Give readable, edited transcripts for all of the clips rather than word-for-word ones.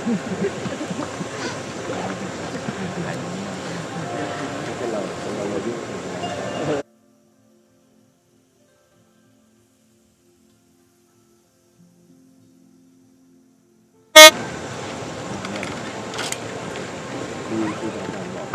เรายุ่งที่อาจารย์บอก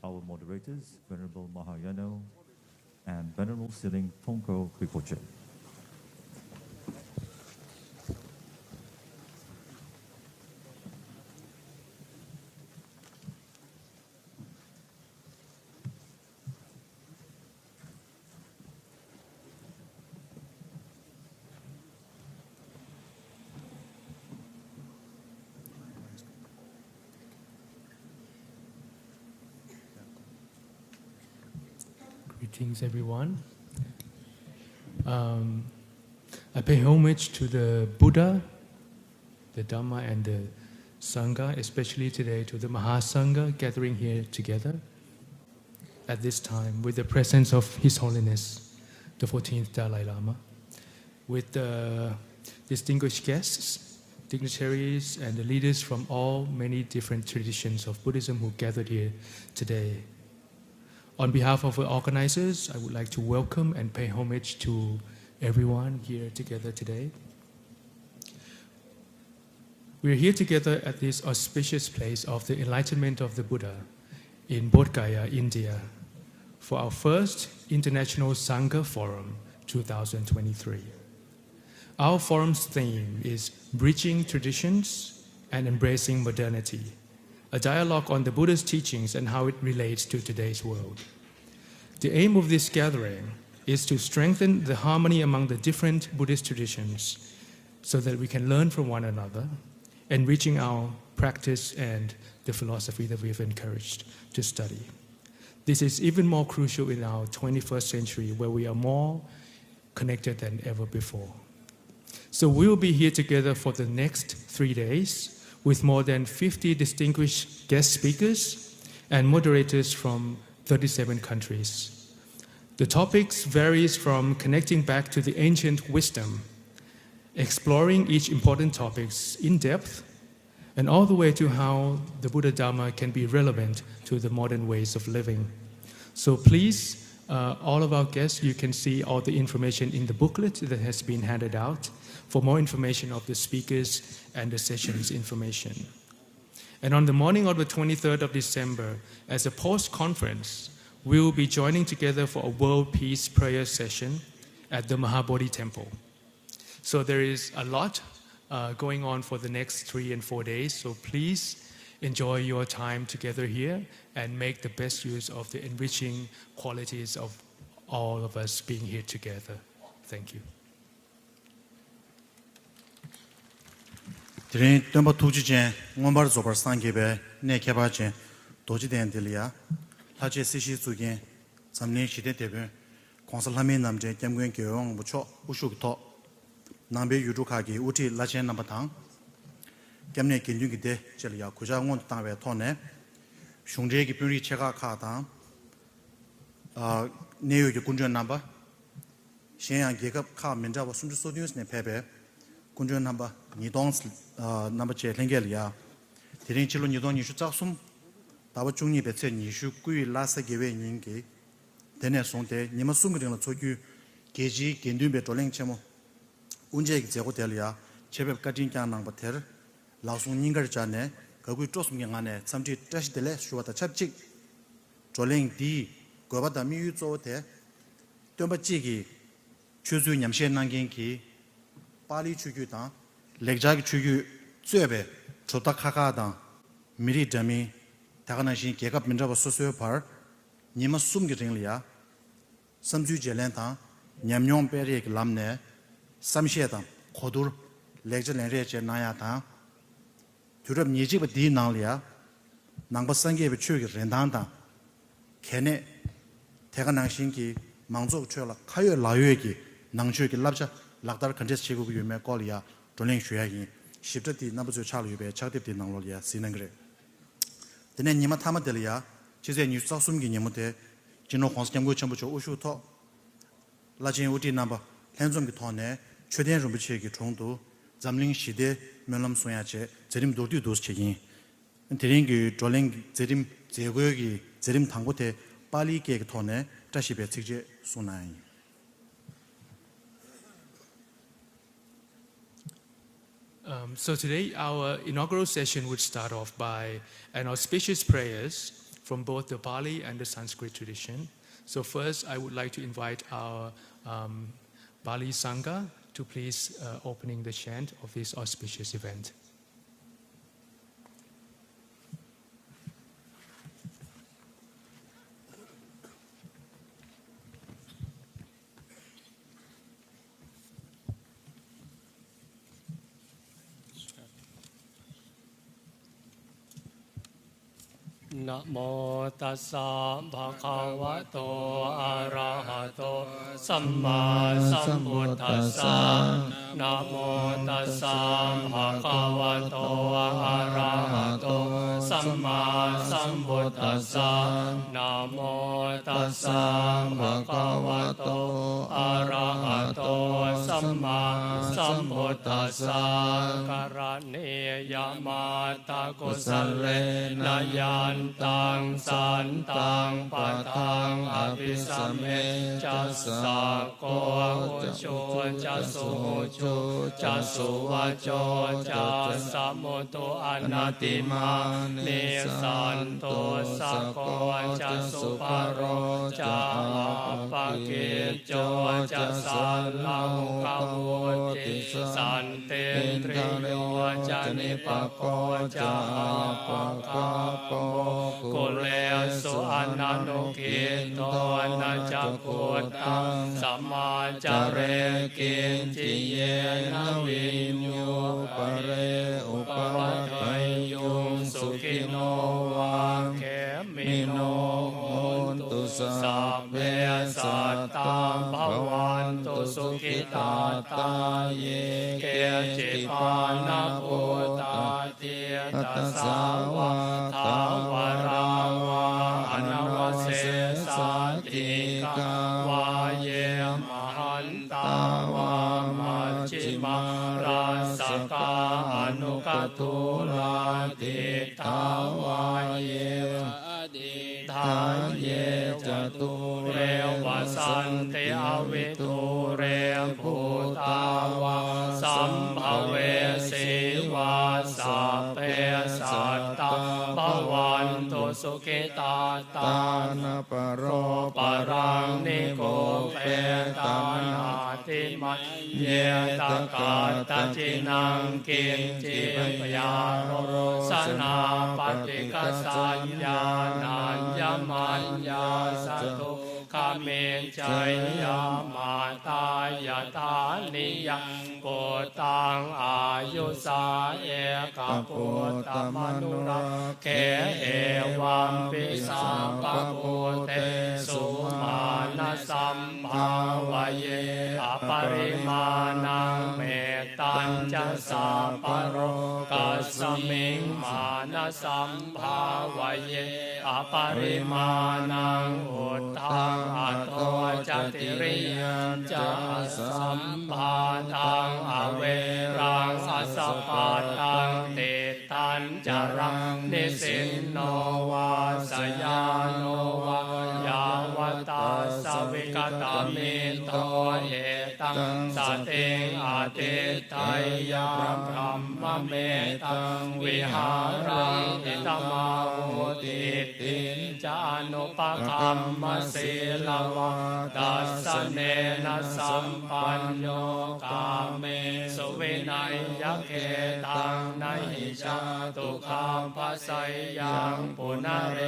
Our moderators, Venerable Mahayano and Venerable Siling Tongko Rinpoche. Greetings, everyone. I pay homage to the Buddha, the Dhamma, and the Sangha, especially today to the Mahasangha gathering here together at this time with the presence of His Holiness, the 14th Dalai Lama, with the distinguished guests, dignitaries, and the leaders from all many different traditions of Buddhism who gathered here today. On behalf of the organizers, I would like to welcome and pay homage to everyone here together today. We are here together at this auspicious place of the enlightenment of the Buddha in Bodh Gaya, India, for our first International Sangha Forum 2023. Our forum's theme is Bridging Traditions and Embracing Modernity, a dialogue on the Buddha's teachings and how it relates to today's world. The aim of this gathering is to strengthen the harmony among the different Buddhist traditions so that we can learn from one another, enriching our practice and the philosophy that we have encouraged to study. This is even more crucial in our 21st century where we are more connected than ever before. So we will be here together for the next 3 days with more than 50 distinguished guest speakers and moderators from 37 countries. The topics varies from connecting back to the ancient wisdom, exploring each important topics in depth, and all the way to how the Buddha Dhamma can be relevant to the modern ways of living. So please, all of our guests, you can see all the information in the booklet that has been handed out for more information of the speakers and the session's information. And on the morning of the 23rd of December, as a post-conference, we will be joining together for a World Peace Prayer session at the Mahabodhi Temple. So there is a lot going on for the next 3 and 4 days, so please enjoy your time together here and make the best use of the enriching qualities of all of us being here together. Thank you. Today, tempo tuji jen ngombar zobar sangebe ne keba jen doji den delia. Haje sishi zugen samne shide debe konsal hame namje kemguen geong bucho ushuk to nambe yuju kagi uti lachen nabatang kemne kinjung gide jelia kuja ngon tangwe tone shungje gi pyuri chega kha dang neyo gi kunjön namba shen gegap kha menja wa sumju sodius ne pebe kunjön namba nidong namba che lengelia tirin chilo nidong ni shu chaksum 다바 중립 배체 니슈 꾸이 라사 게웨 닝게 데네 송데 니마 숨그링의 초규 게지 겐드베 돌랭 체모 운제 제고 될이야 제법 까진 짱낭 버터 라송 닝거 자네 거기 쪼숨경 안에 삼지 다시들레 슈와다 찹직 돌랭 디 거바다 미유 쪼테 덤바지기 추주 냠셰 난겐기 파리 추규다 렉자기 추규 쯧베 조다카가다 미리 담이 다가나신 개갑 민자바 소소요 발 니마 숨기ring리야 삼주 젤렌타 냠뇽 페리ek 람네 삼시에다 고dur 렉절렌레제 나야다 두럽 니지바 디나리야 낭바상게베 추기 렌단다 걔네 대가나신기 망족 추라 카요 라요에기 낭슈기 랍자 락달 컨테스 제국이 유메 꼴이야 돌랭 슈야기 십저디 나부조 차르유베 차디디 나로리야 시능그레 드네 니마 타마들이야 지제 뉴스 숨기 니모데 진노 황스템고 전부죠 우슈토 라진 우디 넘버 렌좀기 토네 최대한 좀 비치기 정도 잠링 시대 면람 소야체 제림 도디 도스치기 드링기 졸랭 제림 제고기 제림 당고테 빨리 계획 토네 다시 배치제 소나이 So today our inaugural session would start off by an auspicious prayers from both the Pali and the Sanskrit tradition. So first I would like to invite our Pali Sangha to please opening the chant of this auspicious event. Namo tassa bhagavato arahato samma sambuddhassa. Namo tassa bhagavato arahato samma sambuddhassa. Namo tassa bhagavato arahato samma sambuddhassa. Karane yamata kusale nayanตังสันตังปะทังอภิสัมเมจัสสะโกอุโชจัสสุจุจัสสุวะโจจัสสะโมตุอนัตติมานิสันตุสะโกจัสสุภโรจัปปะกิจโจจัสสัลลังกะโวติสันเตตริโยจันิปะโกจัปะกะโกกุเลสุอนันตุกิโตนะจักขุตังสัมมาจาเรกินจิเยนะวิญโยปะเรอุปวัตถยยุงสุขิโนวาเขมิโนโหนตุสัพเพสัตตาภวันตุสุขิตาตาเยเกจิปานะพุตตาเตตัสสาวะทาวราวาอนวเสสัตติกาวาเยมหันตาวามัจฉิมาราสกาอนุกตุลาติทาวาเยทานเยจตุเรวสันติอวิทุเรภูตาวาสัมภเวสีวาสัพเพสัตตาภวันตุสุขิตาตานะปโรปรังนิโกเปตานา ติมัยเยตกาตจินังกินจิปยาโรสนาปฏิกัสสัญญานัญญมัญญาสตุขเมจยามาตายตานิยังปุตตังอายุสาเอกปุตตมนุรักเขเอวัมปิสัพพปุเตสุมาณสัมภาวเยอปริมาณังเมตตัญจะสัพพโรกัสสมิงมาณสัมภาวเยอปริมาณังอุทธังอัตโตจติริยัญจะสัมภาทังอเวรังสัสสะปัตตังติตัญจรังนิสินโนวาสยานโนวายาวตาสวิกตามิโตเอตังสติอาทิตยามพรหมเมตังวิหารังอิตมาหุติติจานุปคัมมศีลวะตัสสเนนะสัมปัญโยกาเมสุวินัยยะเกตังนะหิจาตุคาภัสสยังปุณเร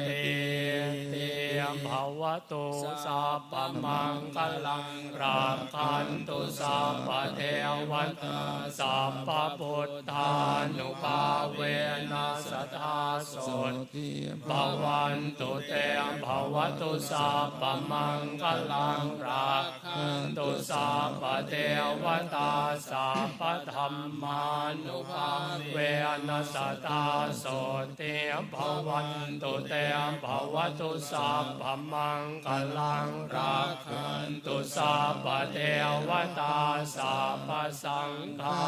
ติเตภวตุสัพพมังคลังราคันตุสัพพเทวตาสัพพพุทธานุภาเวนัสสทาโสติภวันตุเตภวตุสัพพมังคลังราคันตุสัพพเทวตาสัพพธัมมานุภาเวนัสสทาโสติภวันตุเตภวตุสัพพมังคลังราคันตุสัพพเทวตาสัพพสังฆา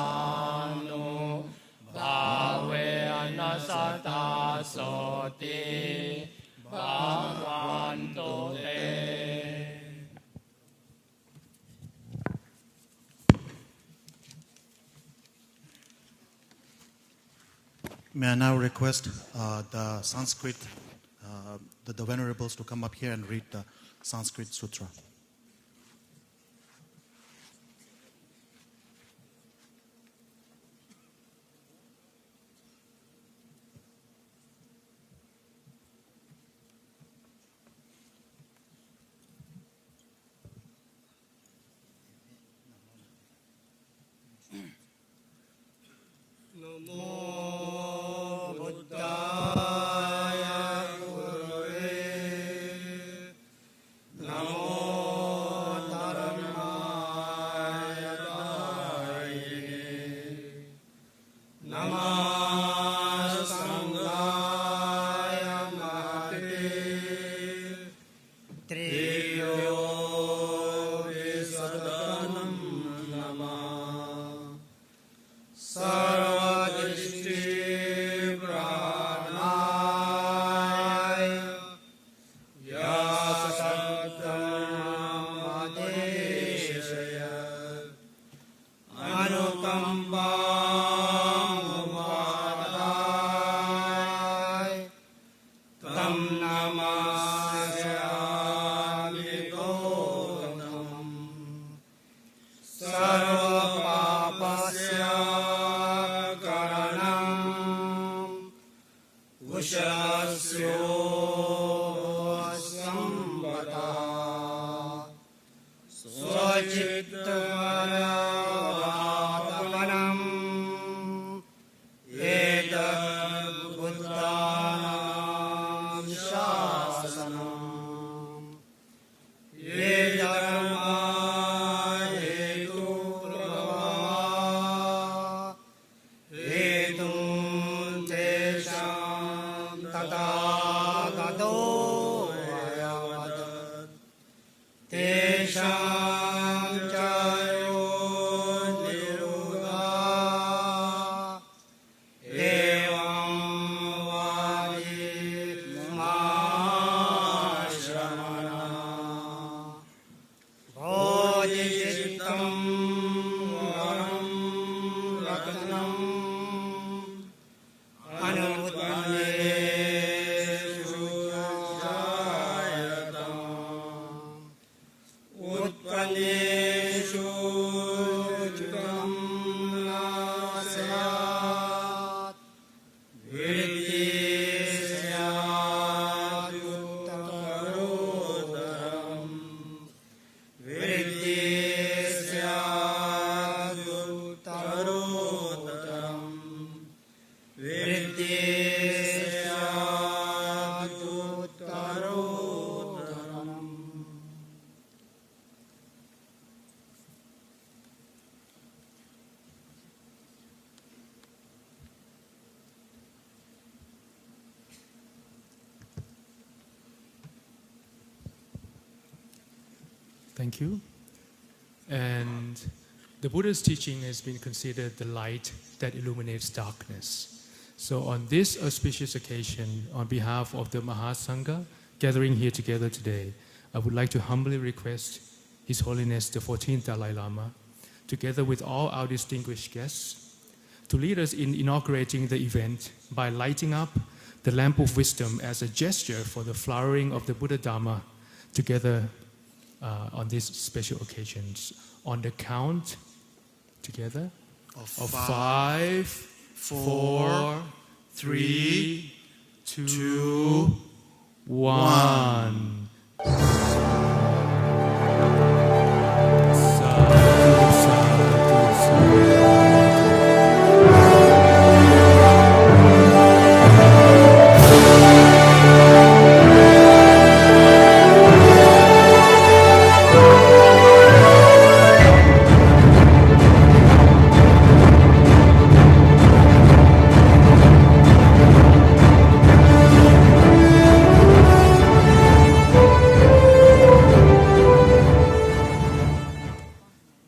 นุภาเวนัสสทาโสติภวันตุเตMay I now request the Sanskrit, the Venerables to come up here and read the Sanskrit Sutra. Utpaneshu Thank you. And the Buddha's teaching has been considered the light that illuminates darkness. So on this auspicious occasion, on behalf of the Mahasangha gathering here together today, I would like to humbly request His Holiness the 14th Dalai Lama, together with all our distinguished guests, to lead us in inaugurating the event by lighting up the lamp of wisdom as a gesture for the flowering of the Buddha Dharma together on these special occasions. On the count, together, of 5, 4, 3, 2, 1.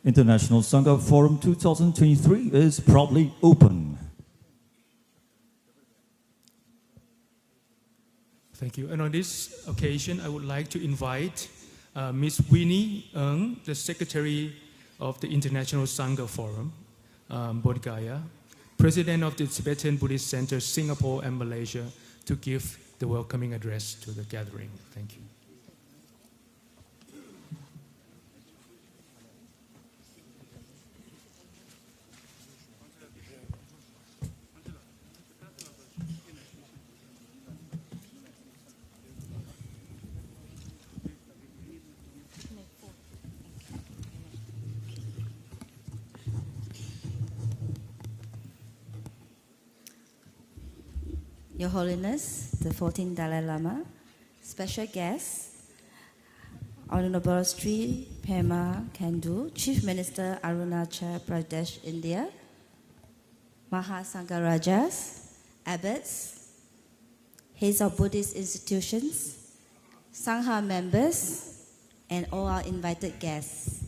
International Sangha Forum 2023 is proudly open. Thank you. And on this occasion, I would like to invite Ms. Winnie Ng, the Secretary of the International Sangha Forum, Bodh Gaya, President of the Tibetan Buddhist Center, Singapore and Malaysia, to give the welcoming address to the gathering. Thank you. Your Holiness, the 14th Dalai Lama, special guests, Honorable Sri Pema Khandu, Chief Minister Arunachal Pradesh, India, Mahasangha abbots, heads of Buddhist institutions, Sangha members, and all our invited guests.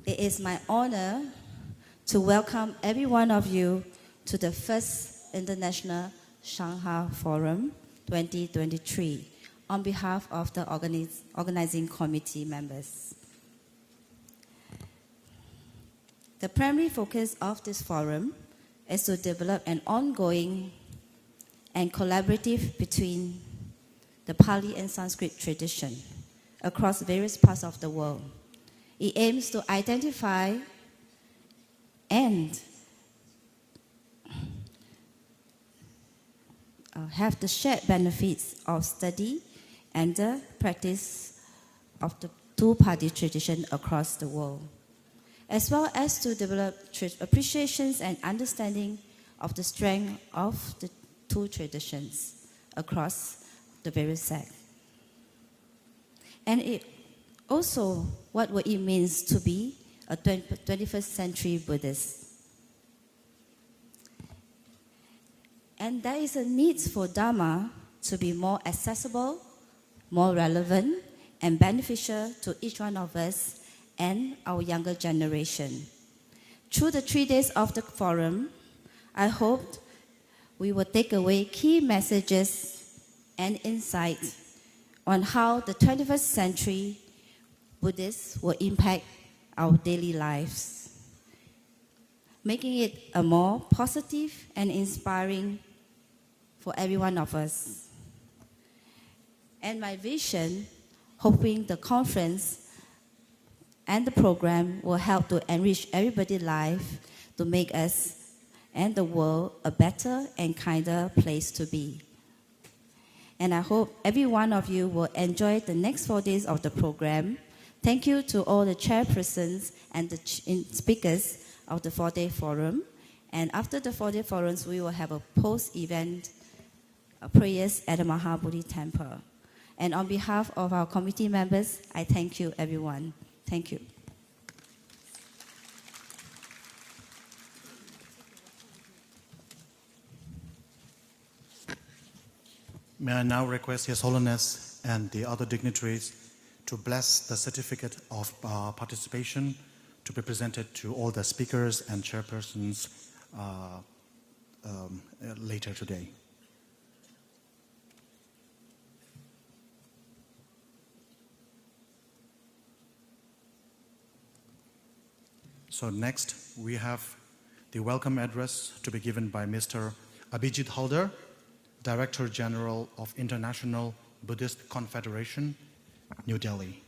It is my honor to welcome every one of you to the first International Sangha Forum 2023 on behalf of the organizing committee members. The primary focus of this forum is to develop an ongoing and collaborative between the Pali and Sanskrit tradition across various parts of the world. It aims to identify and have the shared benefits of study and the practice of the two-party tradition across the world, as well as to develop appreciations and understanding of the strength of the two traditions across the various sects. And it also what it means to be a 21st century Buddhist. And there is a need for Dharma to be more accessible, more relevant, and beneficial to each one of us and our younger generation. Through the 3 days of the forum, I hope we will take away key messages and insights on how the 21st century Buddhists will impact our daily lives, making it a more positive and inspiring for every one of us. And my vision, hoping the conference and the program will help to enrich everybody's life to make us and the world a better and kinder place to be. And I hope every one of you will enjoy the next 4 days of the program. Thank you to all the chairpersons and the speakers of the 4-day forum. And after the 4-day forums, we will have a post-event prayers at the Mahabodhi Temple. And on behalf of our committee members, I thank you, everyone. Thank you. May I now request His Holiness and the other dignitaries to bless the certificate of participation to be presented to all the speakers and chairpersons later today. So next, we have the welcome address to be given by Mr. Abhijit Halder, Director General of International Buddhist Confederation, New Delhi.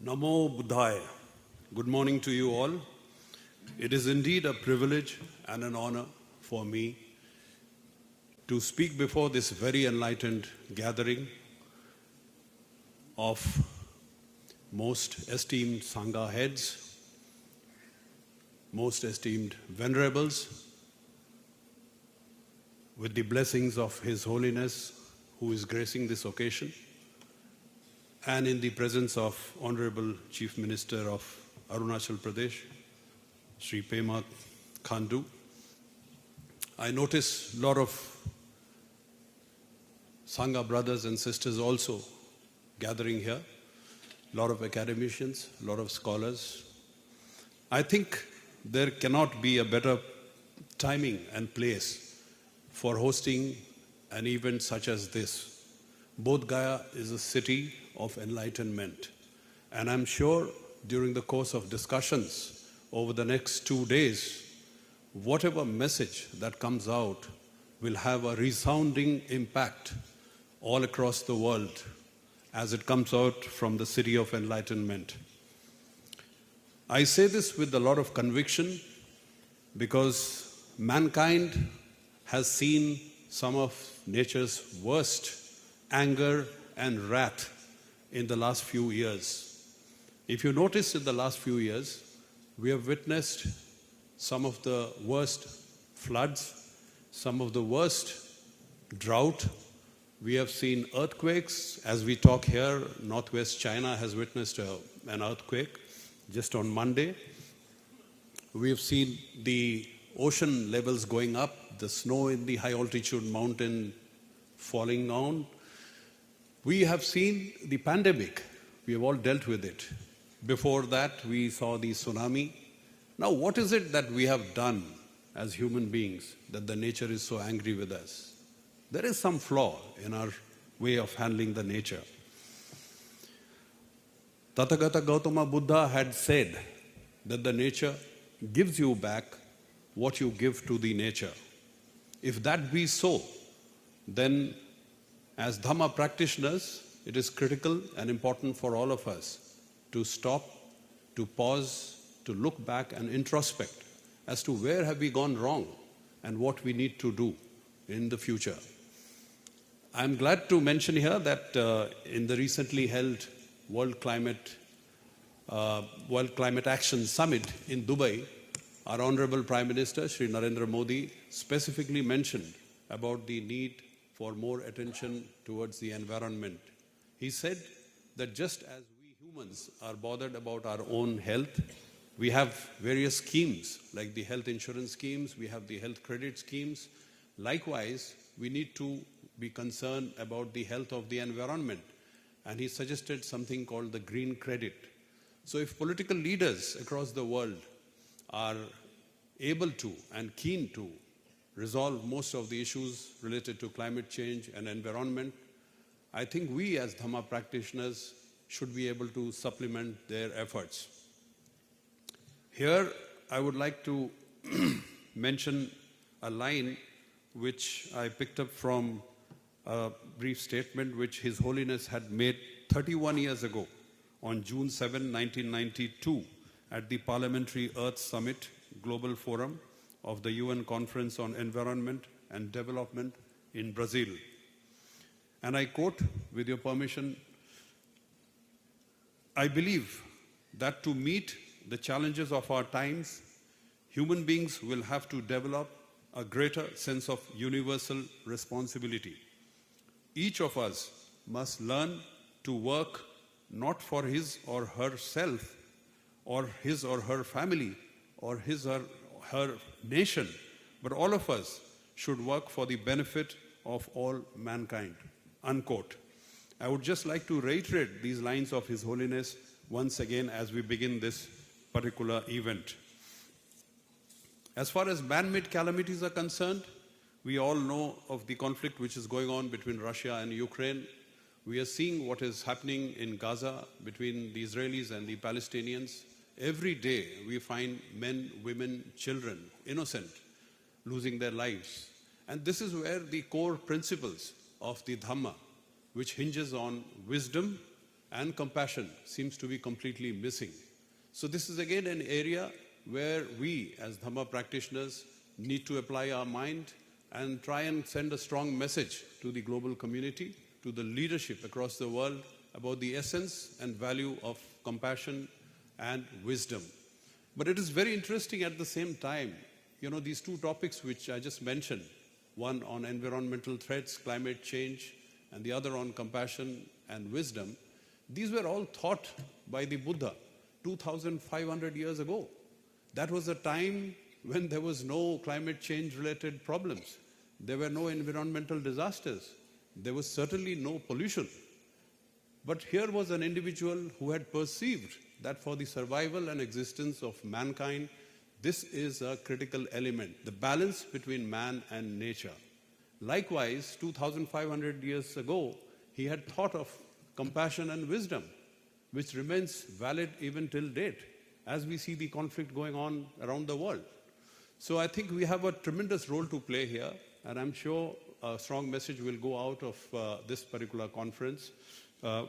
Namo Buddhaya. Good morning to you all. It is indeed a privilege and an honor for me to speak before this very enlightened gathering of most esteemed Sangha heads, most esteemed venerables, with the blessings of His Holiness who is gracing this occasion, and in the presence of Honorable Chief Minister of Arunachal Pradesh, Sri Pema Khandu. I notice a lot of Sangha brothers and sisters also gathering here, a lot of academicians, a lot of scholars. I think there cannot be a better timing and place for hosting an event such as this. Bodh Gaya is a city of enlightenment. And I'm sure during the course of discussions over the next 2 days, whatever message that comes out will have a resounding impact all across the world as it comes out from the city of enlightenment. I say this with a lot of conviction because mankind has seen some of nature's worst anger and wrath in the last few years. If you notice, in the last few years, we have witnessed some of the worst floods, some of the worst drought. We have seen earthquakes. As we talk here, northwest China has witnessed an earthquake just on Monday. We have seen the ocean levels going up, the snow in the high altitude mountain falling down. We have seen the pandemic. We have all dealt with it. Before that, we saw the tsunami. Now, what is it that we have done as human beings that the nature is so angry with us? There is some flaw in our way of handling the nature. Tathagata Gautama Buddha had said that the nature gives you back what you give to the nature. If that be so, then as Dhamma practitioners, it is critical and important for all of us to stop, to pause, to look back and introspect as to where have we gone wrong and what we need to do in the future. I'm glad to mention here that in the recently held World Climate Action Summit in Dubai, our Honorable Prime Minister, Shri Narendra Modi, specifically mentioned about the need for more attention towards the environment. He said that just as we humans are bothered about our own health, we have various schemes like the health insurance schemes, we have the health credit schemes. Likewise, we need to be concerned about the health of the environment. And he suggested something called the green credit. So if political leaders across the world are able to and keen to resolve most of the issues related to climate change and environment, I think we as Dhamma practitioners should be able to supplement their efforts. Here, I would like to mention a line which I picked up from a brief statement which His Holiness had made 31 years ago on June 7, 1992 at the Parliamentary Earth Summit Global Forum of the UN Conference on Environment and Development in Brazil. And I quote, with your permission, I believe that to meet the challenges of our times, human beings will have to develop a greater sense of universal responsibility. Each of us must learn to work not for his or herself, or his or her family, or his or her nation, but all of us should work for the benefit of all mankind. Unquote. I would just like to reiterate these lines of His Holiness once again as we begin this particular event. As far as man-made calamities are concerned, we all know of the conflict which is going on between Russia and Ukraine. We are seeing what is happening in Gaza between the Israelis and the Palestinians. Every day we find men, women, children, innocent, losing their lives. And this is where the core principles of the Dhamma, which hinges on wisdom and compassion, seems to be completely missing. So this is again an area where we as Dhamma practitioners need to apply our mind and try and send a strong message to the global community, to the leadership across the world about the essence and value of compassion and wisdom. But it is very interesting at the same time, these two topics which I just mentioned, one on environmental threats, climate change, and the other on compassion and wisdom, these were all taught by the Buddha 2,500 years ago. That was a time when there was no climate change related problems. There were no environmental disasters. There was certainly no pollution. But here was an individual who had perceived that for the survival and existence of mankind, this is a critical element, the balance between man and nature. Likewise, 2,500 years ago, he had thought of compassion and wisdom, which remains valid even till date, as we see the conflict going on around the world. So I think we have a tremendous role to play here, and I'm sure a strong message will go out of this particular conference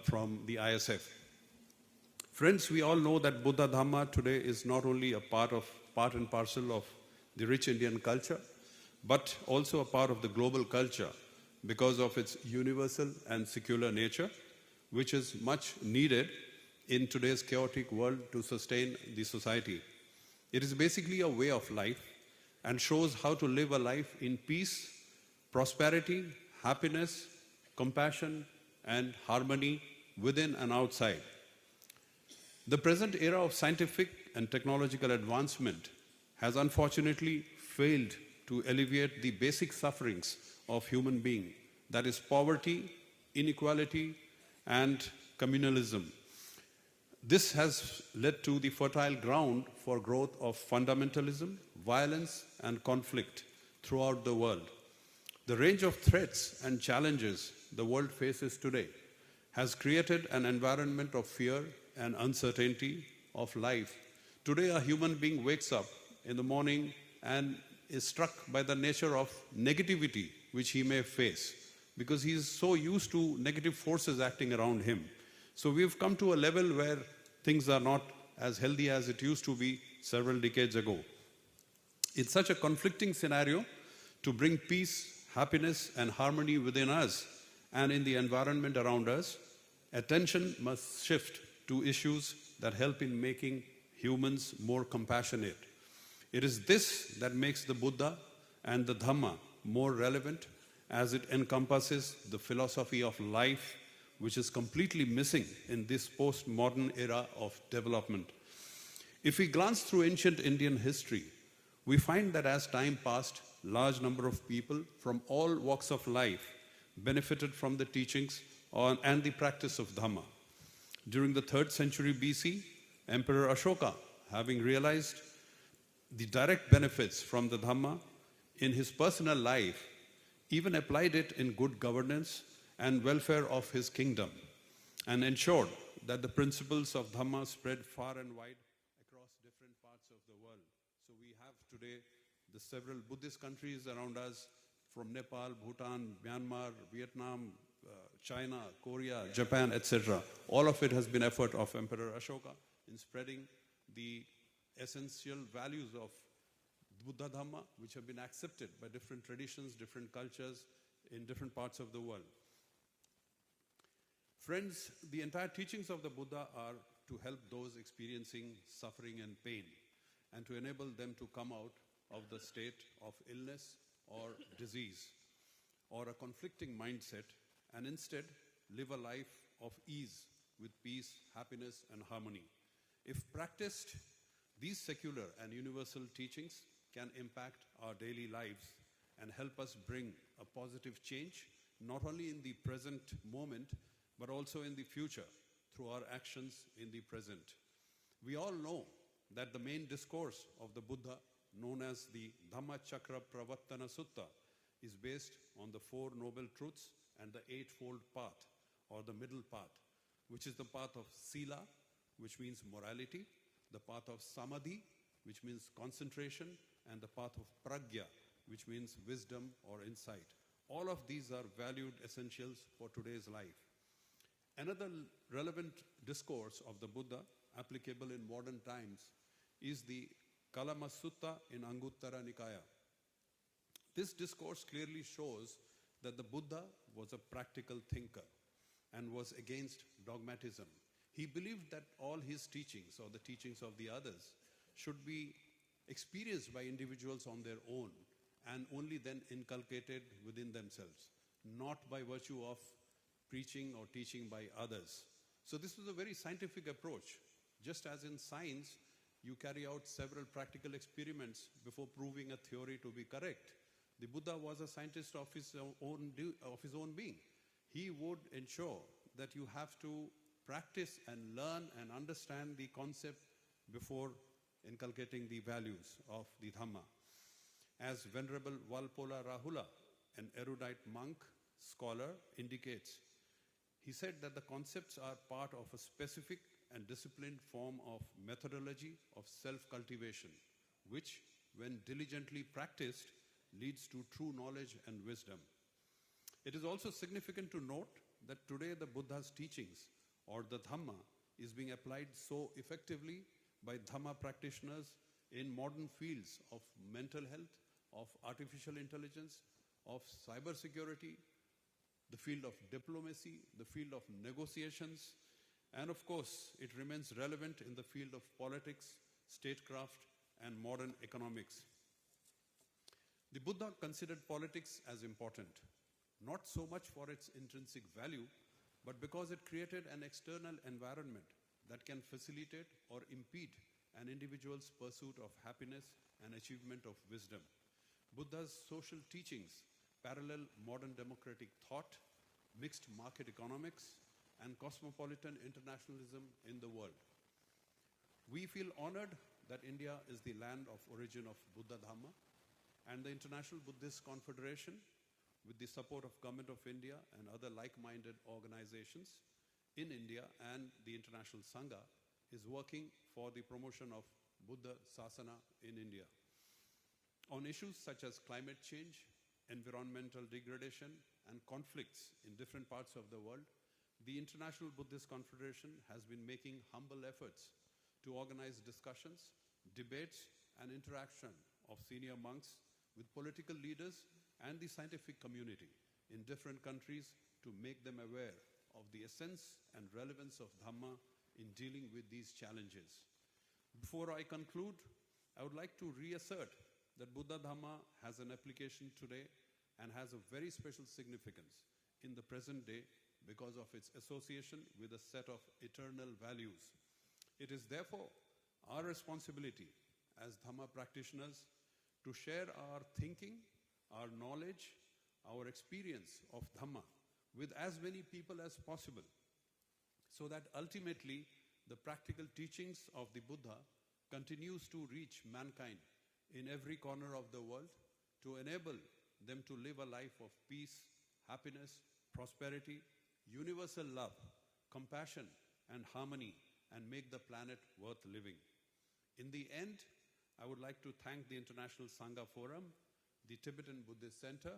from the ISF. Friends, we all know that Buddha Dhamma today is not only a part and parcel of the rich Indian culture, but also a part of the global culture because of its universal and secular nature, which is much needed in today's chaotic world to sustain the society. It is basically a way of life and shows how to live a life in peace, prosperity, happiness, compassion, and harmony within and outside. The present era of scientific and technological advancement has unfortunately failed to alleviate the basic sufferings of human being, that is poverty, inequality, and communalism. This has led to the fertile ground for growth of fundamentalism, violence, and conflict throughout the world. The range of threats and challenges the world faces today has created an environment of fear and uncertainty of life. Today, a human being wakes up in the morning and is struck by the nature of negativity which he may face because he is so used to negative forces acting around him. So we've come to a level where things are not as healthy as it used to be several decades ago. In such a conflicting scenario, to bring peace, happiness, and harmony within us and in the environment around us, attention must shift to issues that help in making humans more compassionate. It is this that makes the Buddha and the Dhamma more relevant as it encompasses the philosophy of life, which is completely missing in this post-modern era of development. If we glance through ancient Indian history, we find that as time passed, large number of people from all walks of life benefited from the teachings and the practice of Dhamma. During the 3rd century BC, Emperor Ashoka, having realized the direct benefits from the Dhamma in his personal life, even applied it in good governance and welfare of his kingdom, and ensured that the principles of Dhamma spread far and wide across different parts of the world. So we have today the several Buddhist countries around us, from Nepal, Bhutan, Myanmar, Vietnam, China, Korea, Japan, etc. All of it has been effort of Emperor Ashoka in spreading the essential values of Buddha Dhamma, which have been accepted by different traditions, different cultures in different parts of the world. Friends, the entire teachings of the Buddha are to help those experiencing suffering and pain and to enable them to come out of the state of illness or disease or a conflicting mindset and instead live a life of ease with peace, happiness and harmony. If practiced, these secular and universal teachings can impact our daily lives and help us bring a positive change not only in the present moment but also in the future through our actions in the present. We all know that the main discourse of the Buddha, known as the Dhammachakra Pravattana Sutta, is based on the Four Noble Truths and the Eightfold Path, or the middle path, which is the path of Sila, which means morality, the path of Samadhi, which means concentration, and the path of Pragya, which means wisdom or insight. All of these are valued essentials for today's life. Another relevant discourse of the Buddha, applicable in modern times, is the Kalama Sutta in Anguttara Nikaya. This discourse clearly shows that the Buddha was a practical thinker and was against dogmatism. He believed that all his teachings or the teachings of the others should be experienced by individuals on their own and only then inculcated within themselves, not by virtue of preaching or teaching by others. So this was a very scientific approach. Just as in science, you carry out several practical experiments before proving a theory to be correct. The Buddha was a scientist of his own being. He would ensure that you have to practice and learn and understand the concept before inculcating the values of the Dhamma. As Venerable Valpola Rahula, an erudite monk, scholar, indicates, he said that the concepts are part of a specific and disciplined form of methodology of self-cultivation, which, when diligently practiced, leads to true knowledge and wisdom. It is also significant to note that today the Buddha's teachings, or the Dhamma, is being applied so effectively by Dhamma practitioners in modern fields of mental health, of artificial intelligence, of cybersecurity, the field of diplomacy, the field of negotiations, and of course, it remains relevant in the field of politics, statecraft, and modern economics. The Buddha considered politics as important, not so much for its intrinsic value, but because it created an external environment that can facilitate or impede an individual's pursuit of happiness and achievement of wisdom. Buddha's social teachings parallel modern democratic thought, mixed market economics, and cosmopolitan internationalism in the world. We feel honored that India is the land of origin of Buddha Dhamma, and the International Buddhist Confederation, with the support of Government of India and other like-minded organizations in India and the International Sangha, is working for the promotion of Buddha Sasana in India. On issues such as climate change, environmental degradation, and conflicts in different parts of the world, the International Buddhist Confederation has been making humble efforts to organize discussions, debates, and interaction of senior monks with political leaders and the scientific community in different countries to make them aware of the essence and relevance of Dhamma in dealing with these challenges. Before I conclude, I would like to reassert that Buddha Dhamma has an application today and has a very special significance in the present day because of its association with a set of eternal values. It is therefore our responsibility as Dhamma practitioners to share our thinking, our knowledge, our experience of Dhamma with as many people as possible, so that ultimately the practical teachings of the Buddha continues to reach mankind in every corner of the world to enable them to live a life of peace, happiness, prosperity, universal love, compassion and harmony, and make the planet worth living. In the end, I would like to thank the International Sangha Forum, the Tibetan Buddhist Center,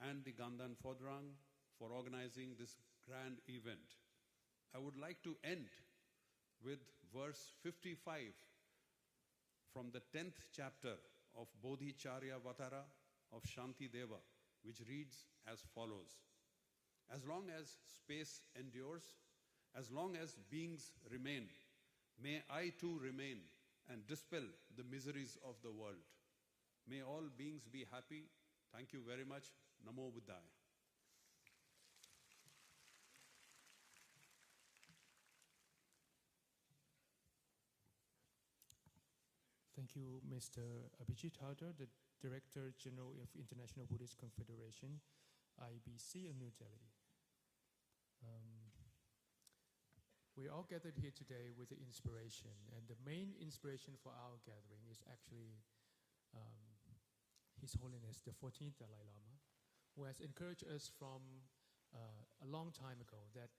and the Gandhan Phodrang for organizing this grand event. I would like to end with verse 55 from the 10th chapter of Bodhicharya Vatara of Shanti Deva, which reads as follows. As long as space endures, as long as beings remain, May I too remain and dispel the miseries of the world. May all beings be happy. Thank you very much. Namo Buddhaya. Thank you, Mr. Abhijit Harder, the Director General of International Buddhist Confederation, IBC in New Delhi. We all gathered here today with the inspiration, and the main inspiration for our gathering is actually His Holiness the 14th Dalai Lama, who has encouraged us from a long time ago that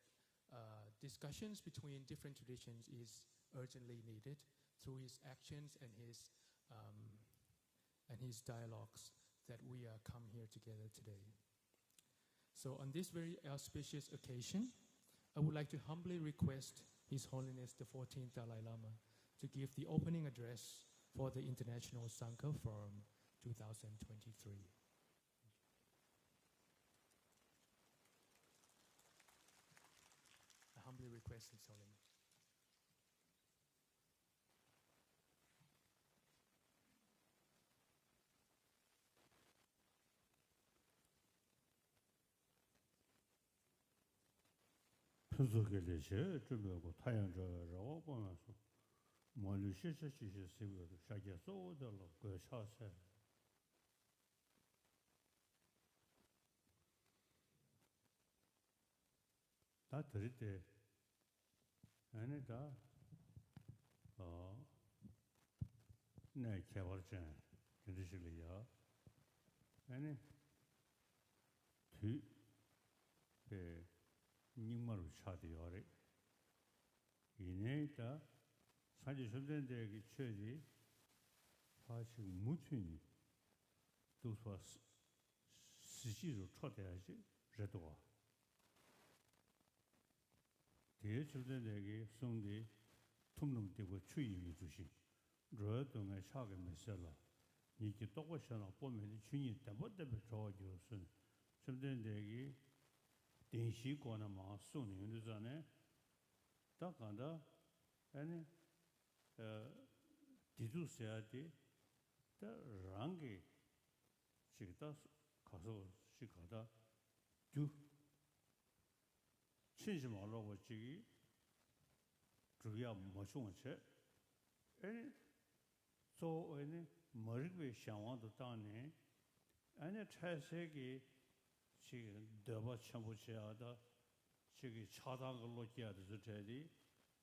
discussions between different traditions is urgently needed through his actions and his dialogues that we come here together today. So on this very auspicious occasion, I would like to humbly request His Holiness the 14th Dalai Lama to give the opening address for the International Sangha Forum 2023. I humbly request His Holiness. 편속결례시 주변고 타양저라고 보면서 멀리시시시 세우도 샤게 쏘들로 그 샤세 다 들을 때 아니다 네 개발전 그러시려요 아니 뒤에 닝마루 차디요래 이내다 사지 선전대기 최지 사실 무춘이 도서 스시로 초대하지 제도가 대선전대기 송디 tumnum되고 추임이 주신 저동의 사게 메살라 이게 똑같이나 보면 주님 때문에 저어주선 선전대기 denshiko나 마 수능도 전에 딱 간다 아니 디두세야디 다 랑게 지다 가서 시가다 두 친심하려고 지기 주야 뭐송체 아니 저 아니 머리에 상황도 따네 아니 차세기 지금 더버 참고해야다 지금 차단걸로 해야 돼서 저기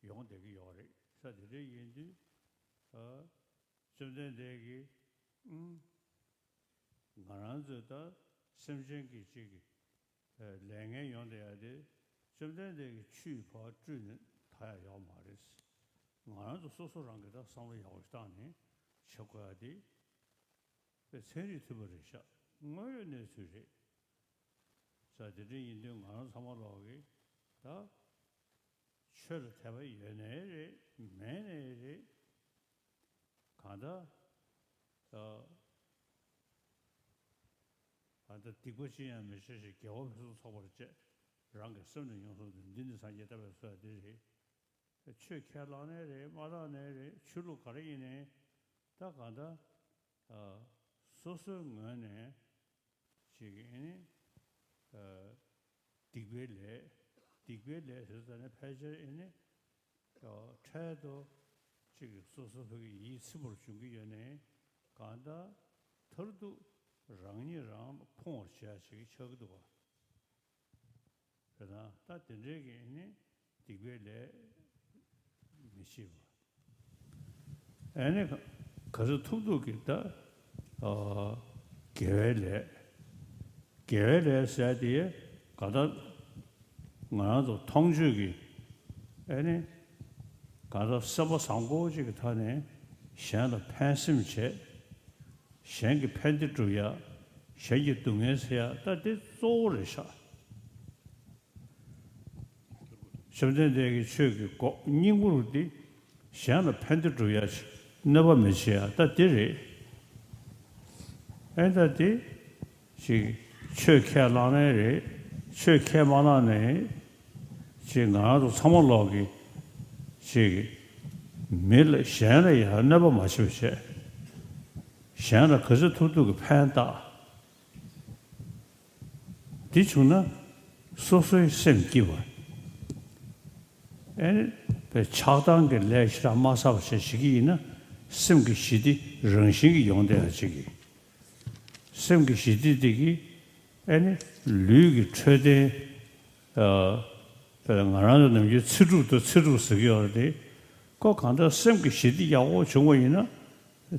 용되게 요래 사들이 인지 좀전되게 나란저다 심정기 지기 랭에 용돼야 돼 좀전되게 취파 주는 다야 요 말이스 나란저 소소한 게다 상을 하고 있다네 쳐고야 돼 세리 투버리샤 뭐네 수리 자들이 인도 많은 사람들이 다 철 대비 연애를 매내를 가다 아다 디고시야 메시지 겨우서 서버지 랑게 쓰는 용서도 닌데 사이에 답해서 되지 최캐라네를 말하네를 출로 가리네 다 가다 소소면에 지금 디벨레에서는 패저에네 차도 지금 소소하게 이 스물 중기연에 간다 털도 랑니랑 퐁어샤시 쳐도 그러나 다 된제게네 디벨레 미시고 애네 가서 투도 기타 계획에 세디에 가다 나도 통주기 아니 가다 서버 상고지가 타네 샹의 판심체 샹의 팬드주야 샹의 동에서야 다들 소르샤 심전되게 최기 꼭 님구르디 샹의 팬드주야 너버면시야 다들이 엔다디 시 최캐라네를 최캐만하네 지금 나도 사mol로기 지 밀 샹라야 나바 마시베 샹라 그저 투두가 판다 디중나 소소의 셈기와 에 차단게 레시라 마사바시 시기나 셈기 시디 런싱이 용대하지기 셈기 시디디기 아니 류기 최대 그런 놈이 치루도 쓰기어데 꼭 간다 셈기 시디 야고 정원이나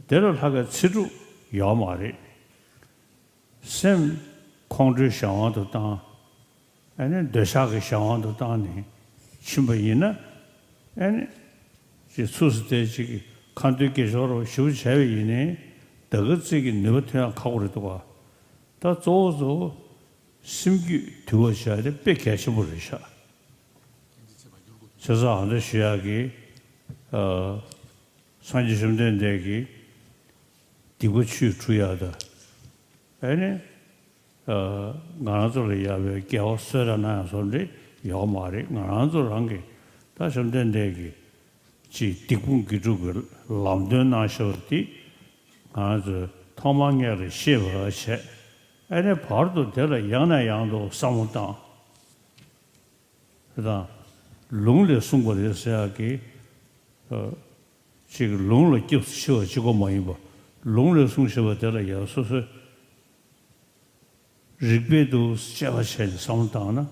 대를 하가 치루 야마리 셈控制 상황도 다 아니 대사의 상황도 다니 신부이나 아니 지 수수대지 칸도께서로修제위네 더그지기 너버트야 가고르도가 다 조조 심기 두어셔야 돼 뺏겨서 버리셔 저서 안에 시작이 산지심된 데기 디고치 주야다 아니 나나들이 야베 겨서라나 소리 요마리 나나들한 게다 심된 데기 지 디군 기주를 람드나셔티 아주 토망야를 쉐버셔 아니 바로도 되라 양나양도 상무당 그다 롱le 송거에서야기 지금 롱le 겹쳐 지고 뭐이고 롱le 송셔버 되라 여소서 리베도 샤바셔 상무당나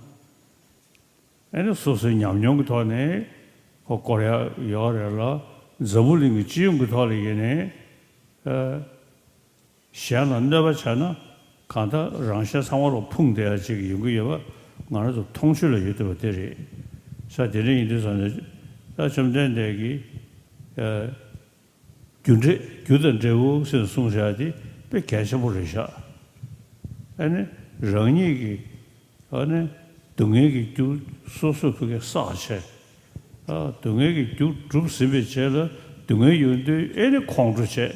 아니 소소 냠냠 도네 고코야 요래라 저불링이 지금 그 돌이네 시안한다바잖아 간다 랑샤 상화로 풍대야 지금 이거여 나라도 통실을 해도 되리 사들이 이제서는 좀 된대기 교전제우 송샤디 배 개셔버리셔 아니 랑이기 아니 동해기 주 소소 그게 사셔 동해기 주 줍스베 제라 동해 윤도 애니 공주체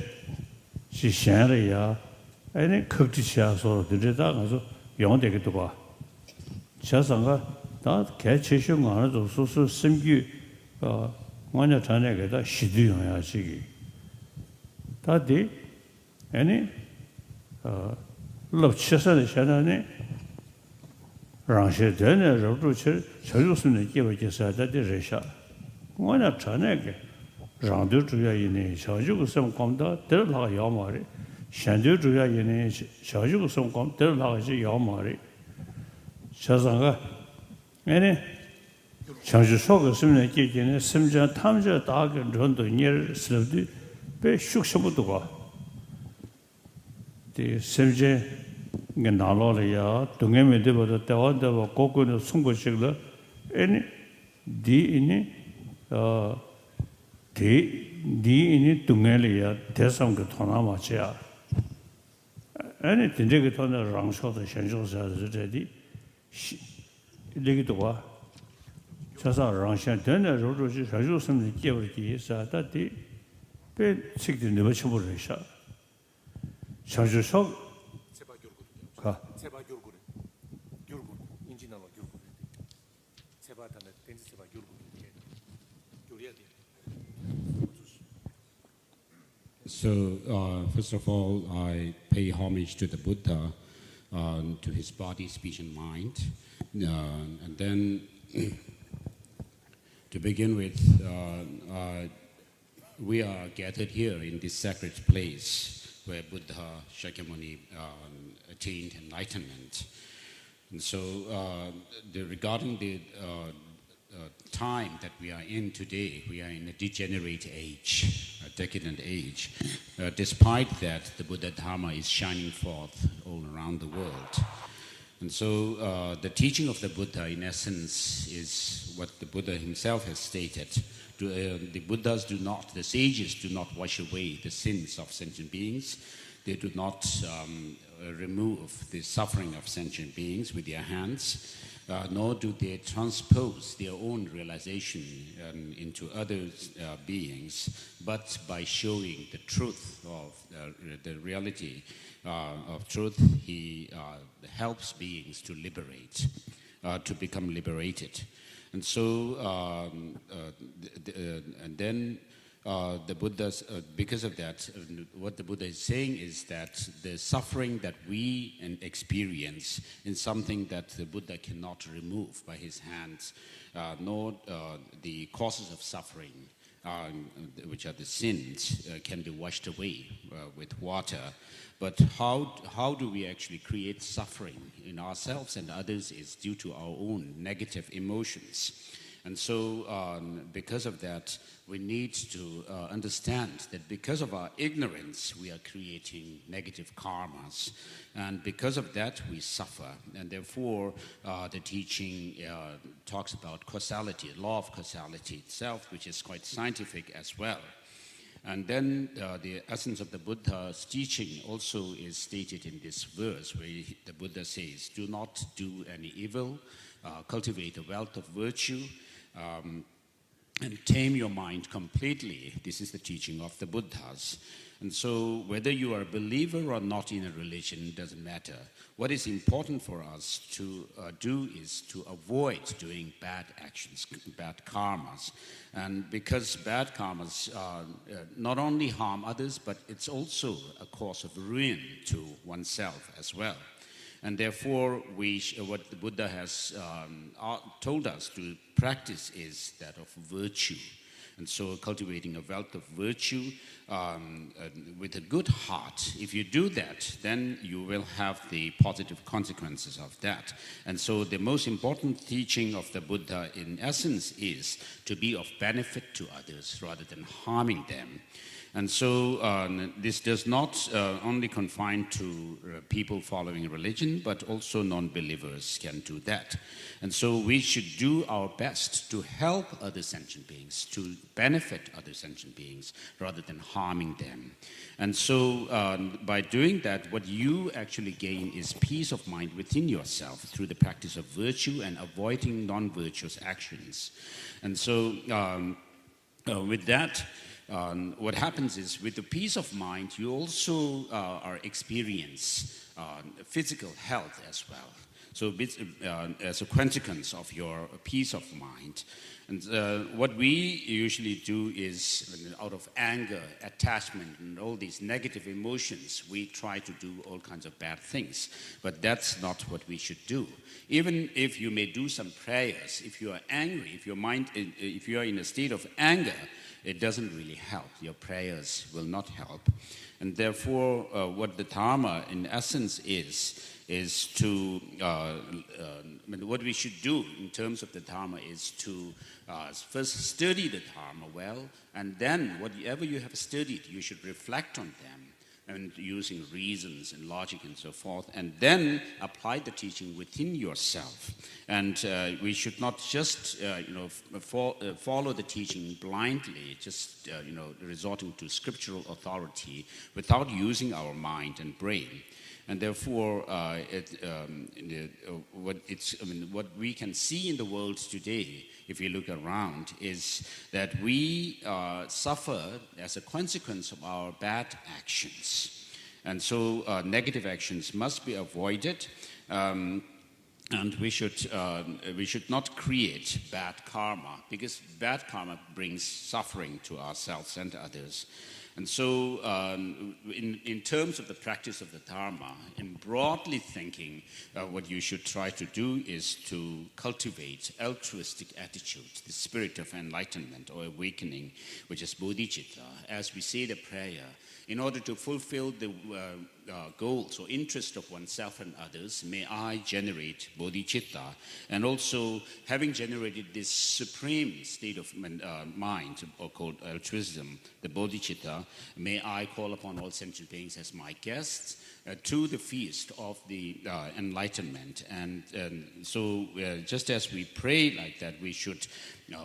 지샹래야 애니 극지샤서 들으다 가서 영되기도 봐 자상가 다 개체식 안에도 소소 심기 완전 전에게다 시도용해야지 다디 애니 럽치서는 전에 랑셰되네 저주체 저주스는 기억해서 다디 레샤 완전 전에게 랑도 주야이네 샤주고 섬감다 들어가 야마리 샹도 주야이네 샤주고 섬감 들어가지 야마리 자상가 애네 샤주 속에 숨는 기계는 심장 탐자 다게 전도 일 슬도 배 숙셔부도가 디 심제 게 나로야 동해에 되버도 대원도 고고는 송고식을 애니 디이니 디이니 동해리야 대상그 토나마치야 아니 진짜그 토나 랑쇼도 현실사서 저디 이기도 와 자사 랑샤 되는 로로지 자주스는 끼어버기 사다디 배 식들 내버 쳐버리셔 자주석 가 제발 교르고래 인지나로 교르고래 제발 다네 댄스 제발 교르고래 교리야 돼. So, first of all, I pay homage to the Buddha, to his body, speech, and mind. And then, to begin with, we are gathered here in this sacred place where Buddha Shakyamuni attained enlightenment. And so, regarding the time that we are in today, we are in a degenerate age, a decadent age. Despite that, the Buddha Dharma is shining forth all around the world. And so the teaching of the Buddha, in essence, is what the Buddha himself has stated. The Buddhas do not, the sages do not wash away the sins of sentient beings. They do not remove the suffering of sentient beings with their hands. Nor do they transpose their own realization into other beings, but by showing the truth of the reality of truth, he helps beings to liberate, to become liberated. And so, and then the Buddha's, because of that, what the Buddha is saying is that the suffering that we experience is something that the Buddha cannot remove by his hands, nor the causes of suffering, which are the sins, can be washed away with water. But how do we actually create suffering in ourselves and others is due to our own negative emotions. And so because of that, we need to understand that because of our ignorance, we are creating negative karmas. And because of that, we suffer. And therefore, the teaching talks about causality, law of causality itself, which is quite scientific as well. And then the essence of the Buddha's teaching also is stated in this verse, where the Buddha says, do not do any evil, cultivate a wealth of virtue, and tame your mind completely. This is the teaching of the Buddhas. And so whether you are a believer or not in a religion doesn't matter. What is important for us to do is to avoid doing bad actions, bad karmas. And because bad karmas not only harm others, but it's also a cause of ruin to oneself as well. And therefore, what the Buddha has told us to practice is that of virtue. And so cultivating a wealth of virtue with a good heart, if you do that, then you will have the positive consequences of that. And so the most important teaching of the Buddha in essence is to be of benefit to others rather than harming them. And so this does not only confine to people following religion, but also non-believers can do that. And so we should do our best to help other sentient beings, to benefit other sentient beings, rather than harming them. And so by doing that, what you actually gain is peace of mind within yourself through the practice of virtue and avoiding non-virtuous actions. And so with that, what happens is, with the peace of mind, you also are experience physical health as well. So as a consequence of your peace of mind. And what we usually do is, out of anger, attachment, and all these negative emotions, we try to do all kinds of bad things. But that's not what we should do. Even if you may do some prayers, if you are angry, if you are in a state of anger, it doesn't really help. Your prayers will not help. And therefore, what the Dharma in essence is to, what we should do in terms of the Dharma is to first study the Dharma well, and then whatever you have studied, you should reflect on them, and using reasons and logic and so forth, and then apply the teaching within yourself. And we should not just follow the teaching blindly, just resorting to scriptural authority without using our mind and brain. And therefore, what we can see in the world today, if you look around, is that we suffer as a consequence of our bad actions. And so negative actions must be avoided, and we should not create bad karma, because bad karma brings suffering to ourselves and others. And so in terms of the practice of the Dharma, in broadly thinking, what you should try to do is to cultivate altruistic attitude, the spirit of enlightenment or awakening, which is bodhicitta. As we say the prayer, in order to fulfill the goals or interest of oneself and others, may I generate bodhicitta. And also, having generated this supreme state of mind, or called altruism, the bodhicitta, may I call upon all sentient beings as my guests to the feast of the enlightenment. And so just as we pray like that, we should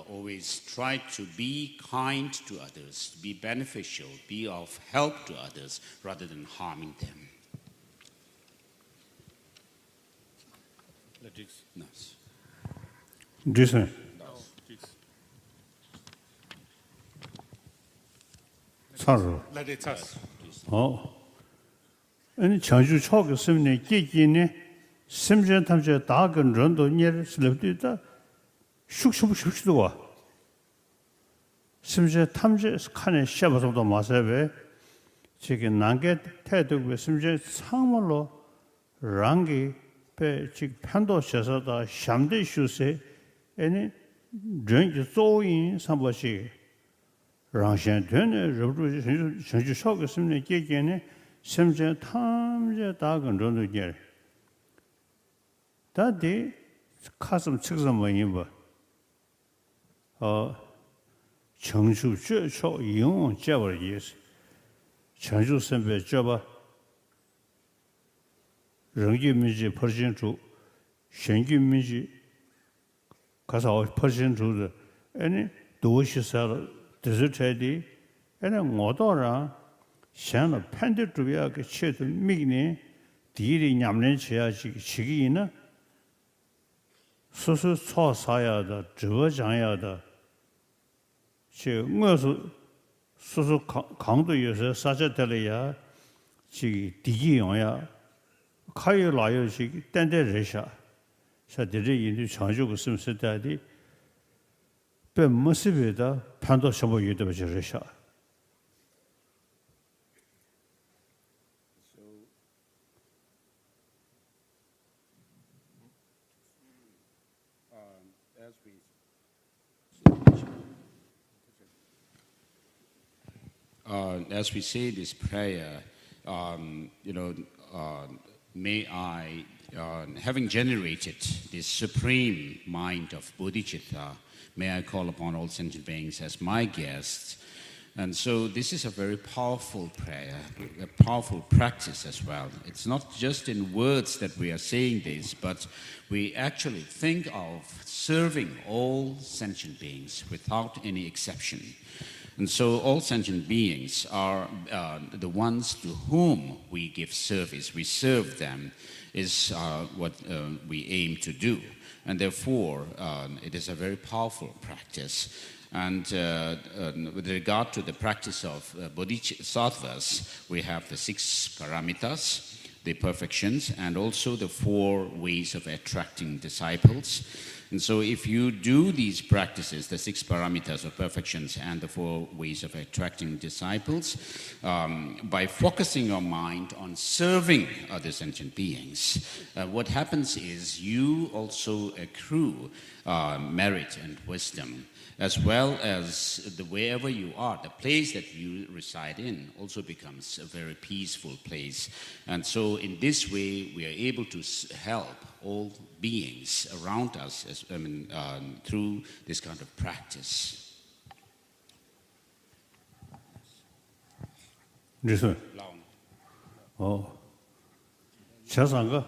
always try to be kind to others, be beneficial, be of help to others, rather than harming them. Nice. Jason. 차로. 아니 장주 초기 쓰면 깨기네 심전 탐제 다근 런도 니를 슬럽디다 슉슉슉슉도 와. 심지어 탐지 칸에 셔버서도 마세베 지금 난게 태도고 심지어 상물로 랑기 배 지금 편도셔서다 샴대 슈세 아니 전 조인 삼버시 랑션 되네 러브 전주 속에 심내 계계네 심지어 탐지 다근 정도게 다디 가슴 측서 뭐니 뭐 청주 최초 이용 제벌이스 청주 선배 잡아人民民主퍼센트 주 현금민주 가서 퍼센트 주 아니 도시살 디지털이 아니 모더라 샹의 팬들 주변에 체도 미니 디리 냠는 지야지 지기는 소소 초사야다 저장야다 제 뭐서 소소 강도에서 사자들이야 지 디기용야 카이 라요시 땡데르샤 사들이 인도 장주고 심스다디 배 모습에다 판도 셔보 유도 버르샤 As we say this prayer, may I, having generated this supreme mind of bodhicitta, may I call upon all sentient beings as my guests. And so this is a very powerful prayer, a powerful practice as well. It's not just in words that we are saying this, but we actually think of serving all sentient beings without any exception. And so all sentient beings are the ones to whom we give service. We serve them is what we aim to do. And therefore, it is a very powerful practice. And with regard to the practice of bodhisattvas, we have the 6 paramitas, the perfections, and also the 4 ways of attracting disciples. And so if you do these practices, the 6 paramitas of perfections and the 4 ways of attracting disciples, by focusing your mind on serving other sentient beings, what happens is you also accrue merit and wisdom, as well as wherever you are, the place that you reside in also becomes a very peaceful place. And so in this way, we are able to help all beings around us through this kind of practice. Listen. 자상가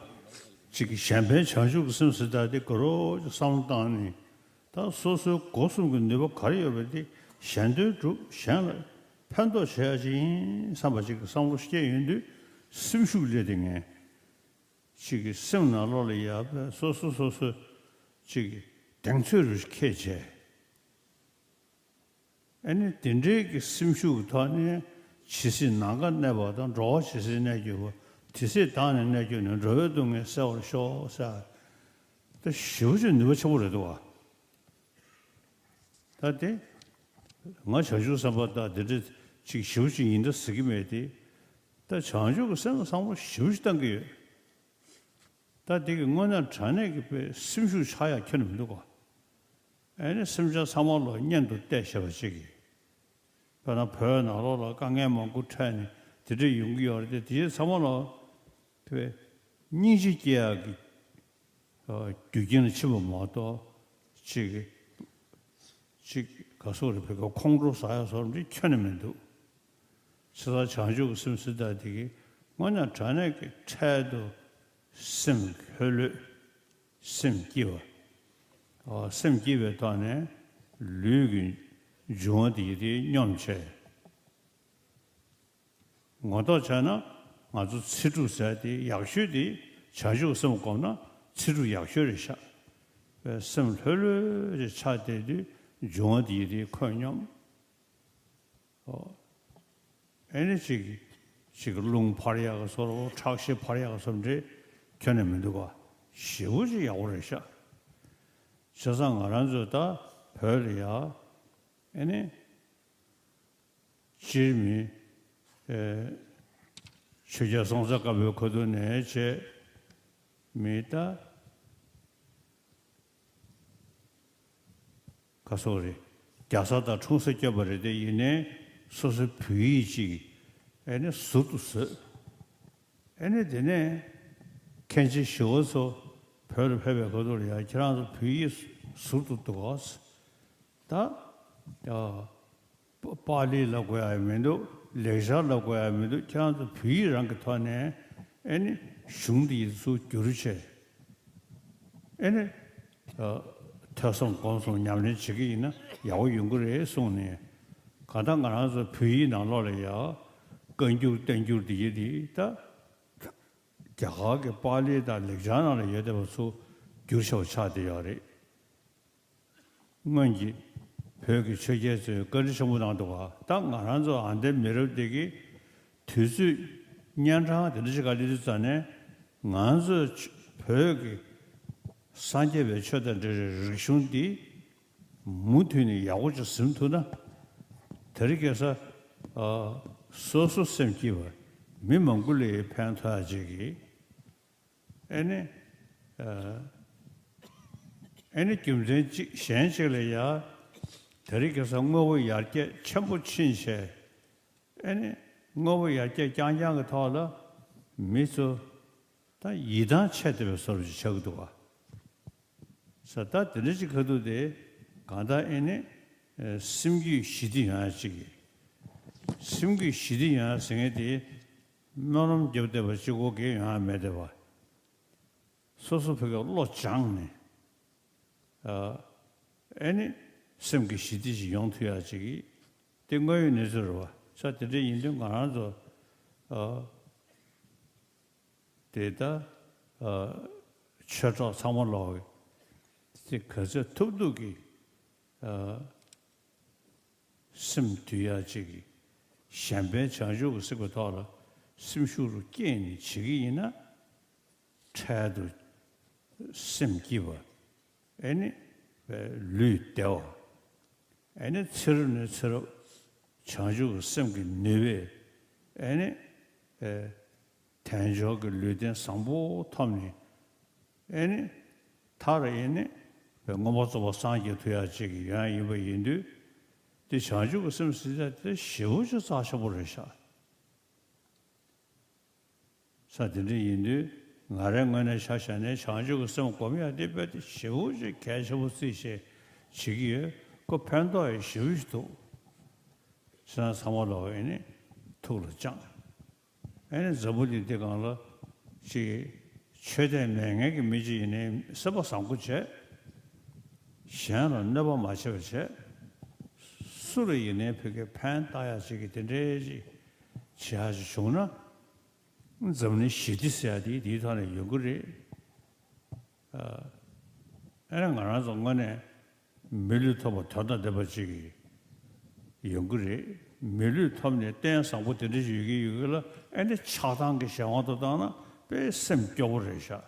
지금 샴페인 전주 무슨 시대에 거로 상당히 다 소소 고수군 내가 가려버디 샹도 샹 판도 해야지 삼바지가 상로시게 인도 심슈르되네 지금 semna로리야 소소소소 지금 당초를 시켜제 아니 딘제 심슈도네 지시 나간 내보다 로 지시 내주고 지시 다는 내주는 로동에 서울쇼사 또 쇼주 누가 쳐버려도 와 다데 뭐 저주 삼바다 들 지금 쇼주 인도 쓰기메디 또 전주고 상상으로 쇼주 단계 다 되게 뭐냐 전에 그 심수 차야 켜는 누구 애는 심자 3월로 년도 대셔버지기 그러나 변화로 강에 먹고 차니 들이 용기할 때 뒤에 3월로 그 니지기야기 규기는 집어 뭐도 지금 가서를 배고 콩으로 쌓여서 우리 켜내면도 서다 자주 심수다 되게 뭐냐 전에 그 차도 심혈 심기와 심기에 단에 류기 조디디 냠체 뭐도 전에 아주 치주사디 약슈디 자주 섬거나 치주 약슈를 샤 심혈 차데디 조디디 커냠 에너지 지금 롱파리아가 서로 착시 파리아가 섬지 견해면도가 쉬우지 야오르샤 세상 알아서다 별이야 아니 지미 최저 성사가 몇 거도네 제 메타 가소리 자사다 총석해 버리되 이내 소소 부위지 애네 수도스 애네 되네 켄지 쉬어서 별 회배 거도리야 지나서 부위 수도 도스 다 빨리라고 하면도 레자라고 하면도 지나서 부위랑 그 돈에 애네 슝디수 교르체 애네 태성 공송 냠네 지기나 야오 연구를 해송네 가당 가나서 부위 나눠려야 근주 땡주 디디다 자하게 빨리다 레자나를 여대버서 교셔 차대야래 뭔지 벽이 최제서 거리성문당도가 땅 안한서 안된 매력되기 뒤수 년장 되듯이 갈리듯잖아 안서 벽이 산재 외쳐던 르슌디 무튼이 야고지 심투나 더리게서 소수 셈기와 미몽글리 편타지기 애네 좀제 현실이야 더리게서 뭐고 얇게 전부 친세 애네 뭐고 얇게 장장을 타라 미소 다 이단 체대로 서로 적도가 사다 들으시 거도데 가다에네 심기 시디야지기 심기 시디야 생에디 너는 저때 버시고 게 하메데바 소소표가 로장네 애니 심기 시디지 용투야지기 된거에 내서로 사들이 인정 가나서 데이터 처저 상원로 그저 도둑이 심뒤야지기 샴배 자주고 쓰고 돌아 심슈로 깨니 지기나 차도 심기버 애니 류대오 애니 처르는 처럼 자주고 심기 네외 애니 단적을 류된 상보 탐니 애니 타르에니 뭐뭐서 상게 돼야지 야 이거 인도 대 자주고 심시자 쉬우셔 사셔버려셔 사들이 인도 나랑만의 샤샤네 자주고 심 고미야 대베 쉬우셔 개셔볼 수 있어 지기에 그 편도에 쉬우셔도 산 사모로에니 토르장 애는 저불이 되가라 지 최대 명예의 미지네 서버 상구체 샤는 너버 마셔체 수르이네 벽에 판 따야지기 된대지 지하주 좋나 점니 시디스야디 디단의 요구리 애는 가나 정관에 밀리터버 더다 되버지기 요구리 밀리터네 댄상부 되지 이거라 애네 차단게 샤와도다나 배 sem겨버리셔.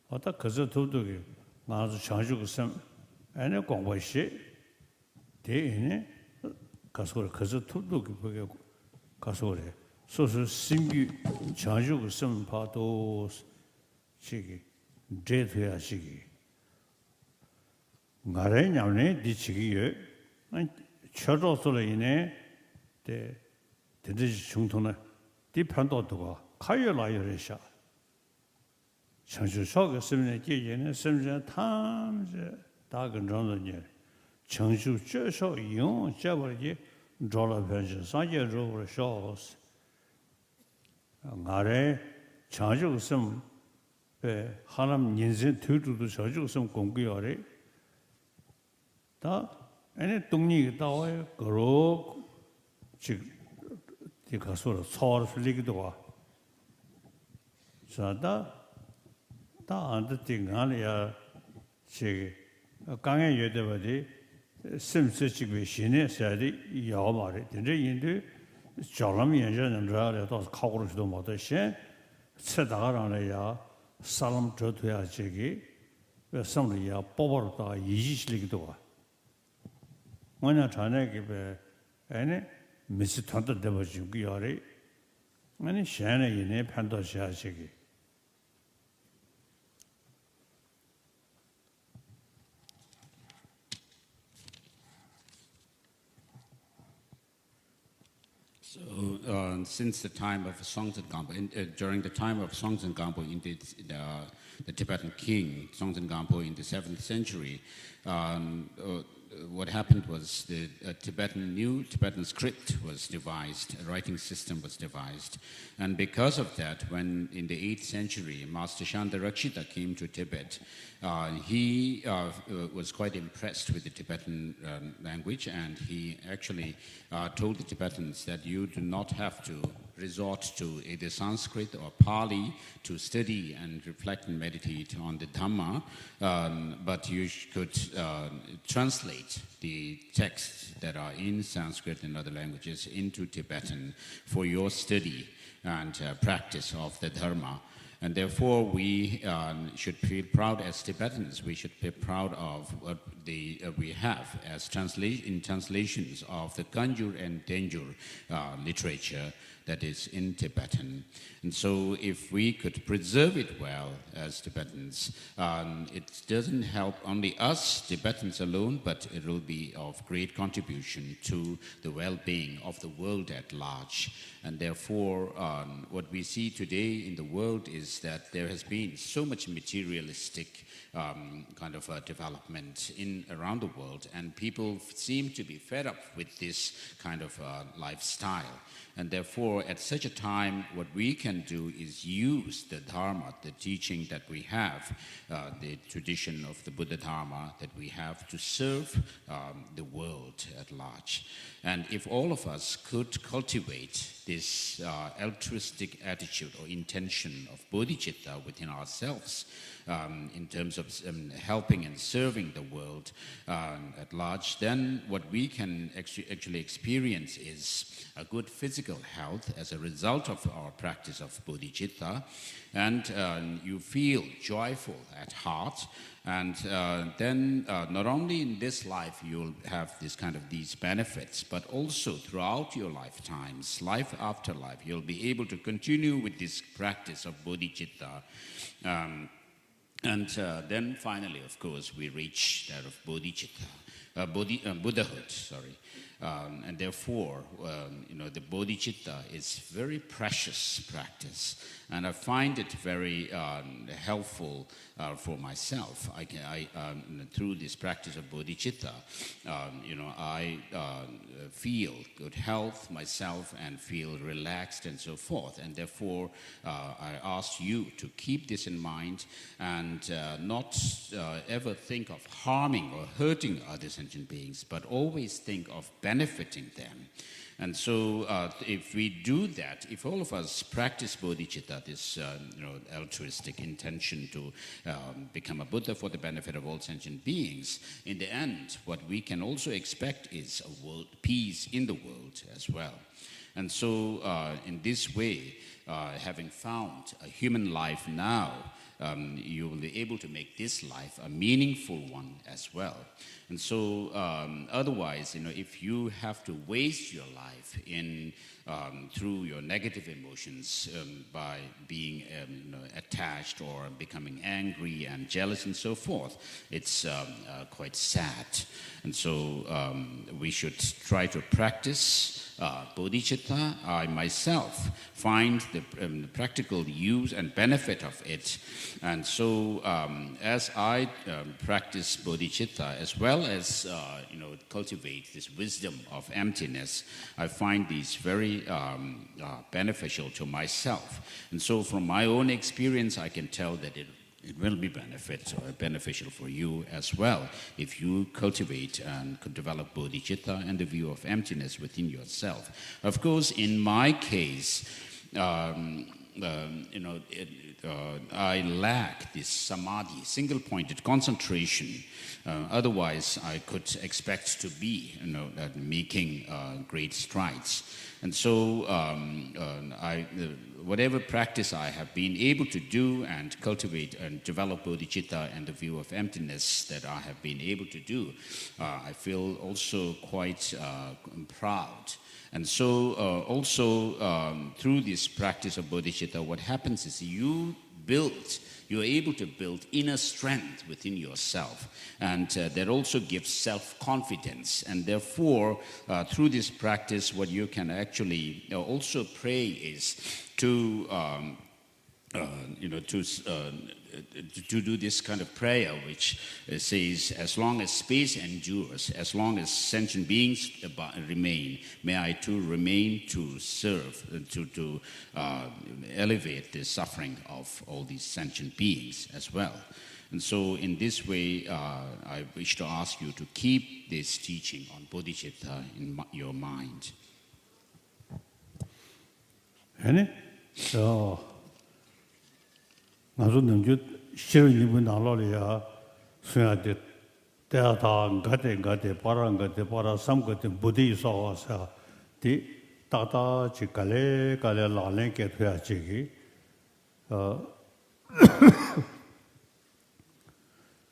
어다 그저 도둑이 나도 자주고 셈 애네 공부시 대인에 가서 그저 도둑이 보게 가서 그래. 소소 심기 자주고 셈 봐도 시기 제도야 시기. 나래 냠네 디치기에 처로서로 인해 대 대지 중통나 디판도도가 카이라이르샤 청주서가 쓰면 계제는甚至 탐제 다근정의 청주 저서 용 잡을지 졸아변지 사제로를 쇼스 나래 자주 쓰면 하나님 인생 뒤로도 자주 쓰면 공부하래 다 애네 동리 나와요 그러 즉 가서 서울 리기도 와 자다 다 안드팅하려 제 강에 여대버디 심스치고 신의 사리 야마리 근데 인도 저람 연전은 라라도 가고르지도 못하시 세다가라야 사람 저도야 저기 왜 섬리야 뽑아다 이지실기도 와 뭐냐 전에 그 애네 미스 탄다 되버 주기야래 아니 샤네 이네 판도샤시기 So, since the time of Songtsen Gampo, during the time of Songtsen Gampo, indeed, the Tibetan king, Songtsen Gampo, in the 7th century, what happened was the new Tibetan script was devised, a writing system was devised. And because of that, when in the 8th century, Master Shantarakshita came to Tibet, he was quite impressed with the Tibetan language, and he actually told the Tibetans that you do not have to resort to either Sanskrit or Pali to study and reflect and meditate on the Dhamma, but you could translate the texts that are in Sanskrit and other languages into Tibetan for your study and practice of the Dharma. And therefore, we should feel proud as Tibetans. We should be proud of what we have as translations of the Kanjur and Tenjur literature that is in Tibetan. And so if we could preserve it well as Tibetans, it doesn't help only us, Tibetans alone, but it will be of great contribution to the well-being of the world at large. And therefore, what we see today in the world is that there has been so much materialistic kind of development around the world, and people seem to be fed up with this kind of lifestyle. And therefore, at such a time, what we can do is use the Dharma, the teaching that we have, the tradition of the Buddha Dharma that we have to serve the world at large. And if all of us could cultivate this altruistic attitude or intention of bodhicitta within ourselves, in terms of helping and serving the world at large, then what we can actually experience is a good physical health as a result of our practice of bodhicitta, and you feel joyful at heart, and then not only in this life you'll have these benefits, but also throughout your lifetimes, life after life, you'll be able to continue with this practice of bodhicitta. And then finally, of course, we reach that of bodhicitta, Buddhahood, sorry. And therefore, the bodhicitta is very precious practice, and I find it very helpful for myself. Through this practice of bodhicitta, I feel good health myself and feel relaxed and so forth. And therefore, I ask you to keep this in mind and not ever think of harming or hurting other sentient beings, but always think of benefiting them. And so if we do that, if all of us practice bodhicitta, this altruistic intention to become a Buddha for the benefit of all sentient beings, in the end, what we can also expect is a world peace in the world as well. And so in this way, having found a human life now, you will be able to make this life a meaningful one as well. And so otherwise, if you have to waste your life through your negative emotions by being attached or becoming angry and jealous and so forth, it's quite sad. And so we should try to practice bodhicitta. I myself find the practical use and benefit of it. And so as I practice bodhicitta, as well as cultivate this wisdom of emptiness, I find these very beneficial to myself. And so from my own experience, I can tell that it will be beneficial for you as well if you cultivate and could develop bodhicitta and the view of emptiness within yourself. Of course, in my case, I lack this samadhi, single-pointed concentration. Otherwise, I could expect to be, making great strides. And so, whatever practice I have been able to do and cultivate and develop bodhicitta and the view of emptiness that I have been able to do, I feel also quite proud And so also through this practice of bodhicitta, what happens is you're able to build inner strength within yourself. And that also gives self-confidence. And therefore, through this practice, what you can actually also pray is to to do this kind of prayer, which says, as long as space endures, as long as sentient beings remain, may I too remain to serve, to elevate the suffering of all these sentient beings as well. And so in this way, I wish to ask you to keep this teaching on bodhicitta in your mind. 나도 능주 싫은 나라리야 수야데 대하다 가데 바라 삼거데 부디서 와서 디 따다 지갈레 라랭게 돼야지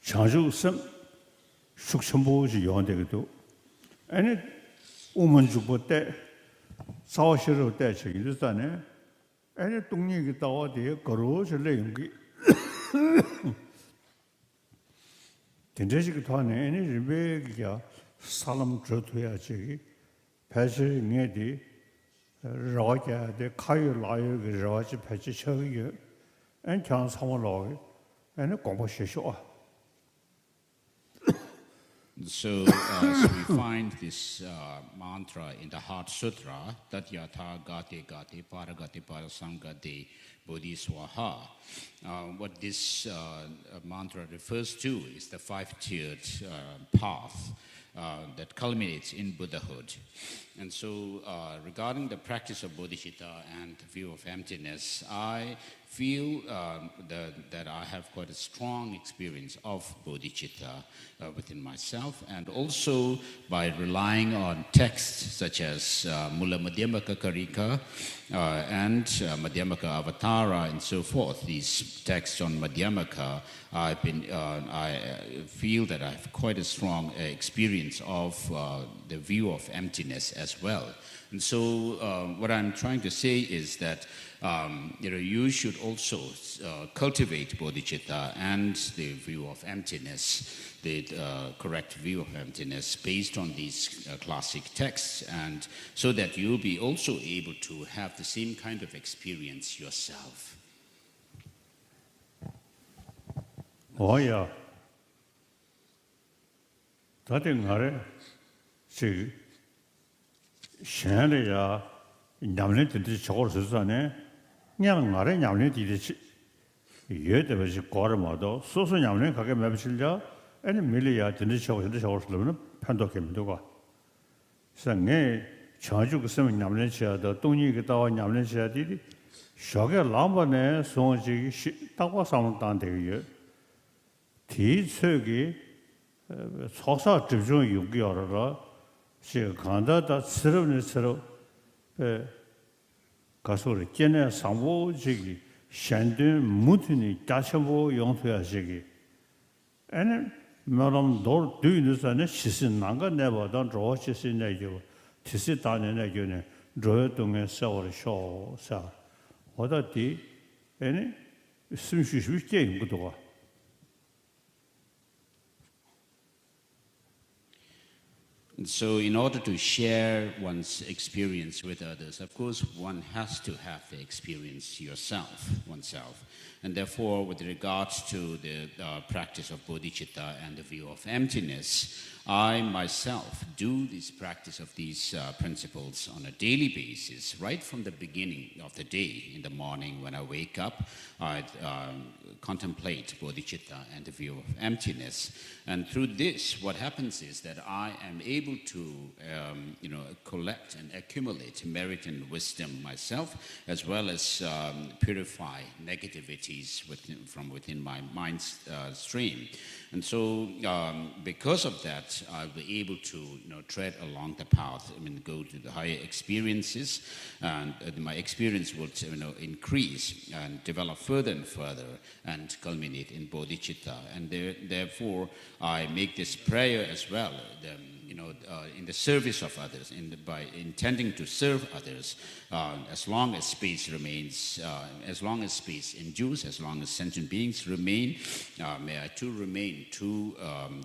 장주섬 숙천보지 요한데도 아니 오만주보 때 사오시로 때 저기잖아요. 아니 동네기 따와대 거로실래 용기 근데지가 더네 아니 리베기야 사람 저도야지 배시 녀디 로자데 카유라요 로지 배치 저기 안 장상으로 아니 공부시쇼. So we find this mantra in the Heart Sutra, Tatyatha Gate Gate Paragate Parasangate Bodhiswaha. What this mantra refers to is the five-tiered path that culminates in Buddhahood. And so regarding the practice of bodhicitta and the view of emptiness, I feel that I have quite a strong experience of bodhicitta within myself, and also by relying on texts such as Mula Madhyamaka Karika and Madhyamaka Avatara and so forth. These texts on Madhyamaka, I feel that I have quite a strong experience of the view of emptiness as well. And so what I'm trying to say is that you should also cultivate bodhicitta and the view of emptiness, the correct view of emptiness based on these classic texts, and so that you'll be also able to have the same kind of experience yourself. Oh yeah. 다들 말해. 지 샹레야 냠네 뜻이 저걸 쓰잖아요. 그냥 말해 냠네 뜻이 예대버지 거르마도 소소 냠네 가게 매비실려 아니 밀리야 뜻이 저걸 쓰면 판독해면도가 상에 자주 그으면 냠네 쳐도 동이 그다와 냠네 쳐야지 저게 람바네 송지 딱와 상담 되게 뒤석이 소사 집중 요구하라 시 간다다 스럽네스럽 가서를 깨내 상보지기 샹든 무튼이 다셔보 용서하시기 아니 말은 돌 뒤에서는 시신 난가 내보다 저 시신 내죠 티시 다내네 교네 저동에 세월 쇼사 어디 아니 숨쉬쉬 게임 것도가 So in order to share one's experience with others, of course, one has to have the experience oneself. And therefore, with regards to the practice of bodhicitta and the view of emptiness, I myself do this practice of these principles on a daily basis, right from the beginning of the day. In the morning when I wake up, I contemplate bodhicitta and the view of emptiness. And through this, what happens is that I am able to collect and accumulate merit and wisdom myself, as well as purify negativities from within my mind's stream. And so because of that, I'll be able to tread along the path, go to the higher experiences, and my experience will increase and develop further and further and culminate in bodhicitta. And therefore, I make this prayer as well, in the service of others, by intending to serve others, as long as space remains, as long as space endures, as long as sentient beings remain, remain to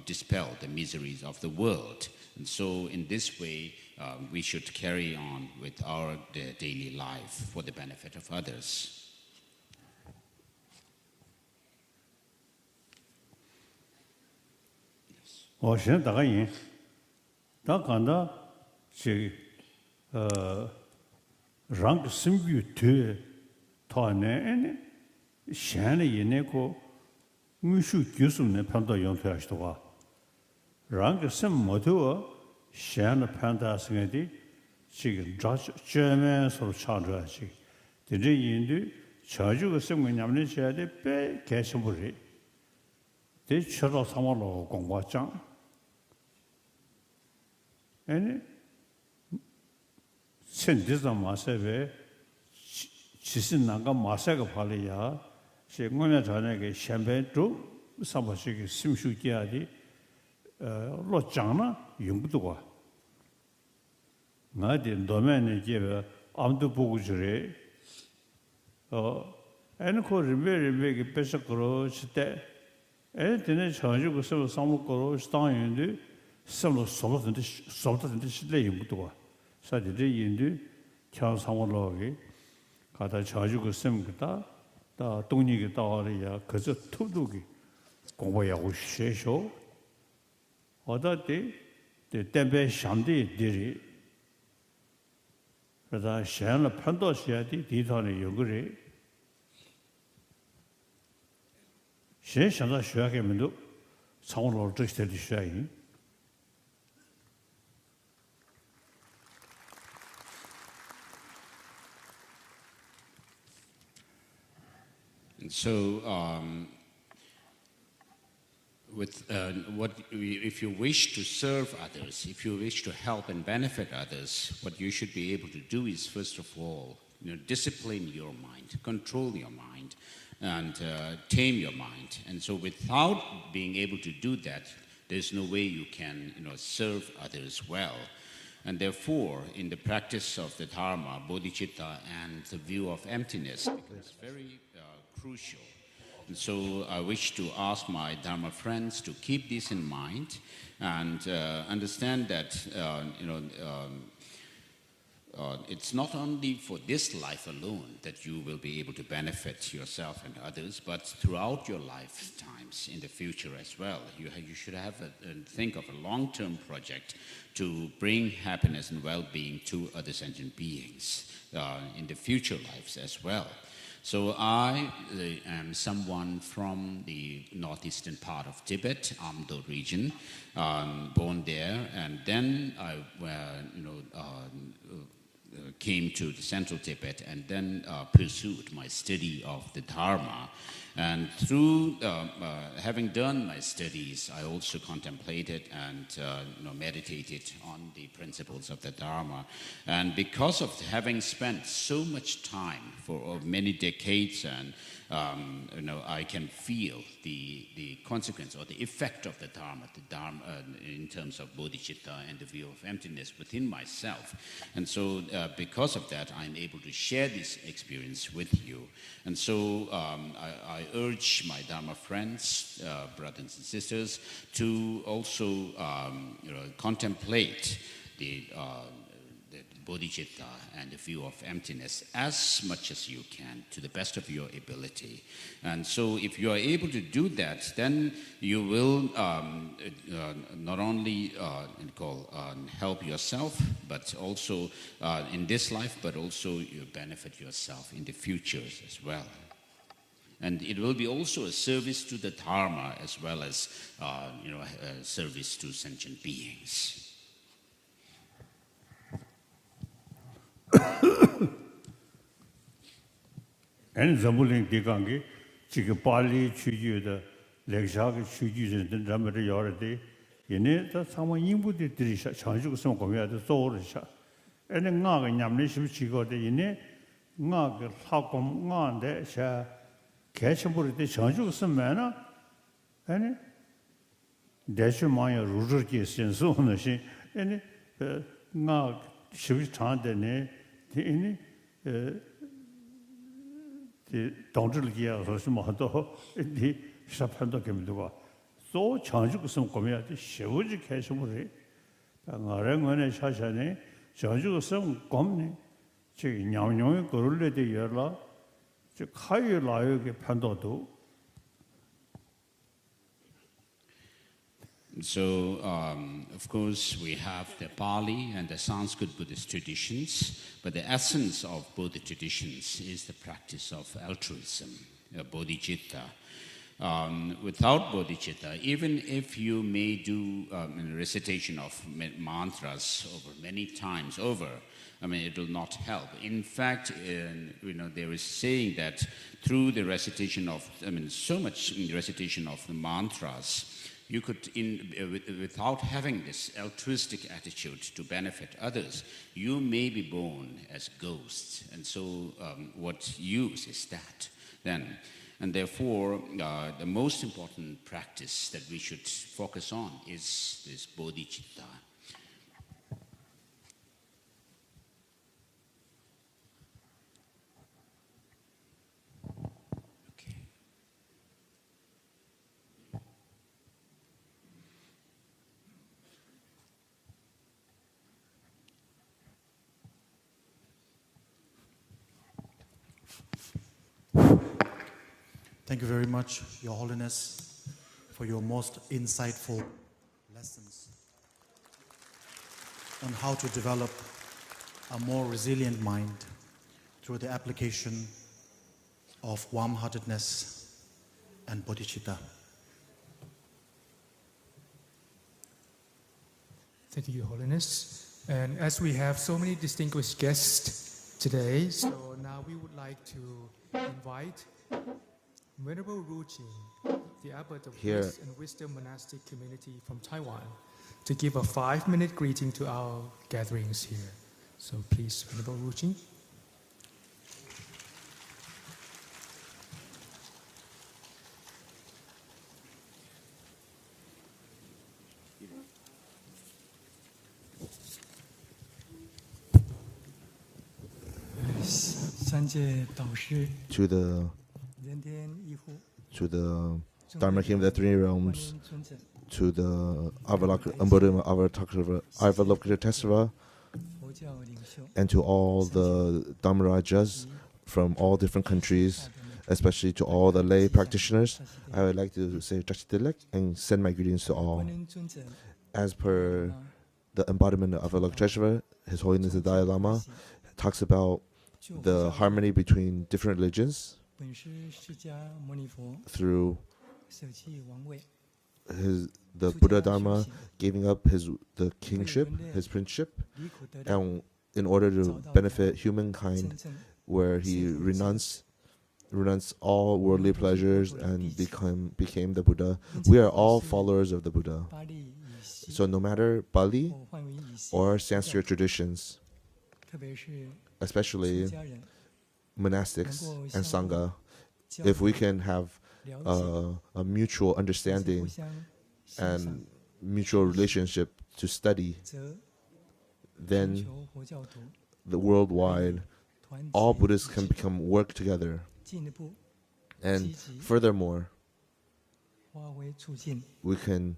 dispel the miseries of the world. And so in this way, we should carry on with our daily life for the benefit of others. Rang simbu tu ta ne shan ne ko mushu gyusum ne panda yon tu ashtoga rang sim modu shan panda singedi 지금 저면 서로 차려야지. 되게 인도 저주가 생각 냠는 해야 돼. 개심불이. 대처로 상황으로 공부장. 아니 sendiza 마세베 지신 나가 마세가 발이야. 제공에 전에게 샴페도 사무실에 심슈기야디 로장나 용도가 나디 도면에 제가 아무도 보고 저래 에너코 리베리베기 배석으로 시대 에드네 전주고 서로 상목으로 스타인데 서로 서로한테 시대 용도가 사실이 인도 창상으로기 가다 자주고 셈다 다 동력이 따라야 그저 투두기 공부하고 쉬셔 어다때 때배 샴디들이 그러다 샹을 판도시야디 디선의 요구리 샹상다 쉬하게면도 상으로 어떻게 쉬하이 And so, if you wish to serve others, if you wish to help and benefit others, what you should be able to do is, first of all, discipline your mind, control your mind, and tame your mind. And so, without being able to do that, there's no way you can, serve others well. And therefore, in the practice of the Dharma, bodhicitta and the view of emptiness becomes very crucial. And so I wish to ask my Dharma friends to keep this in mind and understand that it's not only for this life alone that you will be able to benefit yourself and others, but throughout your lifetimes in the future as well. You should have think of a long-term project to bring happiness and well-being to other sentient beings in the future lives as well. So I am someone from the northeastern part of Tibet, Amdo region, born there, and then I came to the central Tibet and then pursued my study of the Dharma. And through having done my studies, I also contemplated and meditated on the principles of the Dharma. And because of having spent so much time for many decades, and I can feel the consequence or the effect of the Dharma in terms of bodhicitta and the view of emptiness within myself. And so because of that, I'm able to share this experience with you. And so I urge my Dharma friends, brothers and sisters, to also contemplate the bodhicitta and the view of emptiness as much as you can to the best of your ability. And so if you are able to do that, then you will not only help yourself, but also in this life, but also you benefit yourself in the futures as well. And it will be also a service to the Dharma as well as a service to sentient beings. And Zambulin Digangi, Chigapali, Chuju, the Legshag, Chuju, the Ramari Yoradi, in it, that someone you would dish, Chanju, some of the Zorisha. And then Nag and Yamnish, Chigo, the Ine, Nag, Hakom, Nan, the Sha, Catchable, the Chanju, some manner, and 대슈마야 루르기 신소는 시 아니 나 쉬지 장데네 이니 동질기야 그래서 뭐도 이 샤판도 겸도가 소 장주고선 고면한테 쉬지 계속을 나랑원에 샤샤네 장주고선 고면 저 냥냥의 거를 때 열라 저 카이 라요게 판도도. So, of course, we have the Pali and the Sanskrit Buddhist traditions, but the essence of both the traditions is the practice of altruism, bodhicitta. Without bodhicitta, even if you may do a recitation of mantras over many times over, I mean, it will not help. In fact, there is saying that through the recitation of, so much recitation of the mantras, you could, without having this altruistic attitude to benefit others, you may be born as ghosts. And so what use is that then? And therefore, the most important practice that we should focus on is this bodhicitta. Thank you very much, Your Holiness, for your most insightful lessons on how to develop a more resilient mind through the application of warm-heartedness and bodhicitta. Thank you, Your Holiness. And as we have so many distinguished guests today, so now we would like to invite Venerable Rujin, the abbot of Here. Peace and Wisdom Monastic Community from Taiwan, to give a 5-minute greeting to our gatherings here. So please, Venerable Rujin. To the Dharma King of the Three Realms, to the Avalokiteshvara, and to all the Dharmarajas from all different countries, especially to all the lay practitioners, I would like to say Jachtilek and send my greetings to all. As per the embodiment of Avalokiteshvara, His Holiness the Dalai Lama talks about the harmony between different religions through the Buddha Dharma giving up the kingship, his princeship, and in order to benefit humankind, where he renounced all worldly pleasures and became the Buddha. We are all followers of the Buddha. So no matter Pali or Sanskrit traditions, especially monastics and Sangha, if we can have a mutual understanding and mutual relationship to study, then the worldwide, all Buddhists can work together. And furthermore, we can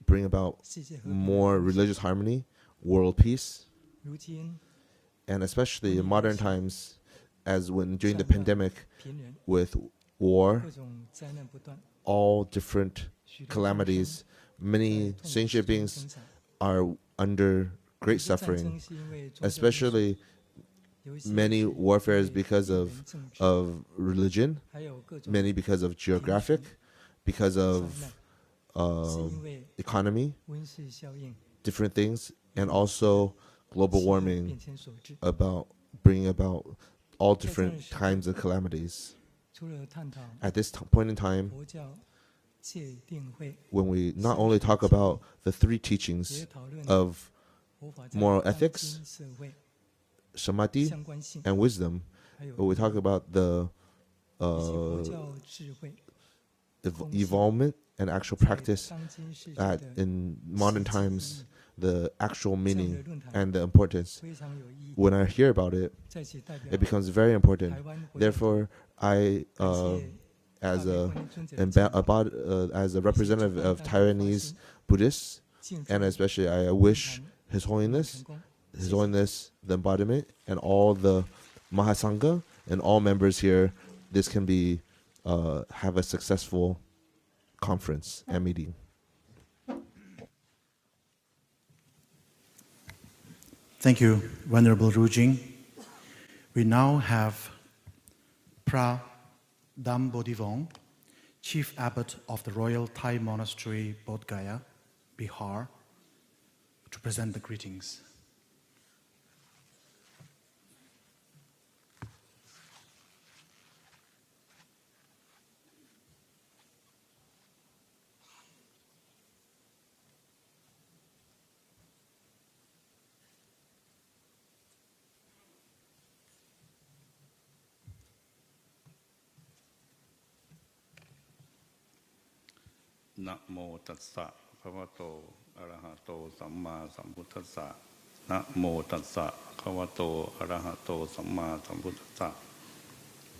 bring about more religious harmony, world peace, and especially in modern times, as when during the pandemic with war, all different calamities, many sentient beings are under great suffering, especially many warfares because of religion, many because of geographic, because of economy, different things, and also global warming bringing about all different kinds of calamities. At this point in time, when we not only talk about the 3 teachings of moral ethics, samadhi, and wisdom, but we talk about the evolvement and actual practice in modern times, the actual meaning and the importance. When I hear about it, it becomes very important. Therefore, I, as a representative of Taiwanese Buddhists, and especially I wish His Holiness, the embodiment, and all the Mahasangha and all members here, this can be have a successful conference and meeting. Thank you, Venerable Rujing. We now have Pra Dam Bodhivong, Chief Abbot of the Royal Thai Monastery, Bodh Gaya, Bihar, to present the greetings. Namo tassa bhagavato arahato samma sambuddhassa. Namo tassa bhagavato arahato samma sambuddhassa.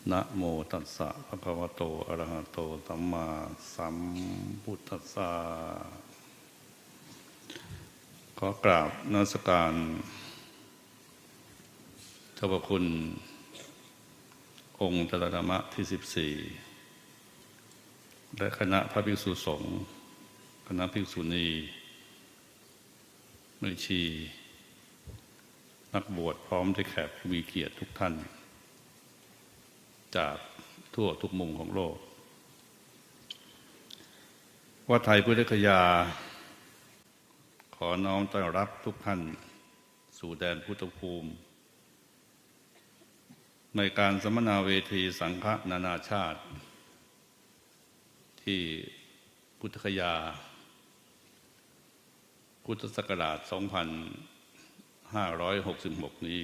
Namo tassa bhagavato arahato samma sambuddhassa. ขอกราบนมัสการเจ้าพระคุณองค์ตถาธรรมที่14และคณะพระภิกษุสงฆ์คณะภิกษุณีแม่ชีนักบวชพร้อมด้วยแขกผู้มีเกียรติทุกท่านจากทั่วทุกมุมของโลกวัดไทยพุทธคยาขอน้อมต้อนรับทุกท่านสู่แดนพุทธภูมิในการสัมมนาเวทีสังฆนานาชาติที่พุทธคยาพุทธศักราช 2566 นี้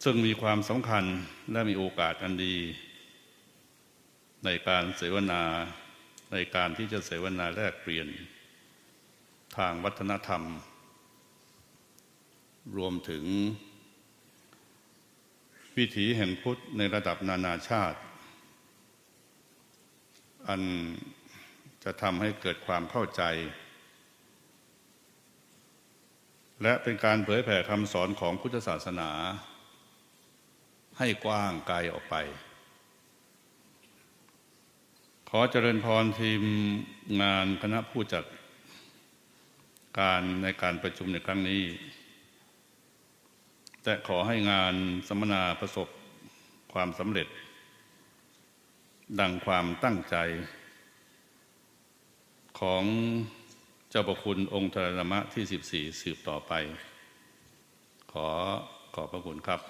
ซึ่งมีความสำคัญและมีโอกาสอันดีในการเสวนาในการที่จะเสวนาแลกเปลี่ยนทางวัฒนธรรมรวมถึงวิถีแห่งพุทธในระดับนานาชาติอันจะทำให้เกิดความเข้าใจและเป็นการเผยแผ่คำสอนของพุทธศาสนาให้กว้างไกลออกไปขอเจริญพรทีมงานคณะผู้จัดการในการประชุมในครั้งนี้แต่ขอให้งานสัมมนาประสบความสำเร็จดังความตั้งใจของเจ้าประคุณองค์ธรรมะที่14สืบต่อไปขอบพระคุณครับ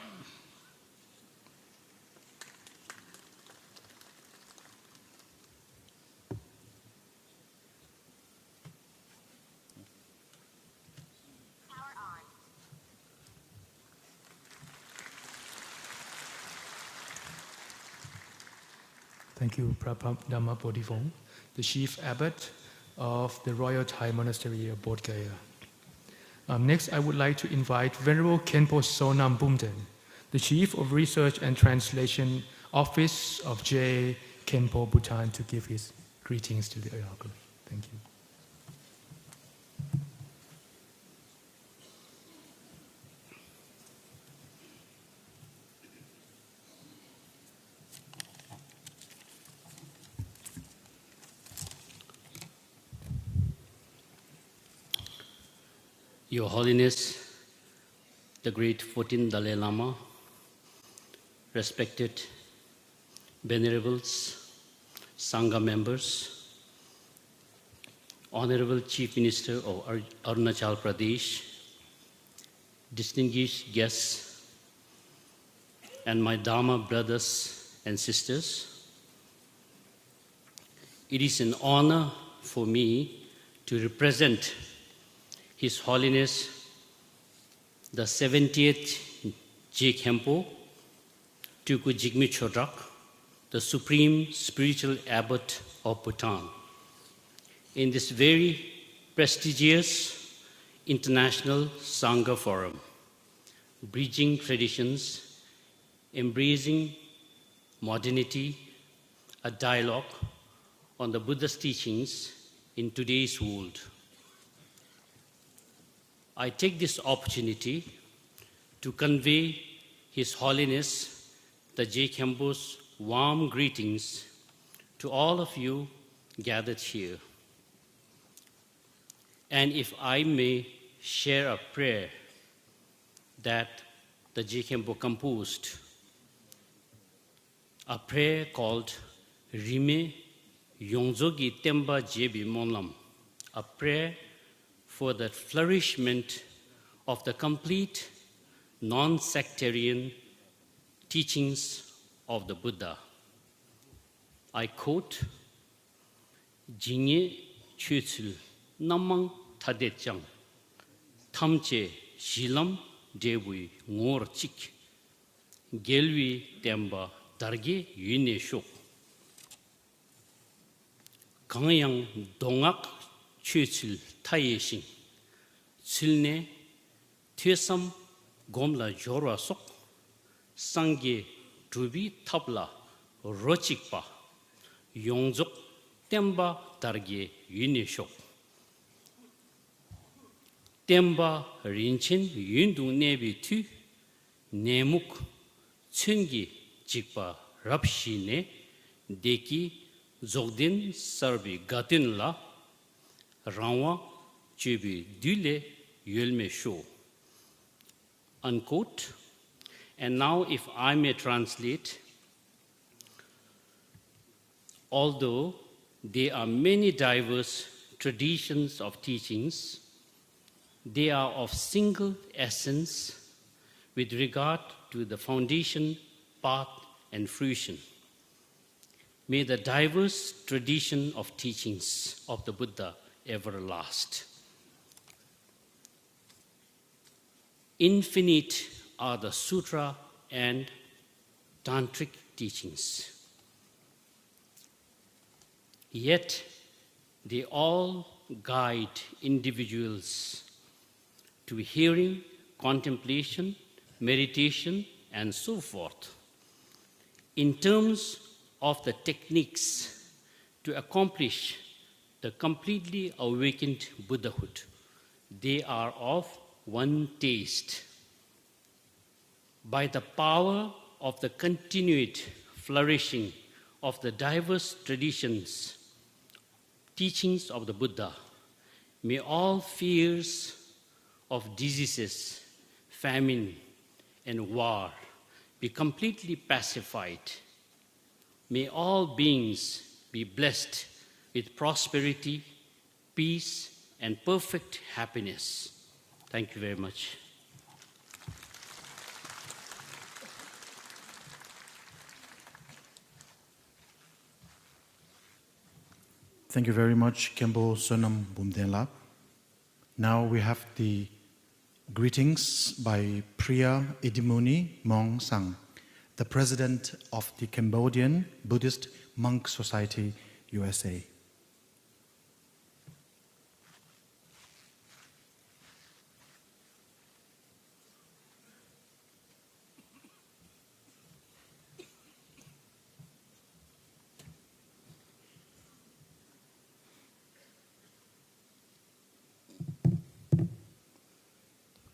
Thank you, Dhamma Bodhivong, the Chief Abbot of the Royal Thai Monastery of Bodh Gaya. Next, I would like to invite Venerable Khenpo Sonam Bumden, the Chief of Research and Translation Office of J. Khenpo Bhutan, to give his greetings to the Inauguration. Thank you. Your Holiness, the great 14th Dalai Lama, respected venerables, Sangha members, Honorable Chief Minister of Arunachal Pradesh, distinguished guests, and my Dharma brothers and sisters, it is an honor for me to represent His Holiness, the 70th J. Khenpo, Tuku Jigme Chodrak, the Supreme Spiritual Abbot of Bhutan. In this very prestigious International Sangha Forum, bridging traditions, embracing modernity, a dialogue on the Buddha's teachings in today's world. I take this opportunity to convey His Holiness the J. Khenpo's warm greetings to all of you gathered here. And if I may share a prayer that the J. Khenpo composed, a prayer called Rime Yongzogi Temba Jebi Monlam, a prayer for the flourishment of the complete non-sectarian teachings of the Buddha. I quote, Jingye Chutsul Namang Tadechang Tamche Shilam Debui Ngor Chik Gelwi Temba Darge Yune Shok Kangyang Dongak Chutsul Tayeshin Tsulne Tesam Gomla Jorwa Sok Sangye Drubi Tabla Rochikpa Yongzok Temba Darge Yune Shok Temba Rinchen Yundung Nebi Tu Nemuk Tsungi Jikpa Rapshine Deki Zogdin Sarbi Gatin La Rawa Chubi Dule Yulme Sho. Unquote. And now, if I may translate, although there are many diverse traditions of teachings, they are of single essence with regard to the foundation, path, and fruition. May the diverse tradition of teachings of the Buddha ever last. Infinite are the sutra and tantric teachings. Yet they all guide individuals to hearing, contemplation, meditation, and so forth. In terms of the techniques to accomplish the completely awakened Buddhahood, they are of one taste. By the power of the continued flourishing of the diverse traditions, teachings of the Buddha, may all fears of diseases, famine, and war be completely pacified. May all beings be blessed with prosperity, peace, and perfect happiness. Thank you very much. Thank you very much, Khenpo Sonam Bumdenla. Now we have the greetings by Priya Idimuni Mong Sang, the president of the Cambodian Buddhist Monk Society, USA.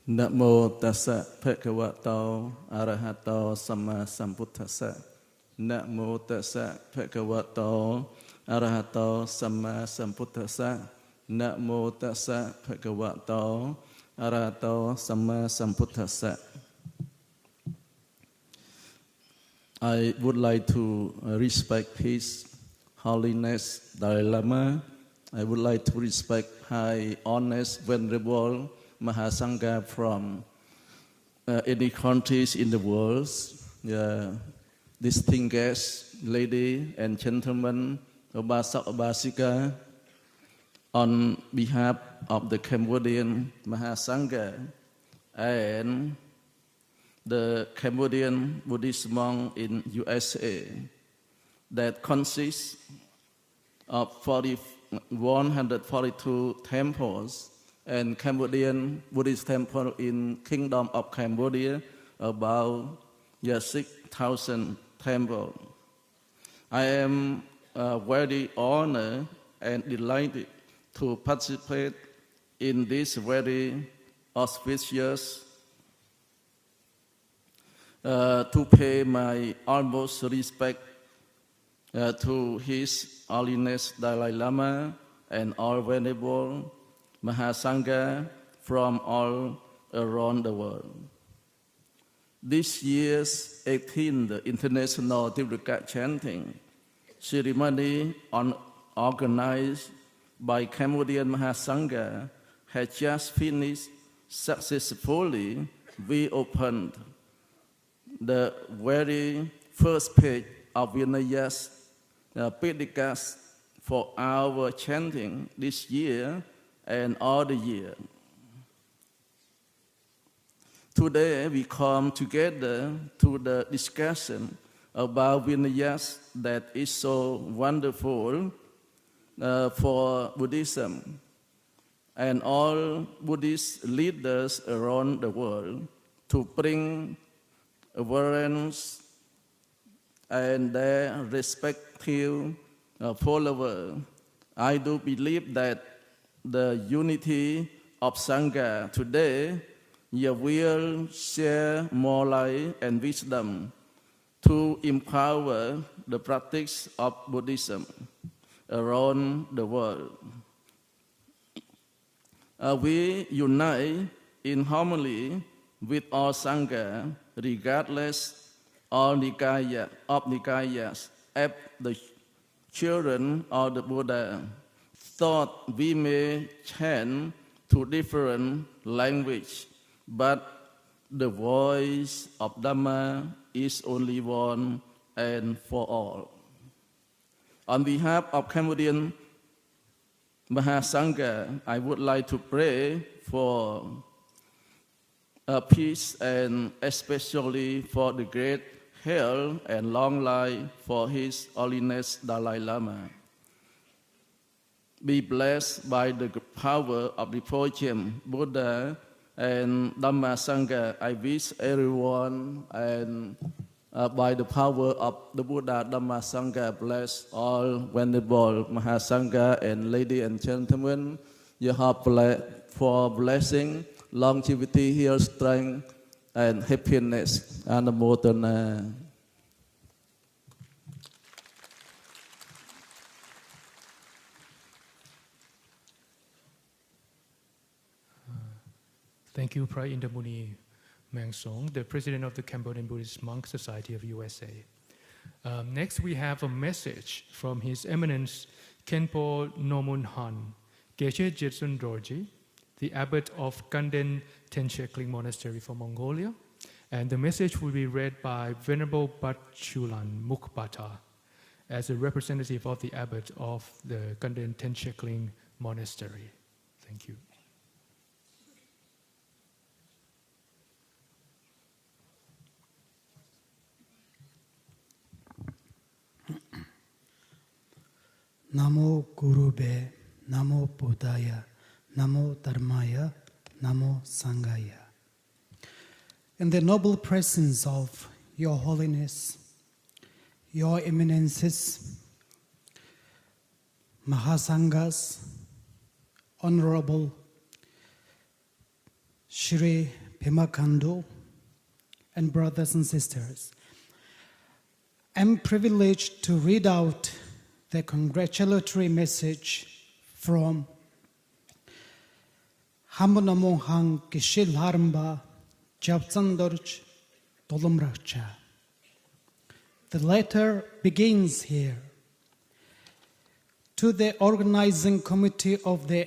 Namo tassa bhagavato arahato samma sambuddhassa. Namo tassa bhagavato arahato samma sambuddhassa. Namo tassa bhagavato arahato samma sambuddhassa. I would like to respect His Holiness Dalai Lama. I would like to respect High Honest Venerable Mahasangha from any countries in the world, distinguished ladies and gentlemen, Obasak Obasika, on behalf of the Cambodian Mahasangha and the Cambodian Buddhist monk in USA, that consists of 142 temples and Cambodian Buddhist temple in Kingdom of Cambodia, about 6,000 temples. I am very honored and delighted to participate in this very auspicious to pay my utmost respect to His Holiness Dalai Lama and all venerable Mahasangha from all around the world. This year's 18th International Tirthakat Chanting ceremony organized by Cambodian Mahasangha has just finished successfully. We opened the very first page of Vinaya's Pedikas for our chanting this year and all the year. Today we come together to the discussion about Vinayas that is so wonderful for Buddhism and all Buddhist leaders around the world to bring awareness and their respective followers. I do believe that the unity of Sangha today will share more light and wisdom to empower the practice of Buddhism around the world. We unite in harmony with all Sangha, regardless of Nikayas, as the children of the Buddha. Thought we may chant to different language, but the voice of Dhamma is only one and for all. On behalf of Cambodian Mahasangha, I would like to pray for peace and especially for the great health and long life for His Holiness Dalai Lama. Be blessed by the power of the Fortune Buddha and Dhamma Sangha. I wish everyone and by the power of the Buddha Dhamma Sangha, bless all venerable Mahasangha and ladies and gentlemen. You have for blessing, longevity, health, strength, and happiness. Anamotana. Thank you, Pra Indamuni Mengsong, the president of the Cambodian Buddhist Monk Society of USA. Next, we have a message from His Eminence Khenpo Nomun Han, Geshe Jetsun Dorji, the abbot of Kanden Tenshekling Monastery for Mongolia. And the message will be read by Venerable Batchulan Mukbata as a representative of the abbot of the Kanden Tenshekling Monastery. Thank you. Namo Gurube, Namo Buddhaya, Namo Dharmaya, Namo Sanghaya. In the noble presence of Your Holiness, Your Eminences, Mahasanghas, Honorable Shri Pema Khandu, and brothers and sisters, I'm privileged to read out the congratulatory message from Hamunamong Kishil Harmba Japsandorj Tolumracha. The letter begins here. To the organizing committee of the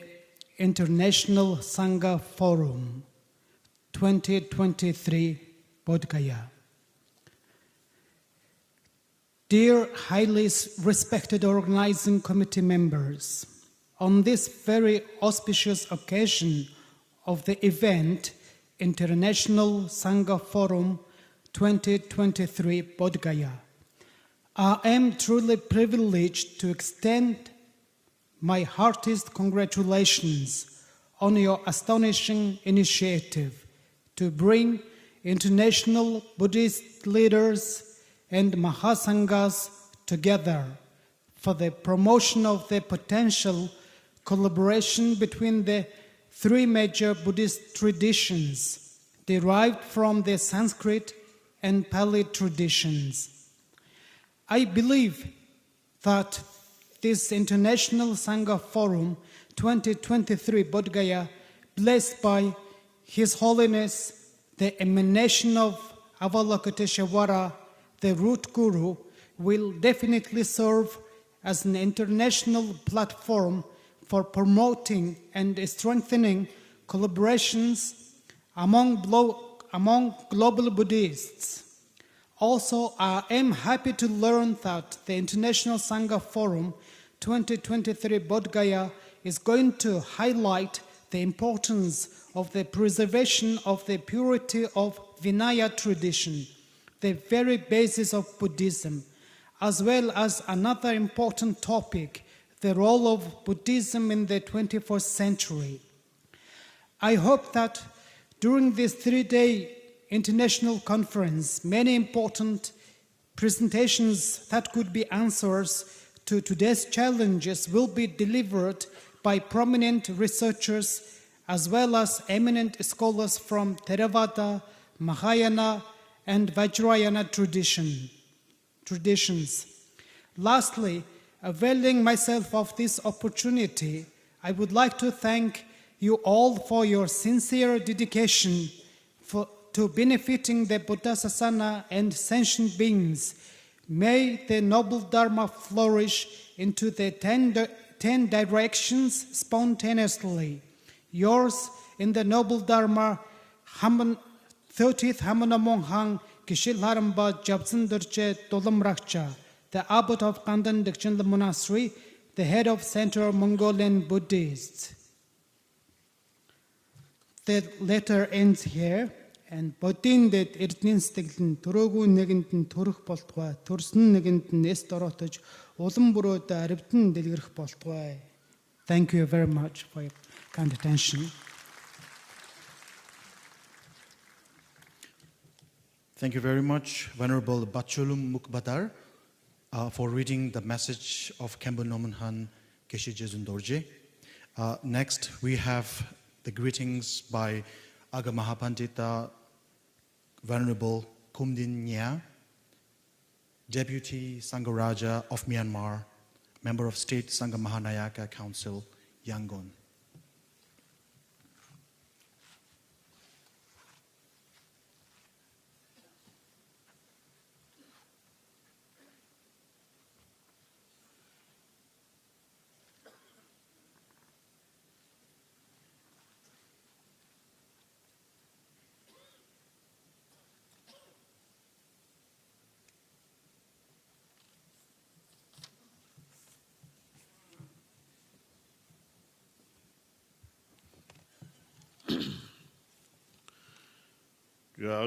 International Sangha Forum 2023 Bodh Gaya. Dear highly respected organizing committee members, on this very auspicious occasion of the event International Sangha Forum 2023 Bodh Gaya, I am truly privileged to extend my heartiest congratulations on your astonishing initiative to bring international Buddhist leaders and Mahasanghas together for the promotion of the potential collaboration between the three major Buddhist traditions derived from the Sanskrit and Pali traditions. I believe that this International Sangha Forum 2023 Bodh Gaya, blessed by His Holiness, the emanation of Avalokiteshvara, the root guru, will definitely serve as an international platform for promoting and strengthening collaborations among global Buddhists. Also, I am happy to learn that the International Sangha Forum 2023 Bodh Gaya is going to highlight the importance of the preservation of the purity of Vinaya tradition, the very basis of Buddhism, as well as another important topic, the role of Buddhism in the 21st century. I hope that during this three-day international conference, many important presentations that could be answers to today's challenges will be delivered by prominent researchers as well as eminent scholars from Theravada, Mahayana, and Vajrayana traditions. Lastly, availing myself of this opportunity, I would like to thank you all for your sincere dedication to benefiting the Buddha Sasana and sentient beings. May the noble Dharma flourish into the 10 directions spontaneously. Yours in the noble Dharma, 30th Hamanamonghang Kishil Haramba Jabzandarche Tolamrakcha, the abbot of Kandan Dikchandla Monastery, the head of Central Mongolian Buddhists. The letter ends here. And бодиндed эрдэнэстэл нь төрөөгүй нэгэнд нь төрөх болтугай, төрсөн нэгэнд нь эс дороотож улам бүрөөд аривдан дэлгэрэх болтугай. Thank you very much for your kind attention. Thank you very much, Venerable Batcholum Mukbadar, for reading the message of Khenpo Nomonhan Geshe Jezun Dorje. Next, we have the greetings by Aga Mahapandita Venerable Kumdin Nya, Deputy Sangharaja of Myanmar, Member of State Sangha Mahanayaka Council, Yangon.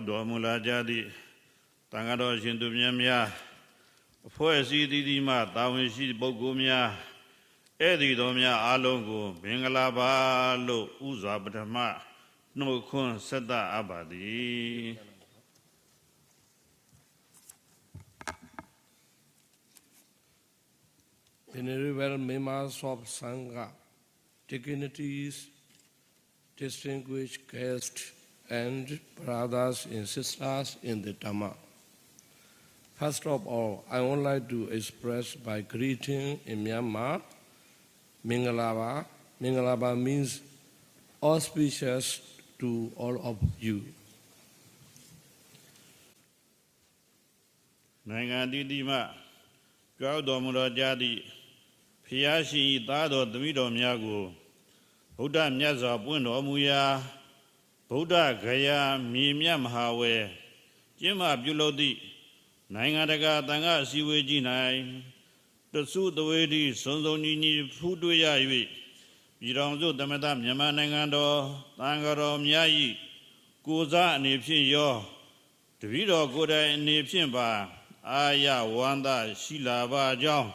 Mula jadi tangado sindu mya foi si di ma tawin si bogo mya edi do mya along ko bengala ba lo uza padama no khun satta abadi. Venerable members of Sangha, dignitaries, distinguished guests, and brothers and sisters in the Dhamma. First of all, I would like to express my greeting in Myanmar, Mingalaba. Mingalaba means auspicious to all of you. Nangadidima, Gaudomura Jadi, Piashi Dado Dmido Myago, Buddha Myaza Buno Muya, Buddha Gaya Mimya Mahawe, Jima Bulodi, Nangadaga Tanga Siweji Nai, the Su the Wedi, Sonzoni Fuduya, Yiranzo Damadam Yamanangando, Tangaro Myayi, Guza Nipsin Yo, the Vido Goda Nipsin Ba, အာရဝန္တာရှိလာပါကြောင်း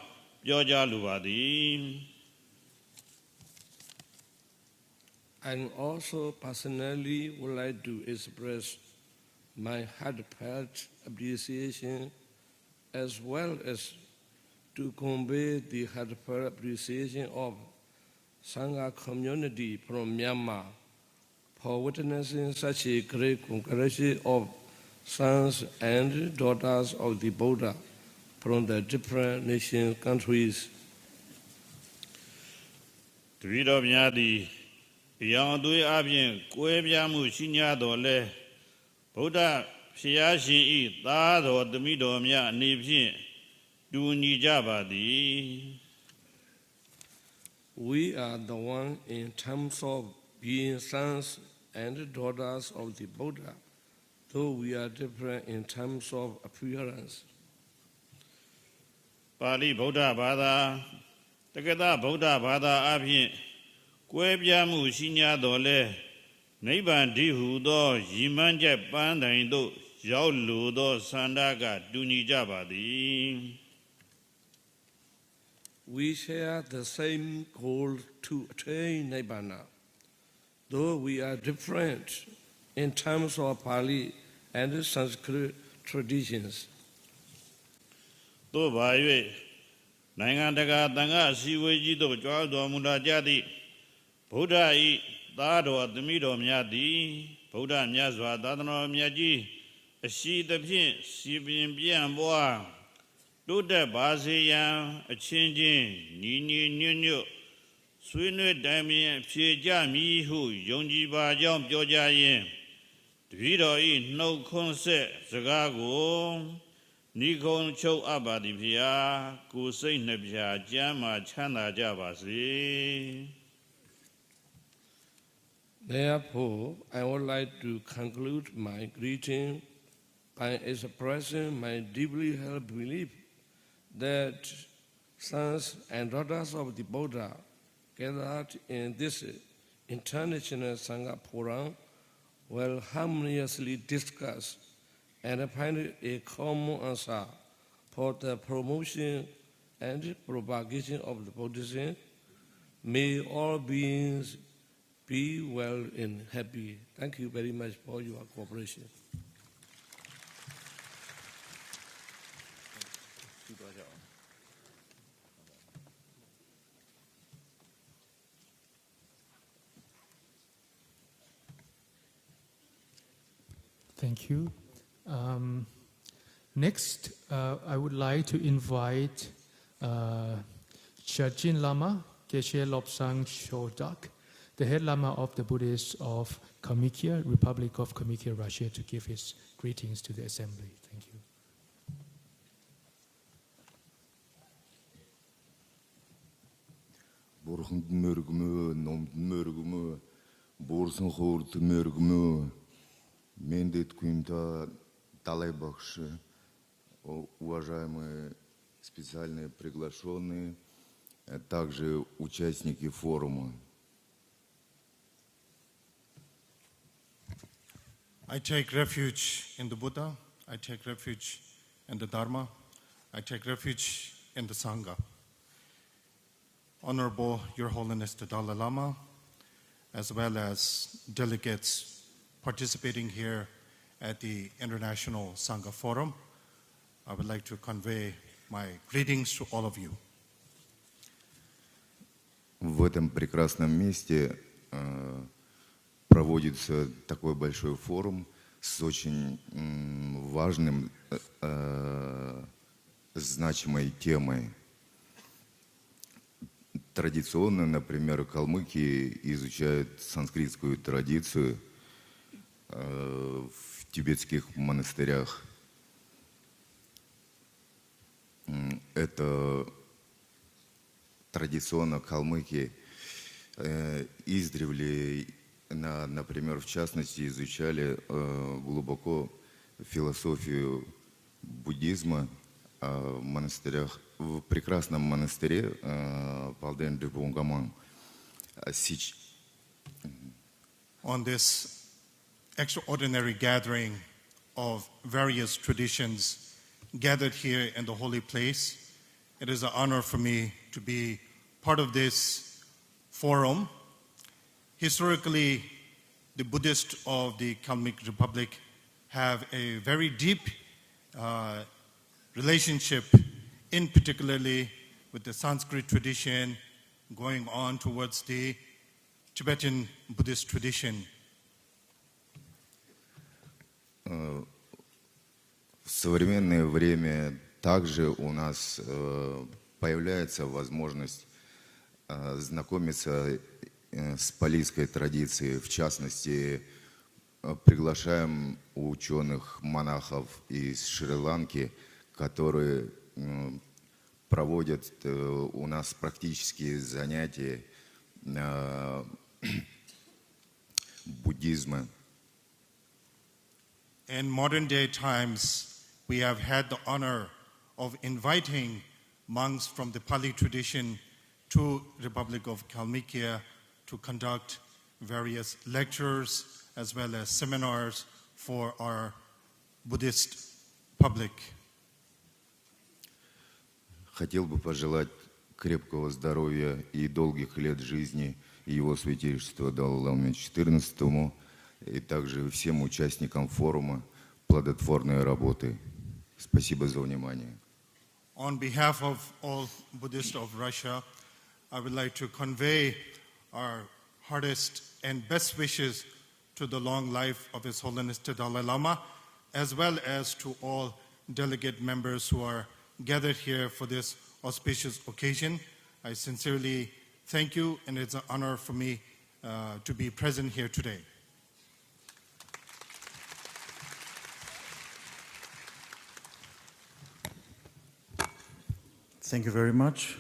ပြောကြားလိုပါသည် I also personally would like to express my heartfelt appreciation as well as to convey the heartfelt appreciation of Sangha community from Myanmar for witnessing such a great congregation of sons and daughters of the Buddha from the different nation countries. တပည့်တော်များသည်အယောင်အသွေးအပြင်ကွဲပြားမှုရှိ냐တော်လဲဗုဒ္ဓဖျားရှင်ဤသားတော်သမီးတော်များအနေဖြင့်တူညီကြပါသည် We are the one in terms of being sons and daughters of the Buddha, though we are different in terms of appearance. ပါဠိဗုဒ္ဓဘာသာတက္ကသဗုဒ္ဓဘာသာအပြင်ကွဲပြားမှုရှိ냐တော်လဲနိဗ္ဗာန်တည်းဟူသောရည်မှန်းချက်ပန်းတိုင်သို့ရောက်လိုသောဆန္ဒကတူညီကြပါသည် We share the same goal to attain Nibbana, though we are different in terms of Pali and Sanskrit traditions. သို့ပါ၍နိုင်ငံတကာသံဃာအစည်းအဝေးကြီးသို့ကြွားတော်မူလာကြသည့်ဗုဒ္ဓ၏သားတော်သမီးတော်များသည်ဗုဒ္ဓမြတ်စွာသာသနာတော်မြတ်ကြီးအရှိသဖြင့်စီပင်ပြန့်ပွားတိုးတက်ပါစေရန်အချင်းချင်းညီညီညွတ်ညွတ်ဆွေးနွေးတိုင်ပင်ဖြေကြမည်ဟုယုံကြည်ပါကြောင်းပြောကြားရင်းတပည့်တော်၏နှုတ်ခွန်းဆက်စကားကိုနိဂုံးချုပ်အပ်ပါသည်ဖျားကိုယ်စိတ်နှပြကျမ်းမာချမ်းသာကြပါစေ Therefore, I would like to conclude my greeting by expressing my deeply held belief that sons and daughters of the Buddha gathered in this international Sangha forum will harmoniously discuss and find a common answer for the promotion and propagation of the Buddhism. May all beings be well and happy. Thank you very much for your cooperation. Thank you. Next, I would like to invite Chajin Lama Geshe Lobsang Shodak, the head Lama of the Buddhists of Kalmykia, Republic of Kalmykia, Russia, to give his greetings to the assembly. Thank you. Бурхан мөргмөө, номд мөргмөө, бурсан хорд мөргмөө, мендет куимта Далай Бахши, уважаемые специальные приглашенные, а также участники форума. I take refuge in the Buddha, I take refuge in the Dharma, I take refuge in the Sangha. Honorable Your Holiness the Dalai Lama, as well as delegates participating here at the International Sangha Forum, I would like to convey my greetings to all of you. В этом прекрасном месте проводится такой большой форум с очень важным, значимой темой. Традиционно, например, калмыки изучают санскритскую традицию в тибетских монастырях. Это традиционно калмыки издревле, например, в частности, изучали глубоко философию буддизма в монастырях, в прекрасном монастыре Палден-де-Бунгаман. On this extraordinary gathering of various traditions gathered here in the holy place. It is an honor for me to be part of this forum. Historically, the Buddhists of the Kalmyk Republic have a very deep relationship, in particularly with the Sanskrit tradition, going on towards the Tibetan Buddhist tradition. В современное время также у нас появляется возможность знакомиться с палийской традицией. В частности, приглашаем ученых, монахов из Шри-Ланки, которые проводят у нас практические занятия буддизма. In modern day times, we have had the honor of inviting monks from the Pali tradition to Republic of Kalmykia to conduct various lectures as well as seminars for our Buddhist public. Хотел бы пожелать крепкого здоровья и долгих лет жизни Его Святейшеству Далай-Ламе XIV и также всем участникам форума плодотворной работы. Спасибо за внимание. On behalf of all Buddhists of Russia, I would like to convey our hardest and best wishes to the long life of His Holiness the Dalai Lama, as well as to all delegate members who are gathered here for this auspicious occasion. I sincerely thank you, and it's an honor for me to be present here today. Thank you very much,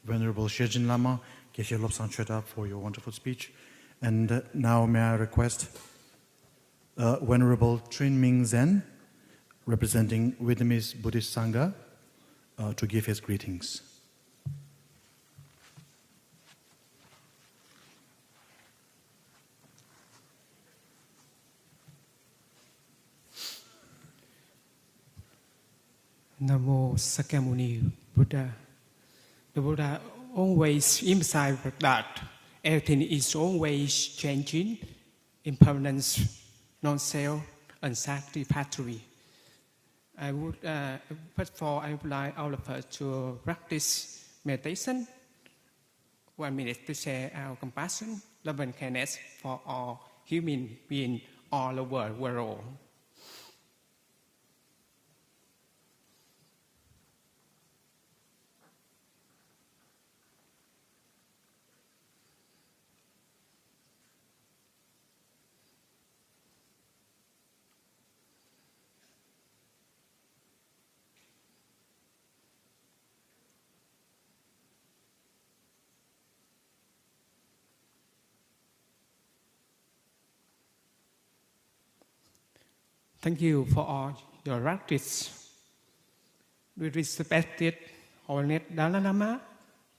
Venerable Shejin Lama, Geshe Lobsang Chöda, for your wonderful speech. And now may I request Venerable Trin Ming Zen, representing Vietnamese Buddhist Sangha, to give his greetings. Namo Sakyamuni Buddha. The Buddha always emphasized that everything is always changing, impermanence, non-self, unsatisfactory. I would, first of all, I would like all of us to practice meditation. 1 minute to share our compassion, love and kindness for all human beings all over the world. Thank you for all your practice. We respected Holiness Dalai Lama,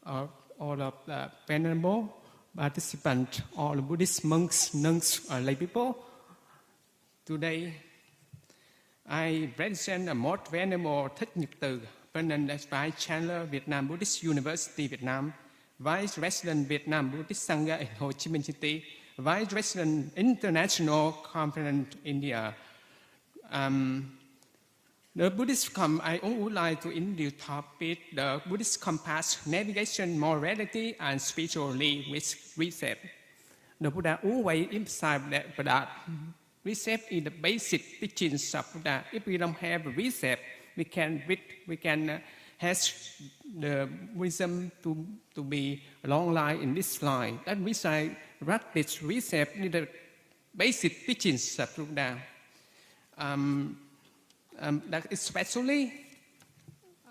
all of the venerable participants, all Buddhist monks, nuns, or lay people. Today, I present a most venerable Thích Nhật Từ, President as Vice Chancellor Vietnam Buddhist University Vietnam, Vice President Vietnam Buddhist Sangha in Ho Chi Minh City, Vice President International Conference India. The Buddhist I would like to introduce topic the Buddhist compass, navigation, morality, and spirituality with reset. The Buddha always emphasized that reset is the basic teachings of Buddha. If we don't have a reset, we can have the wisdom to be a long life in this life. That reset, practice reset is the basic teachings of Buddha. That especially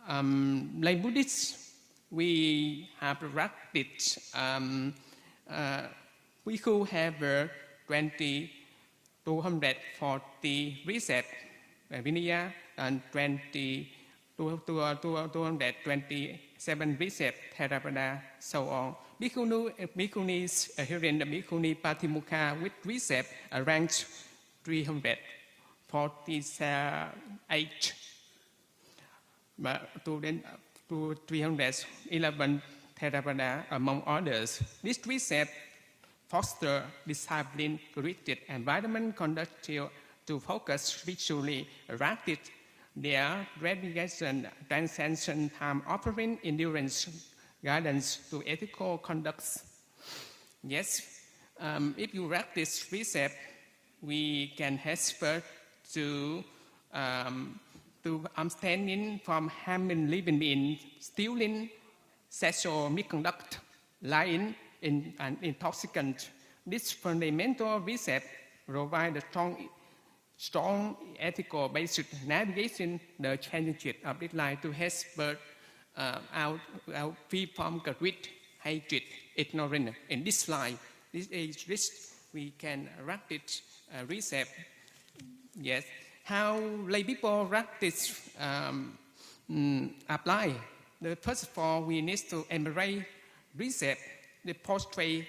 like Buddhists, we have practiced, we could have 240 reset Vinaya and 227 reset Theravada, so on. Bhikkhunis here in the Bhikkhuni Patimukha with reset ranked 348. to 311 Theravada among others. This precept foster discipline, created environment conducive to focus spiritually, erected their dedication, transcension, time offering, endurance, guidance to ethical conducts. Yes, if you practice precept, we can expert to abstaining from harming living beings, stealing, sexual misconduct, lying, and intoxicant. This fundamental precept provides a strong ethical basis navigating the challenges of this life to expert out free from greed, hatred, ignorance. In this life, this age risk, we can practice precept. Yes, how lay people practice apply. First of all, we need to embrace precept, the portrait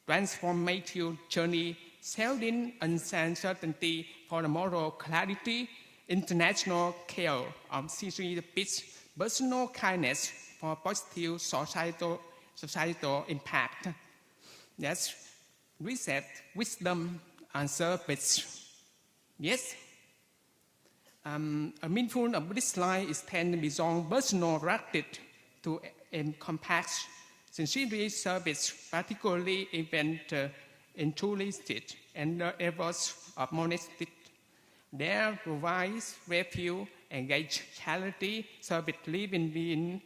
transformative journey, selling uncertainty for the moral clarity, international care of sincere peace, personal kindness for positive societal impact. Yes, reset, wisdom, and service. Yes. A meaningful of Buddhist life is tend beyond personal practice to encompass sincere service, particularly event altruistic and the efforts of monastic. There provides refuge, engage charity, service living being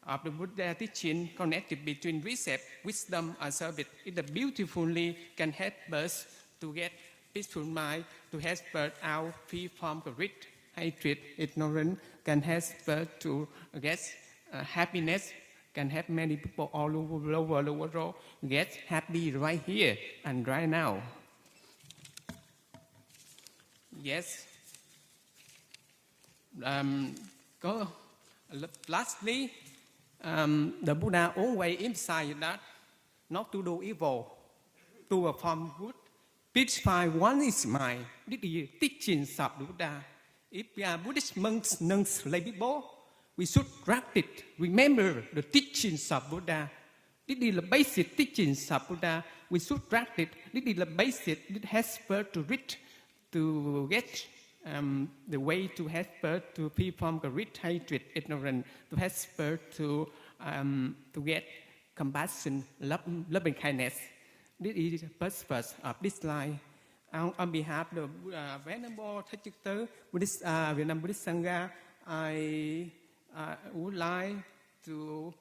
of the Buddha teaching connected between precept, wisdom, and service. It beautifully can help us to get peaceful mind, to help us out free from greed, hatred, ignorance, can help us to get happiness, can help many people all over the world get happy right here and right now. Yes. Lastly, the Buddha always emphasized that not to do evil, to perform good. Purify one is mind. This is the teachings of the Buddha. If we are Buddhist monks, nuns, lay people, we should practice, remember the teachings of Buddha. This is the basic teachings of Buddha. We should practice. This is the basic. It has to reach, to get the way to have birth, to free from greed, hatred, ignorance, to have birth, to get compassion, loving kindness. This is the purpose of this life. On behalf of the Venerable Thachikta Buddhist, Vietnam Buddhist Sangha, I would like to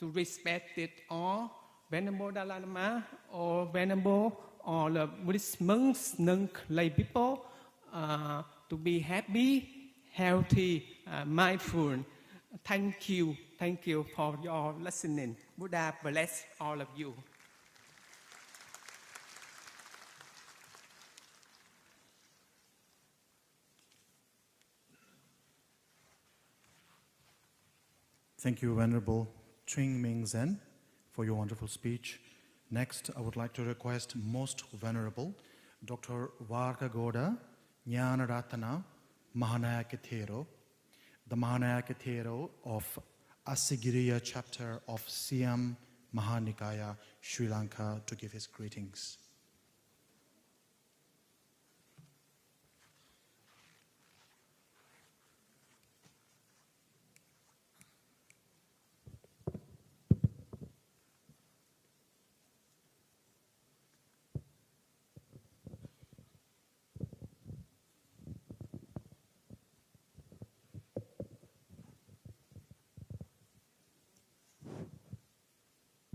respect it all, Venerable Dalai Lama, or Venerable all the Buddhist monks, nuns, lay people, to be happy, healthy, mindful. Thank you for your listening. Buddha bless all of you. Thank you, Venerable Ching Ming Zen, for your wonderful speech. Next, I would like to request Most Venerable Dr. Vargagoda Jnanaratana Mahanayakathero, the Mahanayakathero of Asigiriya chapter of Siam Mahanikaya, Sri Lanka, to give his greetings.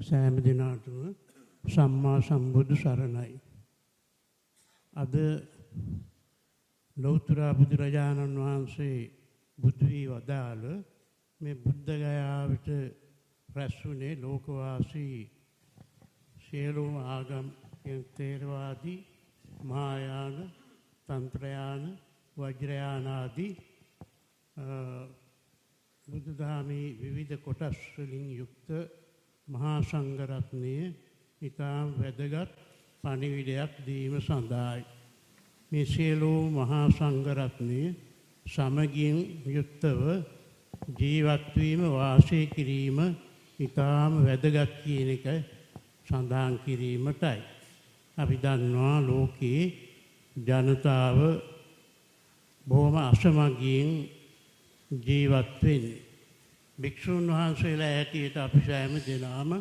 සෑම දිනාටම සම්මා සම්බුදු සරණයි. අද ලෞතර බුදුරජාණන් වහන්සේ බුදු වී වදාළ මේ බුද්ධ ගයාවට රැස් වුණේ ලෝකවාසී සියලුම ආගම් තේරවාදී මහායාන තන්ත්‍රයාන වජ්‍රයාන ආදී බුදුදහමේ විවිධ කොටස් වලින් යුක්ත මහා සංඝරත්නය ඉතාම වැදගත් පණිවිඩයක් දීම සඳහායි. මේ සියලු මහා සංඝරත්නය සමගින් යුක්තව ජීවත් වීම වාසය කිරීම ඊටාම වැදගත් කියන එක සඳහන් කිරීමටයි. අපි දන්නවා ලෝකයේ ජනතාව බොහොම අසමගියෙන් ජීවත් වෙන්නේ. භික්ෂුන් වහන්සේලා හැටියට අපි සෑම දෙනාම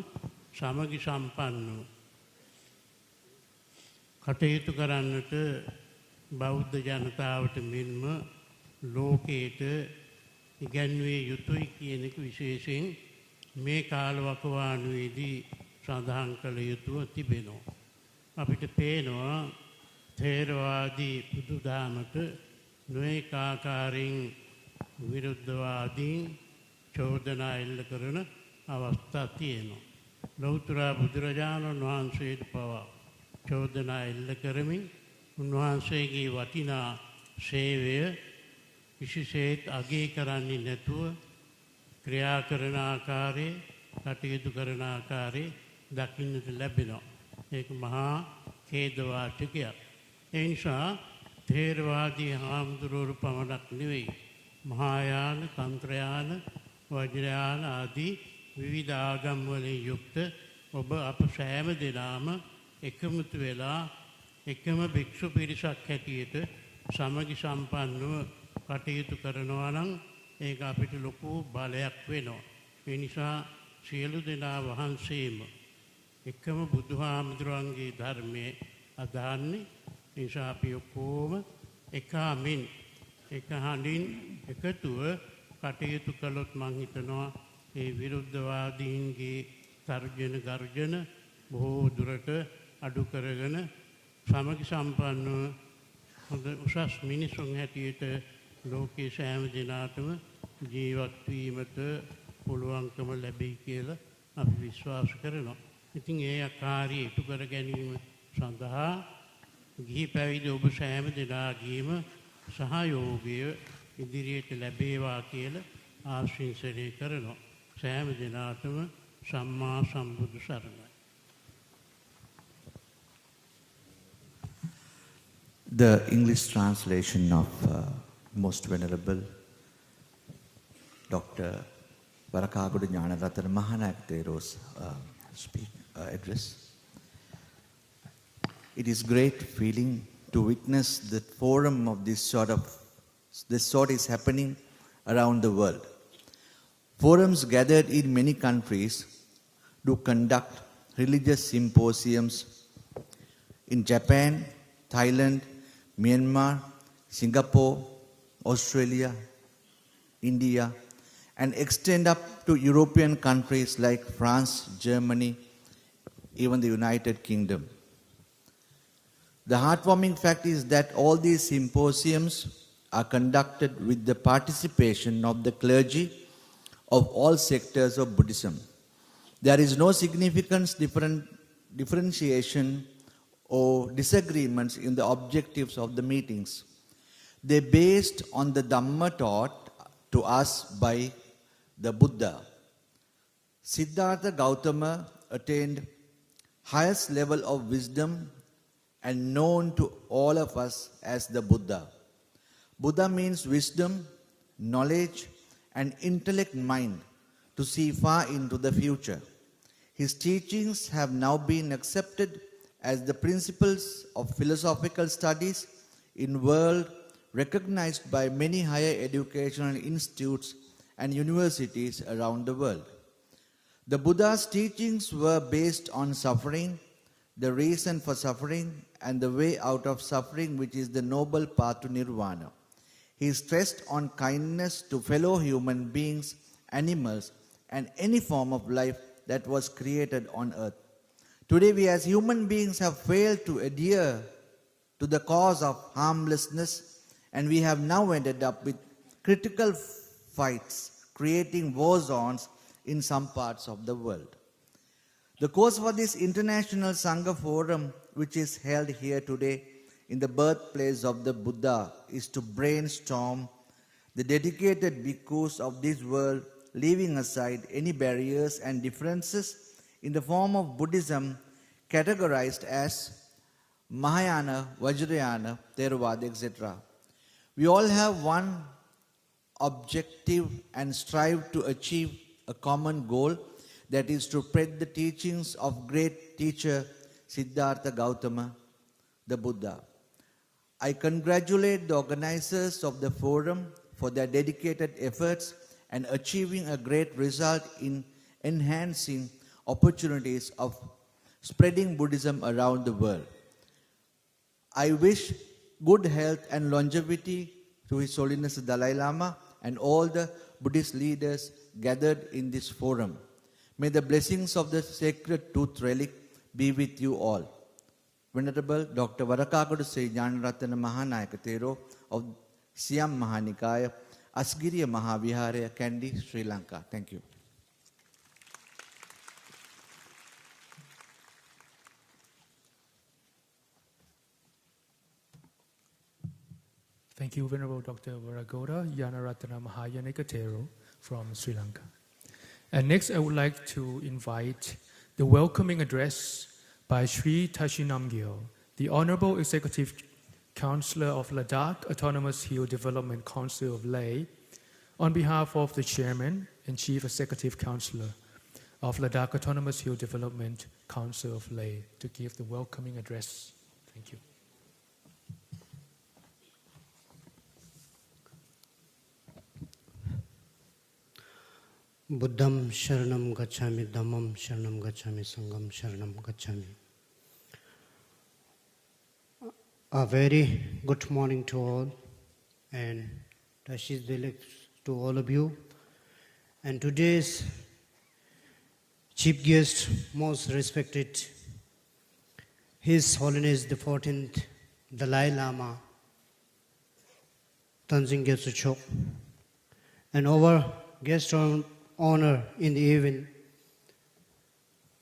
සමගි සම්පන්නව කටයුතු කරන්නට බෞද්ධ ජනතාවට මෙන්ම ලෝකයට ඉගැන්විය යුතුයි කියන එක විශේෂයෙන් මේ කාලවකවානුවේදී සඳහන් කළ යුතුව තිබෙනවා. අපිට පේනවා ථේරවාදී බුදුදහමට නොයෙක් ආකාරයෙන් විරුද්ධවාදීන් චෝදනා එල්ල කරන අවස්ථා තියෙනවා. ලෞතර බුදුරජාණන් වහන්සේට පවා චෝදනා එල්ල කරමින් උන්වහන්සේගේ වටිනා සේවය කිසිසේත් අගය කරන්නේ නැතුව ක්‍රියා කරන ආකාරයේ කටයුතු කරන ආකාරයේ දකින්නට ලැබෙනවා. ඒක මහා ඛේදවාචකයක්. ඒ නිසා ථේරවාදී හාමුදුරුවෝ පමණක් නෙවෙයි මහායාන, තන්ත්‍රයාන, වජ්‍රයාන ආදී විවිධ ආගම් වලින් යුක්ත ඔබ අප සෑම දෙනාම එකමුතු වෙලා එකම භික්ෂු පිරිසක් හැටියට සමගි සම්පන්නව කටයුතු කරනවා නම් ඒක අපිට ලොකු බලයක් වෙනවා. ඒ නිසා සියලු දෙනා වහන්සේම එකම බුදුහාමුදුරන්ගේ ධර්මයේ අදහන්නේ. ඒ නිසා අපි ඔක්කොම එකමින් එක හඬින් එකතුව කටයුතු කළොත් මං හිතනවා ඒ විරුද්ධවාදීන්ගේ තර්ජන ගර්ජන බොහෝ දුරට අඩු කරගෙන සමගි සම්පන්නව හොඳ උසස් මිනිසුන් හැටියට ලෝකයේ සෑම දිනාටම ජීවත් වීමට පුළුවන්කම ලැබෙයි කියලා අපි විශ්වාස කරනවා. ඉතින් ඒ ආකාරය ඉටු කර ගැනීම සඳහා ගිහි පැවිදි ඔබ සෑම දිනාගේම සහයෝගය ඉදිරියට ලැබේවා කියලා ආශිර්වාද කරනවා. සෑම දිනාටම සම්මා සම්බුදු සරණයි. The English translation of Most Venerable Dr. Varakaguru Jnanaratana Mahanayak Thero's address. It is great feeling to witness the forum of this sort is happening around the world. Forums gathered in many countries do conduct religious symposiums in Japan, Thailand, Myanmar, Singapore, Australia, India, and extend up to European countries like France, Germany, even the United Kingdom. The heartwarming fact is that all these symposiums are conducted with the participation of the clergy of all sectors of Buddhism. There is no significant differentiation or disagreements in the objectives of the meetings. They based on the Dhamma taught to us by the Buddha. Siddhartha Gautama attained highest level of wisdom and known to all of us as the Buddha. Buddha means wisdom, knowledge, and intellect mind to see far into the future. His teachings have now been accepted as the principles of philosophical studies in world recognized by many higher educational institutes and universities around the world. The Buddha's teachings were based on suffering, the reason for suffering, and the way out of suffering, which is the noble path to nirvana. He stressed on kindness to fellow human beings, animals, and any form of life that was created on earth. Today we as human beings have failed to adhere to the cause of harmlessness, and we have now ended up with critical fights, creating war zones in some parts of the world. The cause for this International Sangha Forum, which is held here today in the birthplace of the Buddha, is to brainstorm the dedicated bhikkhus of this world, leaving aside any barriers and differences in the form of Buddhism categorized as Mahayana, Vajrayana, Theravada, etc. We all have one objective and strive to achieve a common goal, that is to spread the teachings of great teacher Siddhartha Gautama, the Buddha. I congratulate the organizers of the forum for their dedicated efforts and achieving a great result in enhancing opportunities of spreading Buddhism around the world. I wish good health and longevity to His Holiness the Dalai Lama and all the Buddhist leaders gathered in this forum. May the blessings of the sacred tooth relic be with you all. Venerable Dr. Varakagadu Sri Jnanaratana Mahanayaka Thero of Siam Mahanikaya, Asgiriya Mahaviharaya, Kandy, Sri Lanka. Thank you. Thank you, Venerable Dr. Varagoda Jnanaratana Mahayanikatero from Sri Lanka. And next, I would like to invite the welcoming address by Sri Tashi Namgyal, the Honorable Executive Councillor of Ladakh Autonomous Hill Development Council of Leh, on behalf of the Chairman and Chief Executive Councillor of Ladakh Autonomous Hill Development Council of Leh, to give the welcoming address. Thank you. Buddham Sharanam Gacchami, Dhammam Sharanam Gacchami, Sangham Sharanam Gacchami. A very good morning to all, and Tashi's Dilek to all of you. And today's chief guest, most respected, His Holiness the 14th Dalai Lama, Tenzin Gyatso Chok, and our guest on honor in the event,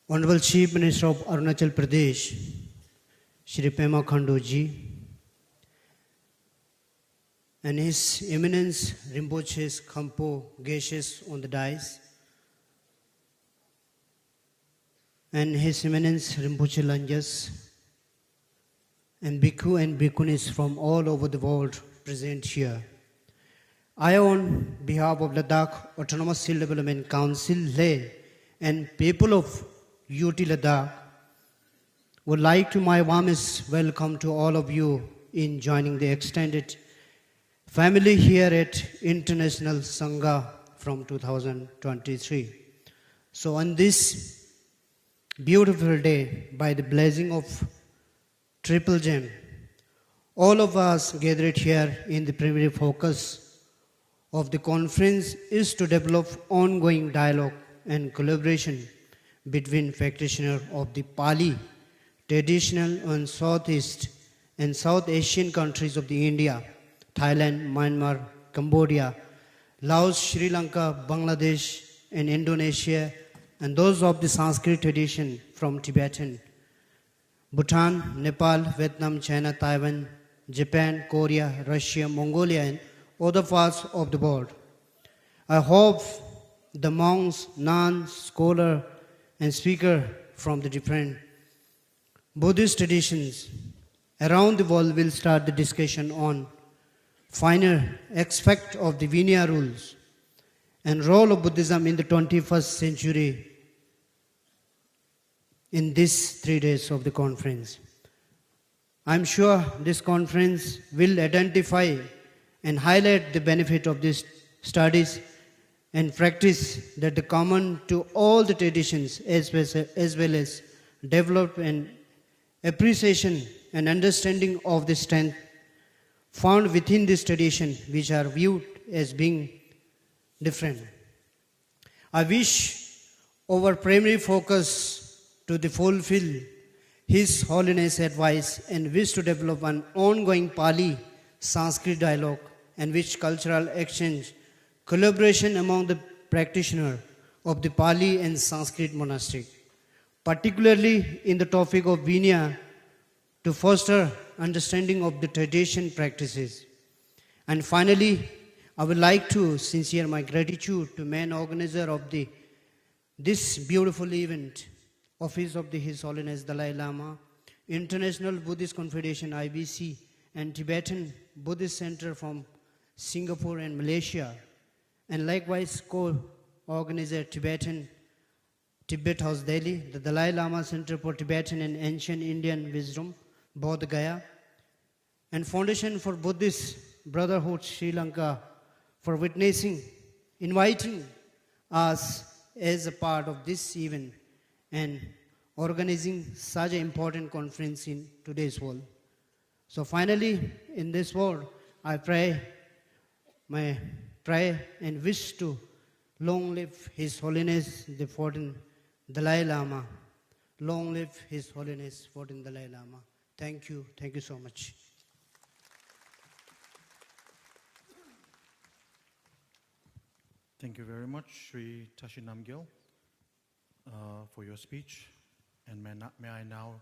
Honorable Chief Minister of Arunachal Pradesh, Shri Pema Khandu Ji, and His Eminence Rinpoche's Khampo Geshes on the dais, and His Eminence Rinpoche Lanjas, and Bhikkhu and Bhikkhunis from all over the world present here. I, on behalf of Ladakh Autonomous Hill Development Council, Leh, and people of UT Ladakh, would like to my warmest welcome to all of you in joining the extended family here at International Sangha from 2023. So on this beautiful day, by the blessing of Triple Gem, all of us gathered here in the primary focus of the conference is to develop ongoing dialogue and collaboration between practitioners of the Pali traditional and Southeast and South Asian countries of the India, Thailand, Myanmar, Cambodia, Laos, Sri Lanka, Bangladesh, and Indonesia, and those of the Sanskrit tradition from Tibetan, Bhutan, Nepal, Vietnam, China, Taiwan, Japan, Korea, Russia, Mongolia, and other parts of the world. I hope the monks, nuns, scholars, and speakers from the different Buddhist traditions around the world will start the discussion on finer aspects of the Vinaya rules and role of Buddhism in the 21st century in these 3 days of the conference. I'm sure this conference will identify and highlight the benefit of these studies and practice that are common to all the traditions, as well as develop an appreciation and understanding of the strength found within this tradition, which are viewed as being different. I wish our primary focus to fulfill His Holiness' advice and wish to develop an ongoing Pali-Sanskrit dialogue and which cultural exchange, collaboration among the practitioners of the Pali and Sanskrit monastery, particularly in the topic of Vinaya, to foster understanding of the tradition practices. And finally, I would like to sincere my gratitude to main organizer of this beautiful event, Office of His Holiness Dalai Lama, International Buddhist Confederation IBC, and Tibetan Buddhist Center from Singapore and Malaysia, and likewise co-organizer Tibet House Delhi, the Dalai Lama Center for Tibetan and Ancient Indian Wisdom, Bodh Gaya, and Foundation for Buddhist Brotherhood Sri Lanka for inviting us as a part of this event and organizing such an important conference in today's world. So finally, in this world, I pray and wish to long live His Holiness the 14th Dalai Lama. Long live His Holiness 14th Dalai Lama. Thank you so much. Thank you very much, Sri Tashi Namgyal, for your speech. And may I now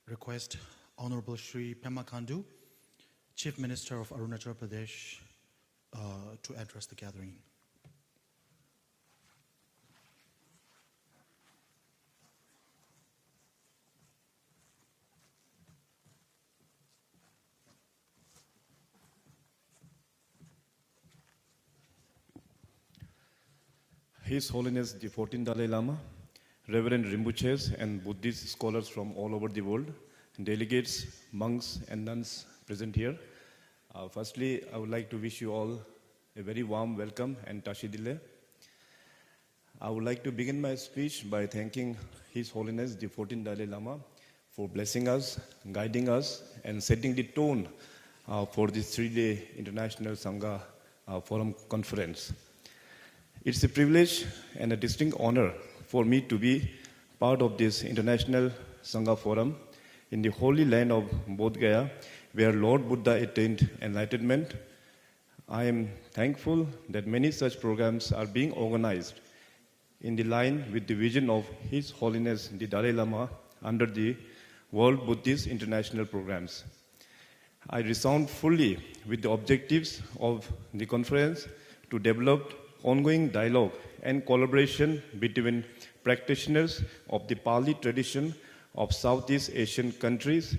request Honorable Sri Pema Khandu, Chief Minister of Arunachal Pradesh, to address the gathering. His Holiness the 14th Dalai Lama, Reverend Rinpoches and Buddhist scholars from all over the world, delegates, monks and nuns present here. Firstly, I would like to wish you all a very warm welcome and Tashi Dile. I would like to begin my speech by thanking His Holiness the 14th Dalai Lama for blessing us, guiding us and setting the tone for this 3-day International Sangha Forum Conference. It's a privilege and a distinct honor for me to be part of this International Sangha Forum in the holy land of Bodh Gaya, where Lord Buddha attained enlightenment. I am thankful that many such programs are being organized in the line with the vision of His Holiness the Dalai Lama under the World Buddhist International Programs. I resound fully with the objectives of the conference to develop ongoing dialogue and collaboration between practitioners of the Pali tradition of Southeast Asian countries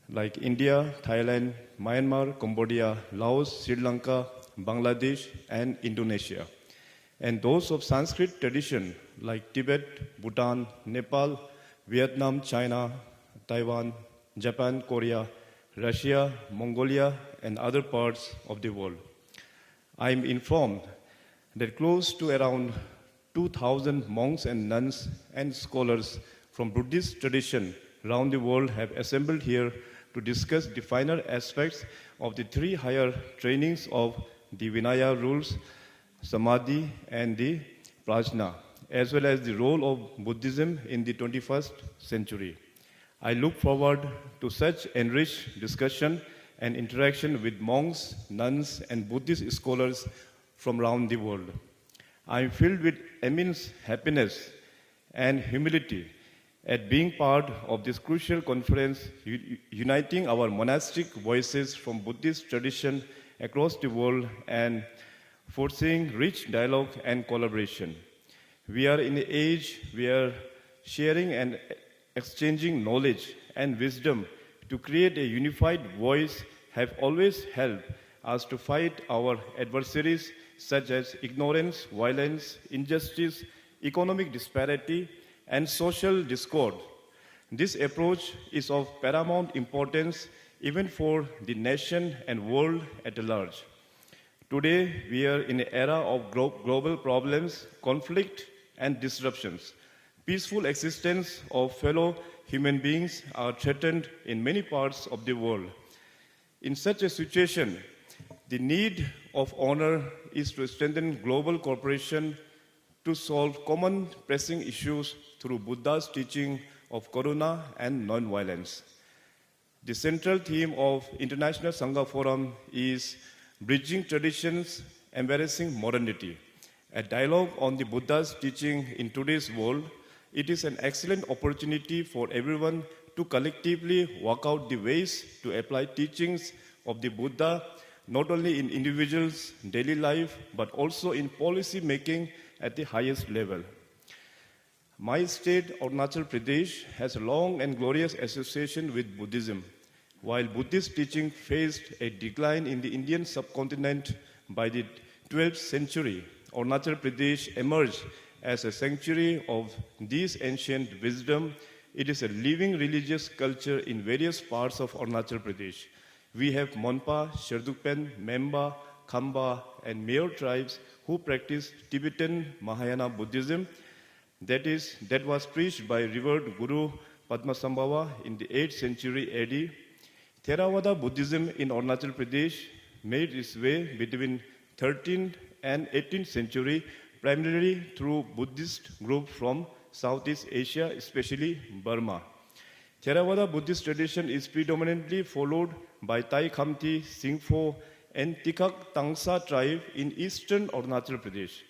like India, Thailand, Myanmar, Cambodia, Laos, Sri Lanka, Bangladesh, and Indonesia, and those of Sanskrit tradition like Tibet, Bhutan, Nepal, Vietnam, China, Taiwan, Japan, Korea, Russia, Mongolia, and other parts of the world. I am informed that close to around 2,000 monks and nuns and scholars from Buddhist tradition around the world have assembled here to discuss the finer aspects of the 3 higher trainings of the Vinaya rules, Samadhi and the Prajna, as well as the role of Buddhism in the 21st century. I look forward to such enriched discussion and interaction with monks, nuns, and Buddhist scholars from around the world. I am filled with immense happiness and humility at being part of this crucial conference uniting our monastic voices from Buddhist tradition across the world and forcing rich dialogue and collaboration. We are in an age where sharing and exchanging knowledge and wisdom to create a unified voice have always helped us to fight our adversaries such as ignorance, violence, injustice, economic disparity, and social discord. This approach is of paramount importance even for the nation and world at large. Today, we are in an era of global problems, conflict, and disruptions. Peaceful existence of fellow human beings are threatened in many parts of the world. In such a situation, the need of honor is to strengthen global cooperation to solve common pressing issues through Buddha's teaching of Karuna and non-violence. The central theme of International Sangha Forum is Bridging Traditions, Embracing Modernity. A dialogue on the Buddha's teaching in today's world, it is an excellent opportunity for everyone to collectively work out the ways to apply teachings of the Buddha not only in individuals' daily life, but also in policy making at the highest level. My state, Arunachal Pradesh, has a long and glorious association with Buddhism. While Buddhist teaching faced a decline in the Indian subcontinent by the 12th century, Arunachal Pradesh emerged as a sanctuary of this ancient wisdom. It is a living religious culture in various parts of Arunachal Pradesh. We have Monpa, Sherdukpen, Memba, Khamba, and Mayor tribes who practice Tibetan Mahayana Buddhism that was preached by revered Guru Padmasambhava in the 8th century AD. Theravada Buddhism in Arunachal Pradesh made its way between 13th and 18th century, primarily through Buddhist groups from Southeast Asia, especially Burma. Theravada Buddhist tradition is predominantly followed by Thai Khamti, Singpho, and Tikak Tangsa tribe in eastern Arunachal Pradesh.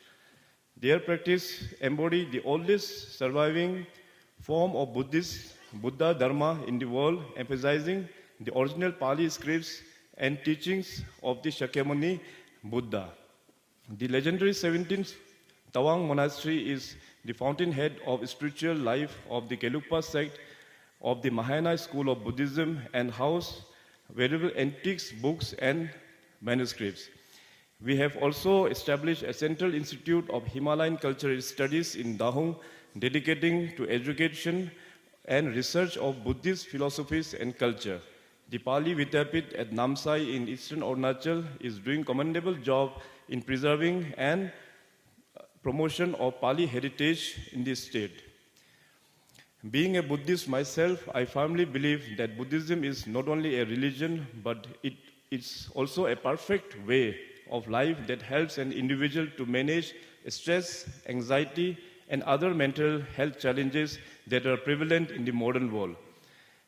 Their practice embodies the oldest surviving form of Buddha Dharma in the world, emphasizing the original Pali scripts and teachings of the Shakyamuni Buddha. The legendary 17th Tawang Monastery is the fountainhead of spiritual life of the Gelugpa sect of the Mahayana school of Buddhism and house valuable antiques, books, and manuscripts. We have also established a Central Institute of Himalayan Cultural Studies in Dahung, dedicating to education and research of Buddhist philosophies and culture. The Pali Vidyapit at Namsai in eastern Arunachal is doing commendable job in preserving and promotion of Pali heritage in this state. Being a Buddhist myself, I firmly believe that Buddhism is not only a religion, but it's also a perfect way of life that helps an individual to manage stress, anxiety, and other mental health challenges that are prevalent in the modern world.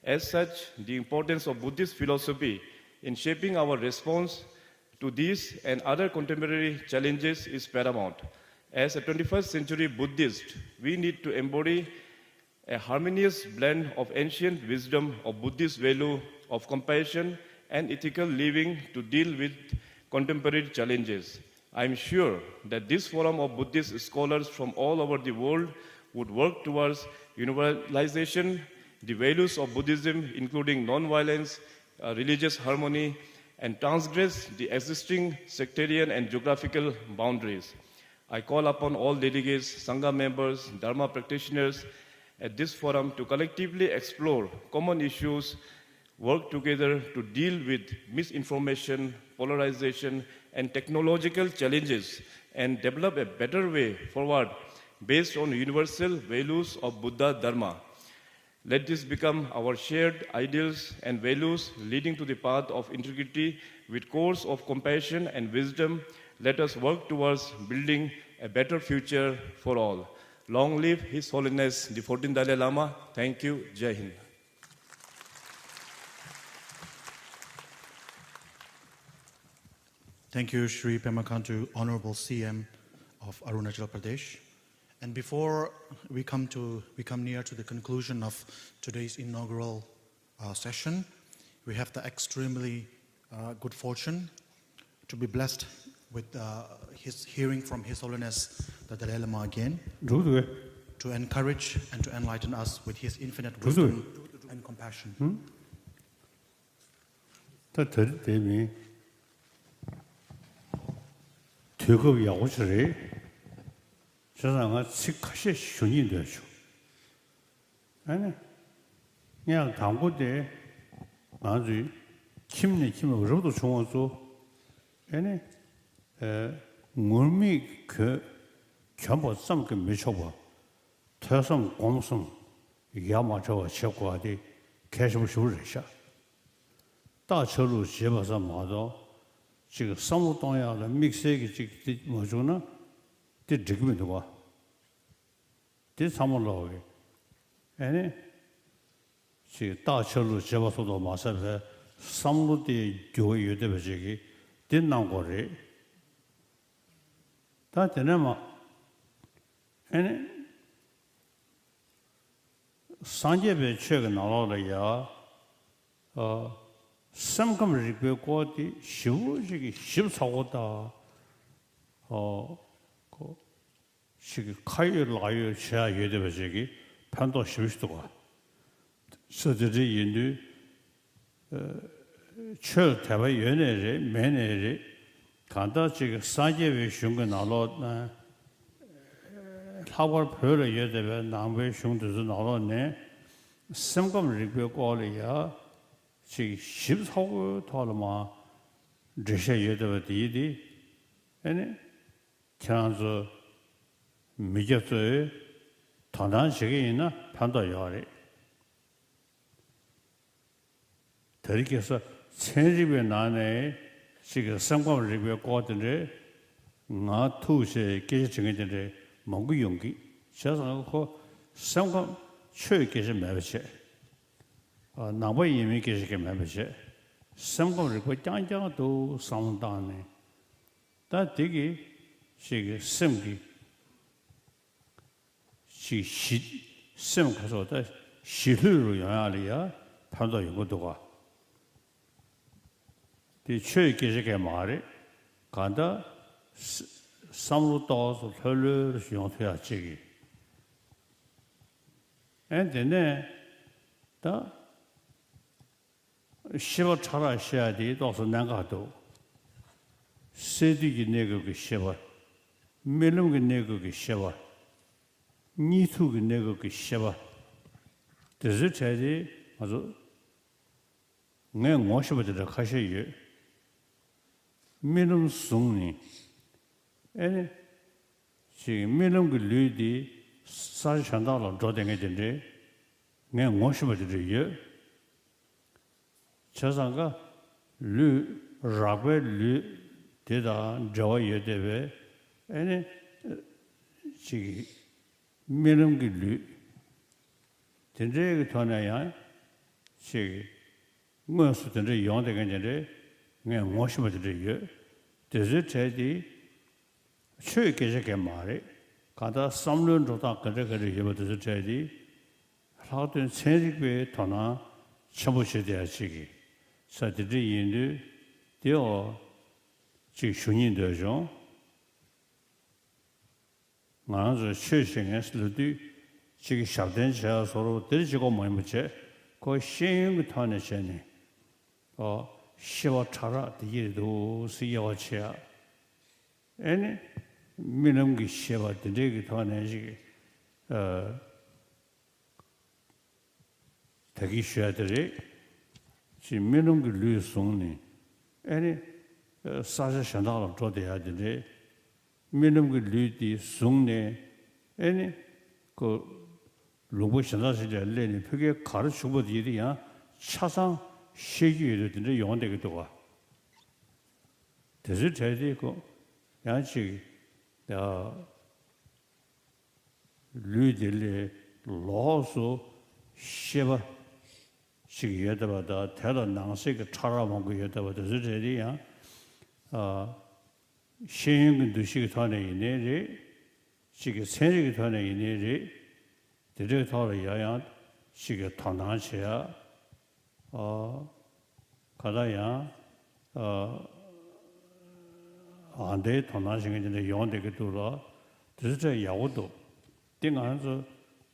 As such, the importance of Buddhist philosophy in shaping our response to these and other contemporary challenges is paramount. As a 21st century Buddhist, we need to embody a harmonious blend of ancient wisdom, of Buddhist value, of compassion, and ethical living to deal with contemporary challenges. I am sure that this forum of Buddhist scholars from all over the world would work towards universalization, the values of Buddhism, including non-violence, religious harmony, and transgress the existing sectarian and geographical boundaries. I call upon all delegates, Sangha members, Dharma practitioners at this forum to collectively explore common issues, work together to deal with misinformation, polarization, and technological challenges, and develop a better way forward based on universal values of Buddha Dharma. Let this become our shared ideals and values leading to the path of integrity with course of compassion and wisdom. Let us work towards building a better future for all. Long live His Holiness the 14th Dalai Lama. Thank you. Jai Hind. Thank you, Shri Pema Khantu, Honorable CM of Arunachal Pradesh. And before we come near to the conclusion of today's inaugural session, we have the extremely good fortune to be blessed with his hearing from His Holiness the Dalai Lama again, to encourage and to enlighten us with his infinite wisdom and compassion. 대급 야구실에 저상아 치카시 순이 되죠. 아니, 그냥 당고대 아주 김내 어려도 좋아서 아니 몸이 그 전부 쌈그 미쳐봐. 태성 공성 야마저 셔과디 계속 쉬우르샤. 다처로 집어서 마도 지금 사무동야의 믹스기 지금 뭐죠나? 데 지금이 누가? 데 사무로게. 아니 지금 다처로 집어서도 마사베 사무로데 교회 유대베지기 된난 거래. 다 되나마 아니 산제베 최가 나와라야 삼kam을 리베고디 시우지기 십사고다 그 시기 카이라요 샤 예데베지기 판도 시우스도가 서저지 인도 chö taba yöne re, mene re, kanda chiga sanje we shunga nalo na lawar pöre yödebe nangwe shungdu zu nalo ne semgam rikwe kwali ya chigi shib sago tala ma dresha yödebe di ene kiranzu mijatsu tandan shige ina panda yare 더리께서 천집에 나네 지금 상관 리뷰 거든데 나 투세 계시 정해진데 뭔가 용기 저서고 상관 최 계시 매버체 나버 이미 계시게 매버체 상관 리뷰 짱짱도 상당하네 다 되게 지금 심기 시 심 가서 다 시르로 영향이야 판도 연구도가 이 최 계시게 말이 간다 삼로 떠서 혈을 용퇴야 지기 엔데네 다 시버 차라 시야디 도서 난가도 세디기 내거기 시버 밀름기 내거기 시버 니투기 내거기 시버 그래서 제지 아주 내 모습을 가셔요 밀음 송니 에네 지금 밀음 그 류디 사실 전달로 조정해 된데 내 모습을 드려요 저상가 류 라베 류 대다 저어야 되베 에네 지금 밀음 그 류 된제 그 전에야 지금 무엇을 된제 용되게 된데 내 모습을 드려요. 그래서 제디 최 계시게 말해. 가다 3년 조다 그래 여버서 제디 하던 세직배 더나 쳐보셔야 되지. 사들이 인도 되어 지 순인도죠. 나서 최생에서도 지금 샤den 제가 서로 들지고 뭐지? 그 신의 탄에 전에 시와 차라 디에도 시야와치야 에네 미름기 시와 디에기 토네지 대기 쉬야들이 지 미름기 류송니 에네 사자 산다로 조대야 되네 미름기 류디 송네 에네 그 로봇 산다시를 레니 표게 가르치고 디디야 차상 시기를 듣는 영원되기도 와. 대신 제대로 양식 류들의 로스 시바 시기에다가 대단 낭색을 차라만 그 여다가 대신 제대야 신경 두시기 전에 이내리 시기 생리기 전에 이내리 대대 타로 야야 시기 당당시야 가다야 안돼 도나싱인데 용되게 돌아 드저 야고도 띵안서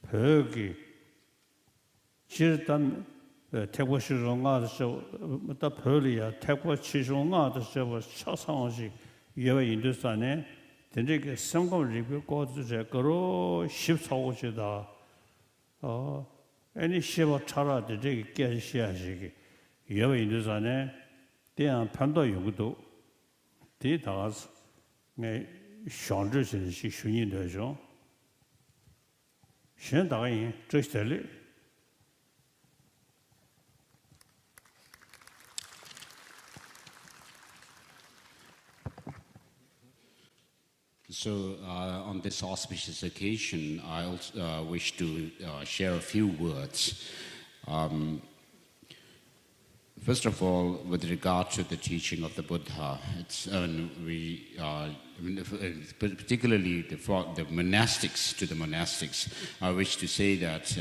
벽이 실단 태고시롱아서 뭐다 벌이야 태고치롱아서 차상시 예외 인도산에 된게 성공 리뷰 거주제 거로 14호시다 애니 시버 차라데 저기 깨시야시기 예외 인도산에 대한 판도 연구도 대다스 내 상주신 시 순인도죠 현다인 저스텔리 So, on this auspicious occasion, I also wish to share a few words. First of all, with regard to the teaching of the Buddha, particularly the monastics, to the monastics, I wish to say that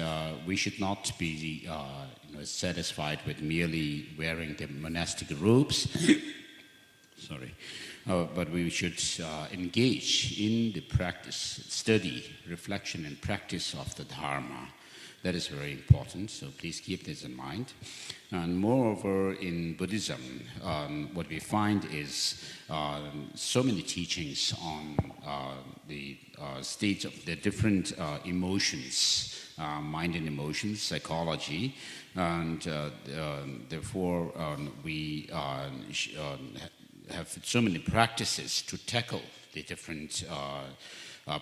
we should not be satisfied with merely wearing the monastic robes. Sorry. But we should engage in the practice, study, reflection and practice of the Dharma. That is very important, so please keep this in mind. And moreover, in Buddhism, what we find is so many teachings on the states of the different emotions, mind and emotions, psychology, and therefore we have so many practices to tackle the different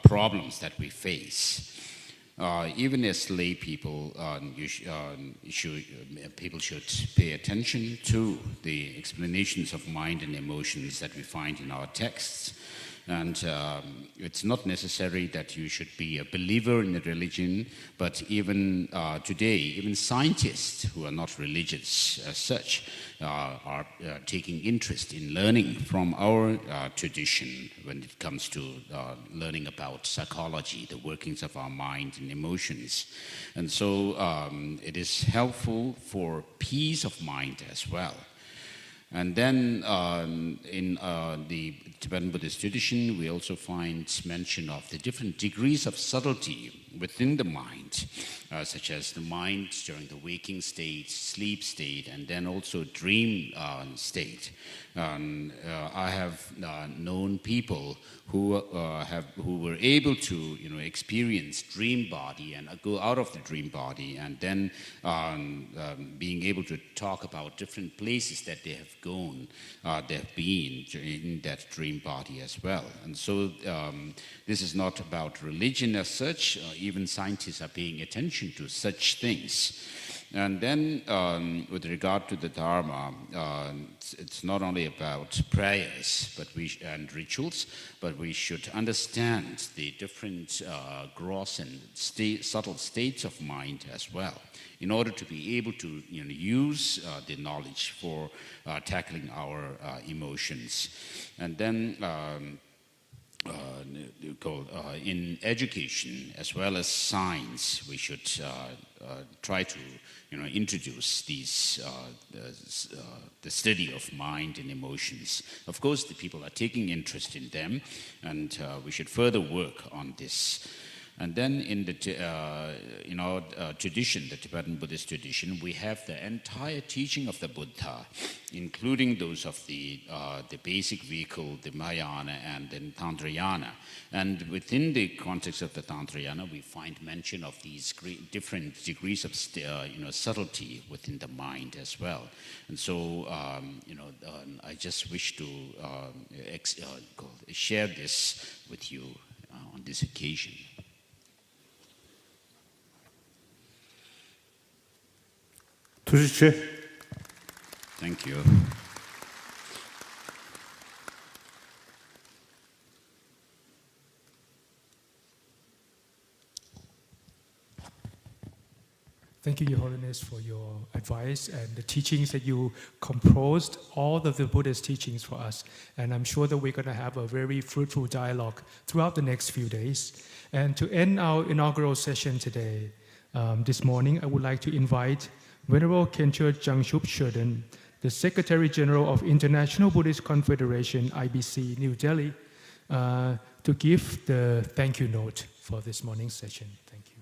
problems that we face. Even as lay people, people should pay attention to the explanations of mind and emotions that we find in our texts. And it's not necessary that you should be a believer in a religion, but even today, even scientists who are not religious as such are taking interest in learning from our tradition when it comes to learning about psychology, the workings of our mind and emotions. And so it is helpful for peace of mind as well. And then in the Tibetan Buddhist tradition, we also find mention of the different degrees of subtlety within the mind, such as the mind during the waking state, sleep state, and then also dream state. I have known people who were able to experience dream body and go out of the dream body, and then being able to talk about different places that they have gone, they have been in that dream body as well. And so this is not about religion as such. Even scientists are paying attention to such things. And then with regard to the Dharma, it's not only about prayers and rituals, but we should understand the different gross and subtle states of mind as well, in order to be able to use the knowledge for tackling our emotions. And then in education as well as science, we should try to introduce these the study of mind and emotions. Of course, the people are taking interest in them, and we should further work on this. And then in our tradition, the Tibetan Buddhist tradition, we have the entire teaching of the Buddha, including those of the basic vehicle, the Mahayana and then Tantrayana. And within the context of the Tantrayana, we find mention of these different degrees of subtlety within the mind as well. And so, I just wish to share this with you on this occasion. Thank you. Thank you, Your Holiness, for your advice and the teachings that you composed, all of the Buddhist teachings for us. And I'm sure that we're going to have a very fruitful dialogue throughout the next few days. And to end our inaugural session today, this morning, I would like to invite Venerable Khenche Jangshub Shöden, the Secretary General of International Buddhist Confederation, IBC, New Delhi, to give the thank you note for this morning's session. Thank you.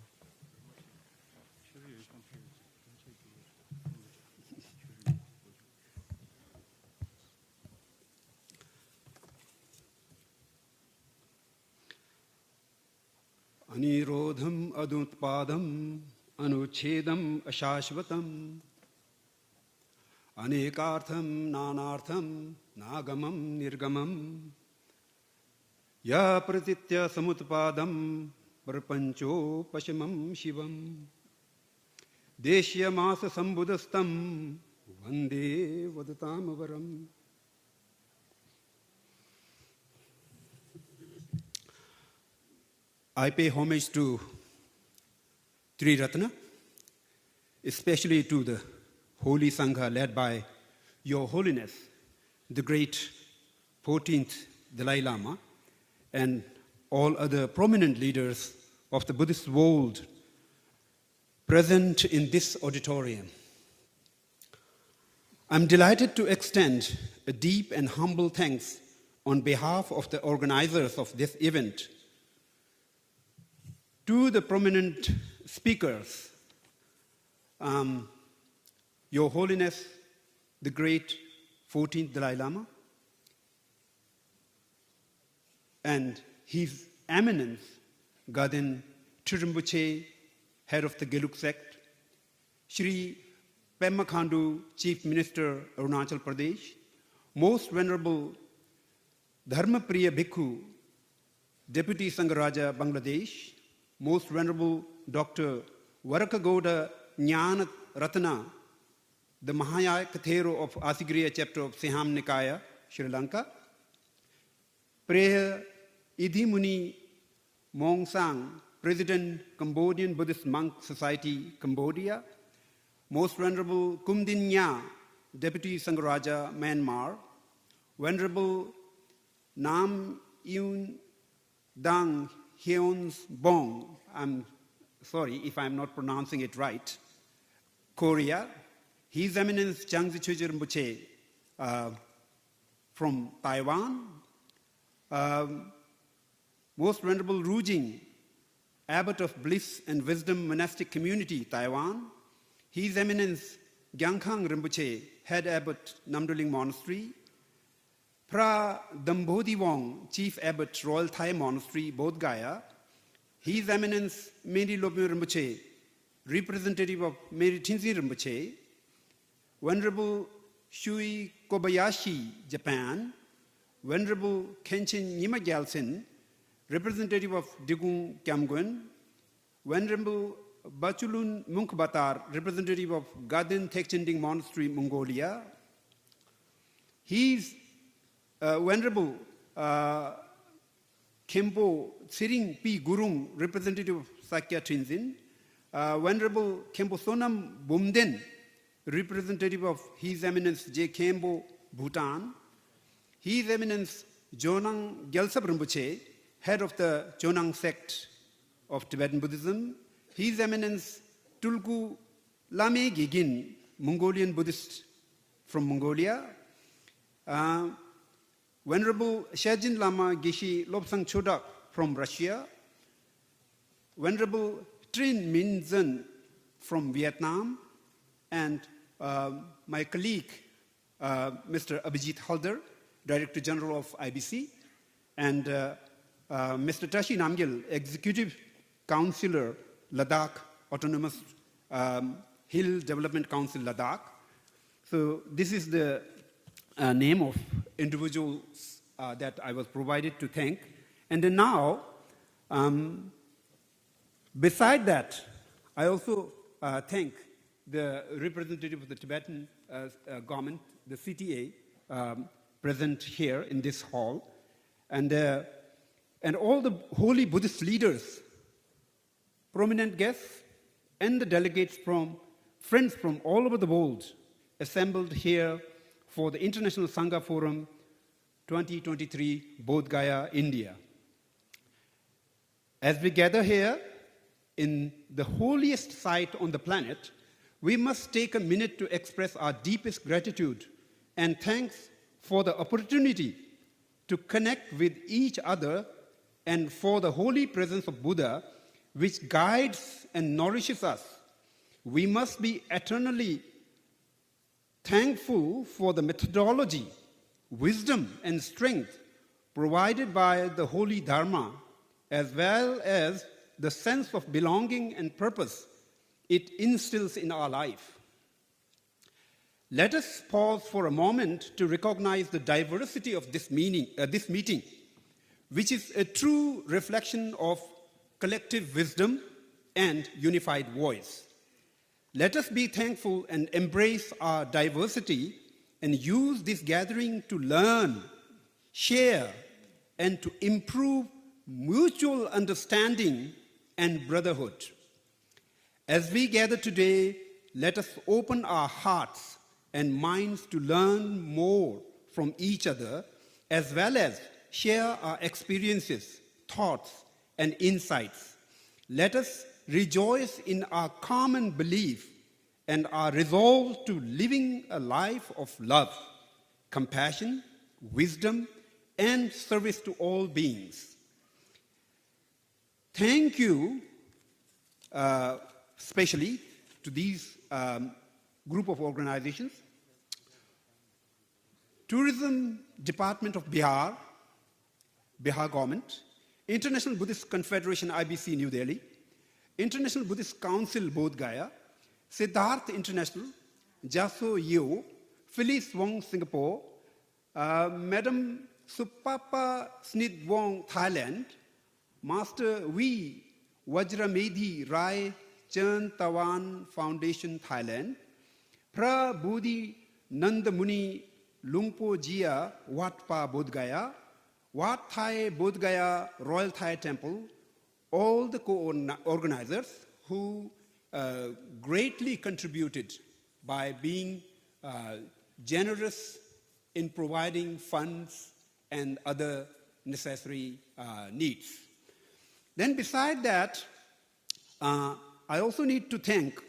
Anirodham adutpadam anuchedam ashashvatam anekartham nanartham nagamam nirgamam ya pratitya samutpadam prapancho pashimam shivam deshyamasa sambudastam vande vadatam avaram. I pay homage to Tri Ratna, especially to the Holy Sangha led by Your Holiness, the great 14th Dalai Lama, and all other prominent leaders of the Buddhist world present in this auditorium. I'm delighted to extend a deep and humble thanks on behalf of the organizers of this event to the prominent speakers Your Holiness, the great 14th Dalai Lama, and His Eminence, Gaden Rinpoche, head of the Geluk sect, Shri Pema Khandu, Chief Minister, Arunachal Pradesh, Most Venerable Dharmapriya Bhikkhu, Deputy Sangharaja, Bangladesh, Most Venerable Dr. Varakagoda Jnana Ratana, the Mahayana Kathero of Asigriya chapter of Siham Nikaya, Sri Lanka, Prayer Idhi Muni Mong Sang, President, Cambodian Buddhist Monk Society, Cambodia, Most Venerable Kumdin Nya, Deputy Sangharaja, Myanmar, Venerable Nam Yun Dang Hyons Bong, I'm sorry if I'm not pronouncing it right, Korea, His Eminence Changzi Chuji Rinpoche from Taiwan, Most Venerable Ru Jing, Abbot of Bliss and Wisdom Monastic Community, Taiwan, His Eminence Gyangkhang Rinpoche, Head Abbot, Namdoling Monastery, Pra Dambodhi Wong, Chief Abbot, Royal Thai Monastery, Bodh Gaya, His Eminence Mary Lobyo Rinpoche, representative of Mary Tinsi Rinpoche, Venerable Shui Kobayashi, Japan, Venerable Kenshin Nyima Gyaltsen, representative of Digung Kyamgwen, Venerable Bachulun Munkbatar, representative of Gaden Tekchending Monastery, Mongolia, His Venerable Kempo Tsiring P. Gurung, representative of Sakya Trinzin, Venerable Kempo Sonam Bumden, representative of His Eminence J. Kempo, Bhutan, His Eminence Jonang Gyaltsab Rinpoche, head of the Jonang sect of Tibetan Buddhism, His Eminence Tulku Lame Gigin, Mongolian Buddhist from Mongolia, Venerable Sherjin Lama Geshe Lobsang Chodak from Russia, Venerable Trin Minzen from Vietnam, and my colleague, Mr. Abhijit Halder, Director General of IBC, and Mr. Tashi Namgyal, Executive Councillor, Ladakh Autonomous Hill Development Council, Ladakh. So this is the name of individuals that I was provided to thank. And then now, beside that, I also thank the representative of the Tibetan government, the CTA, present here in this hall, and all the holy Buddhist leaders, prominent guests, and the delegates from friends from all over the world assembled here for the International Sangha Forum 2023, Bodh Gaya, India. As we gather here in the holiest site on the planet, we must take a minute to express our deepest gratitude and thanks for the opportunity to connect with each other and for the holy presence of Buddha, which guides and nourishes us. We must be eternally thankful for the methodology, wisdom, and strength provided by the holy Dharma, as well as the sense of belonging and purpose it instills in our life. Let us pause for a moment to recognize the diversity of this meeting, which is a true reflection of collective wisdom and unified voice. Let us be thankful and embrace our diversity and use this gathering to learn, share, and to improve mutual understanding and brotherhood. As we gather today, let us open our hearts and minds to learn more from each other, as well as share our experiences, thoughts, and insights. Let us rejoice in our common belief and our resolve to living a life of love, compassion, wisdom, and service to all beings. Thank you, especially to these group of organizations. Tourism Department of Bihar, Bihar government, International Buddhist Confederation, IBC, New Delhi, International Buddhist Council, Bodh Gaya, Siddharth International, Jaso Yeo, Phyllis Wong, Singapore, Madam Supapa Snid Wong, Thailand, Master V. Vajramedhi Rai Chan Tawan Foundation, Thailand, Pra Bodhi Nandamuni Lungpo Jia Wat Pa Bodh Gaya, Wat Thai Bodh Gaya Royal Thai Temple, all the co-organizers who greatly contributed by being generous in providing funds and other necessary needs. Then beside that, I also need to thank,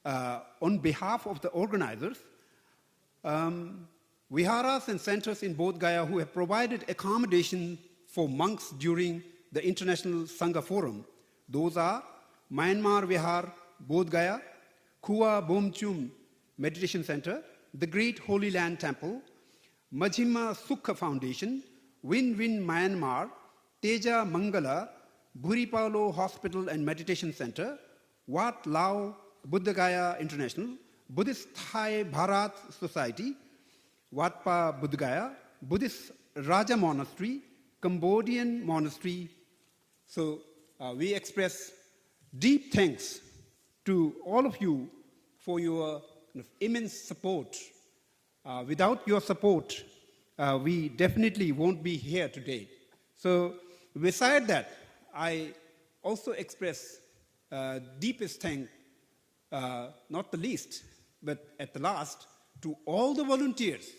on behalf of the organizers, viharas and centers in Bodh Gaya who have provided accommodation for monks during the International Sangha Forum. Those are Myanmar Vihar, Bodh Gaya, Kua Bomchum Meditation Center, the Great Holy Land Temple, Majhima Sukha Foundation, Win-Win Myanmar, Teja Mangala, Buripalo Hospital and Meditation Center, Wat Lao Buddha Gaya International, Buddhist Thai Bharat Society, Wat Pa Buddha Gaya, Buddhist Raja Monastery, Cambodian Monastery. So we express deep thanks to all of you for your immense support. Without your support, we definitely won't be here today. So beside that, I also express deepest thanks, not the least, but at the last, to all the volunteers,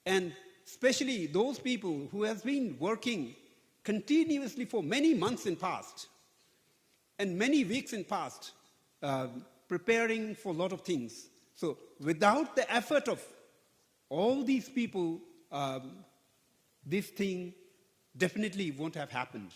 and especially those people who have been working continuously for many months in past, and many weeks in past, preparing for a lot of things. So without the effort of all these people, this thing definitely won't have happened.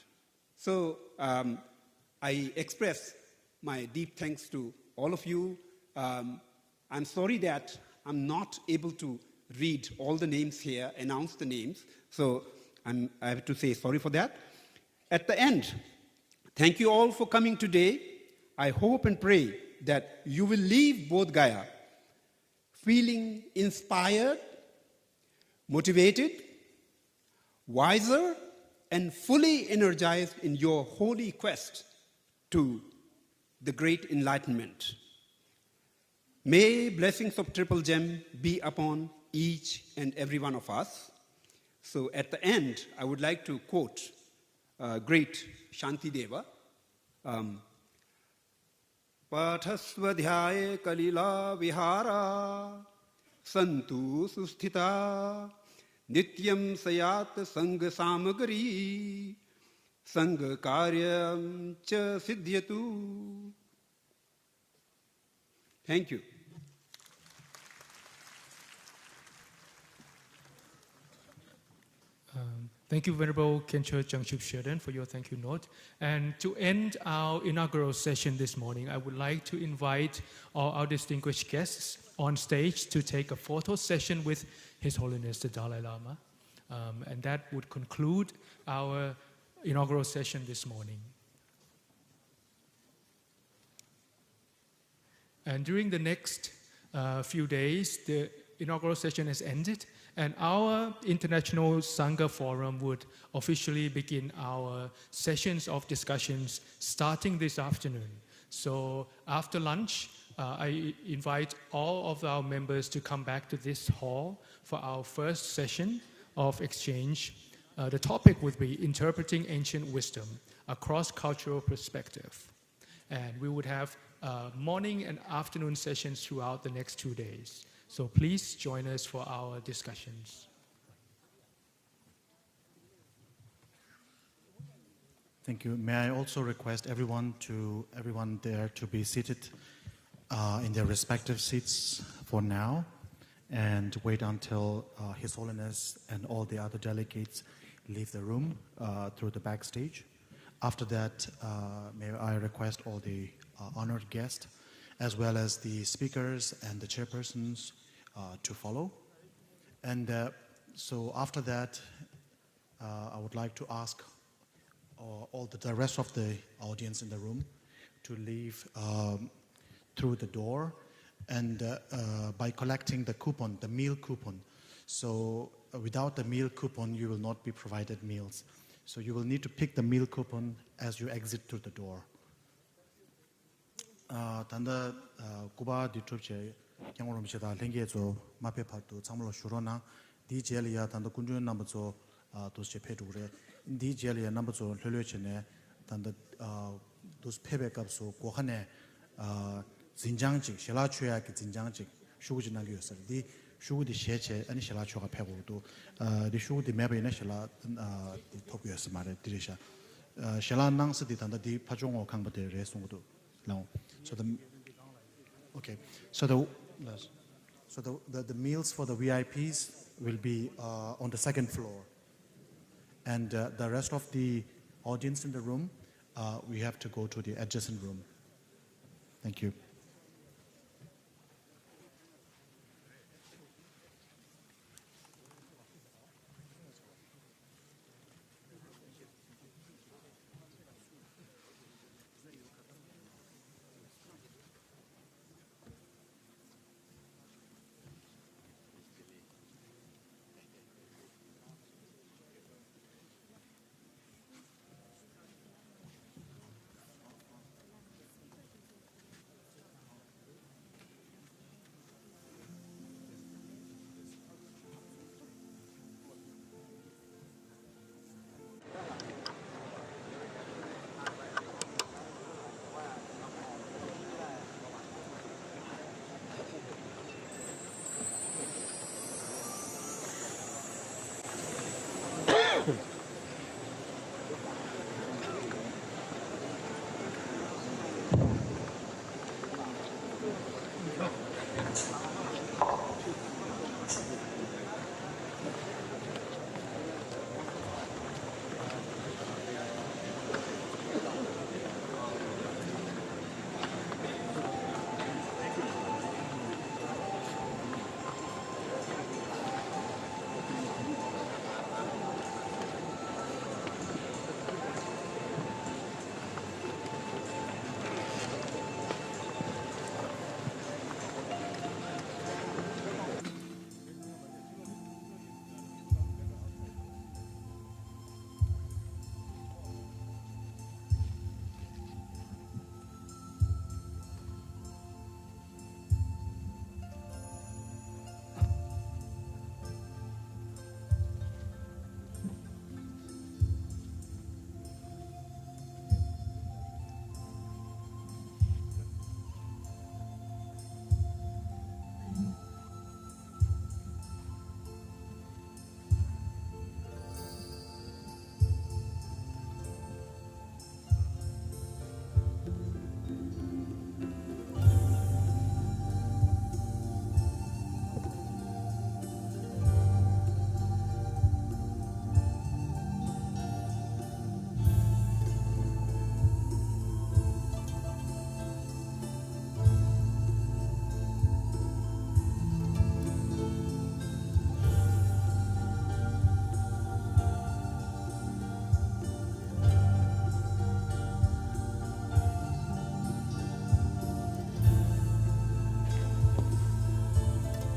So I express my deep thanks to all of you. I'm sorry that I'm not able to read all the names here, announce the names. So I have to say sorry for that. At the end, thank you all for coming today. I hope and pray that you will leave Bodh Gaya feeling inspired, motivated, wiser, and fully energized in your holy quest to the great enlightenment. May blessings of Triple Gem be upon each and every one of us. So at the end, I would like to quote great Shanti Deva. Pathasvadhyaye kalila vihara santu susthita nityam sayat sangha samagari sangha karyam cha siddhyatu. Thank you. Thank you, Venerable Khenpo Jangchup Sheldon, for your thank you note. And to end our inaugural session this morning, I would like to invite all our distinguished guests on stage to take a photo session with His Holiness the Dalai Lama. And that would conclude our inaugural session this morning. And during the next few days, the inaugural session has ended, and our International Sangha Forum would officially begin our sessions of discussions starting this afternoon. So after lunch, I invite all of our members to come back to this hall for our first session of exchange. The topic would be Interpreting Ancient Wisdom, a cross-cultural perspective. And we would have morning and afternoon sessions throughout the next 2 days. So please join us for our discussions. Thank you. May I also request everyone there to be seated in their respective seats for now, and wait until His Holiness and all the other delegates leave the room through the backstage. After that, may I request all the honored guests as well as the speakers and the chairpersons to follow. And so after that, I would like to ask all the rest of the audience in the room to leave through the door and by collecting the coupon, the meal coupon. So without the meal coupon, you will not be provided meals. So you will need to pick the meal coupon as you exit through the door. Tanda Kuba di trupche kyangoro mishida lengye zo mape patu tsamlo shurona di jeli ya tanda kunjun number zo dosje pedure di jeli ya number zo lölö chene tanda dos pebe kapso kohane zinjangjik shela chuya ki zinjangjik shuguji nang yosar di shugudi sheche ani shela chuga pego do di shugudi mebe na shela di top yosar mare dirisha shela nang se di tanda di pajongo kangbade re sungdo long. So the meals for the VIPs will be on the second floor, and the rest of the audience in the room, we have to go to the adjacent room. Thank you.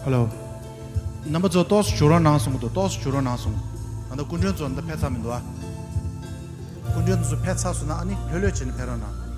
Hello. Number zo tos chura na sung do tos chura na sung. Anda kunjun zo anda petsa min do. Kunjun zo petsa su na ani phölö chen perona.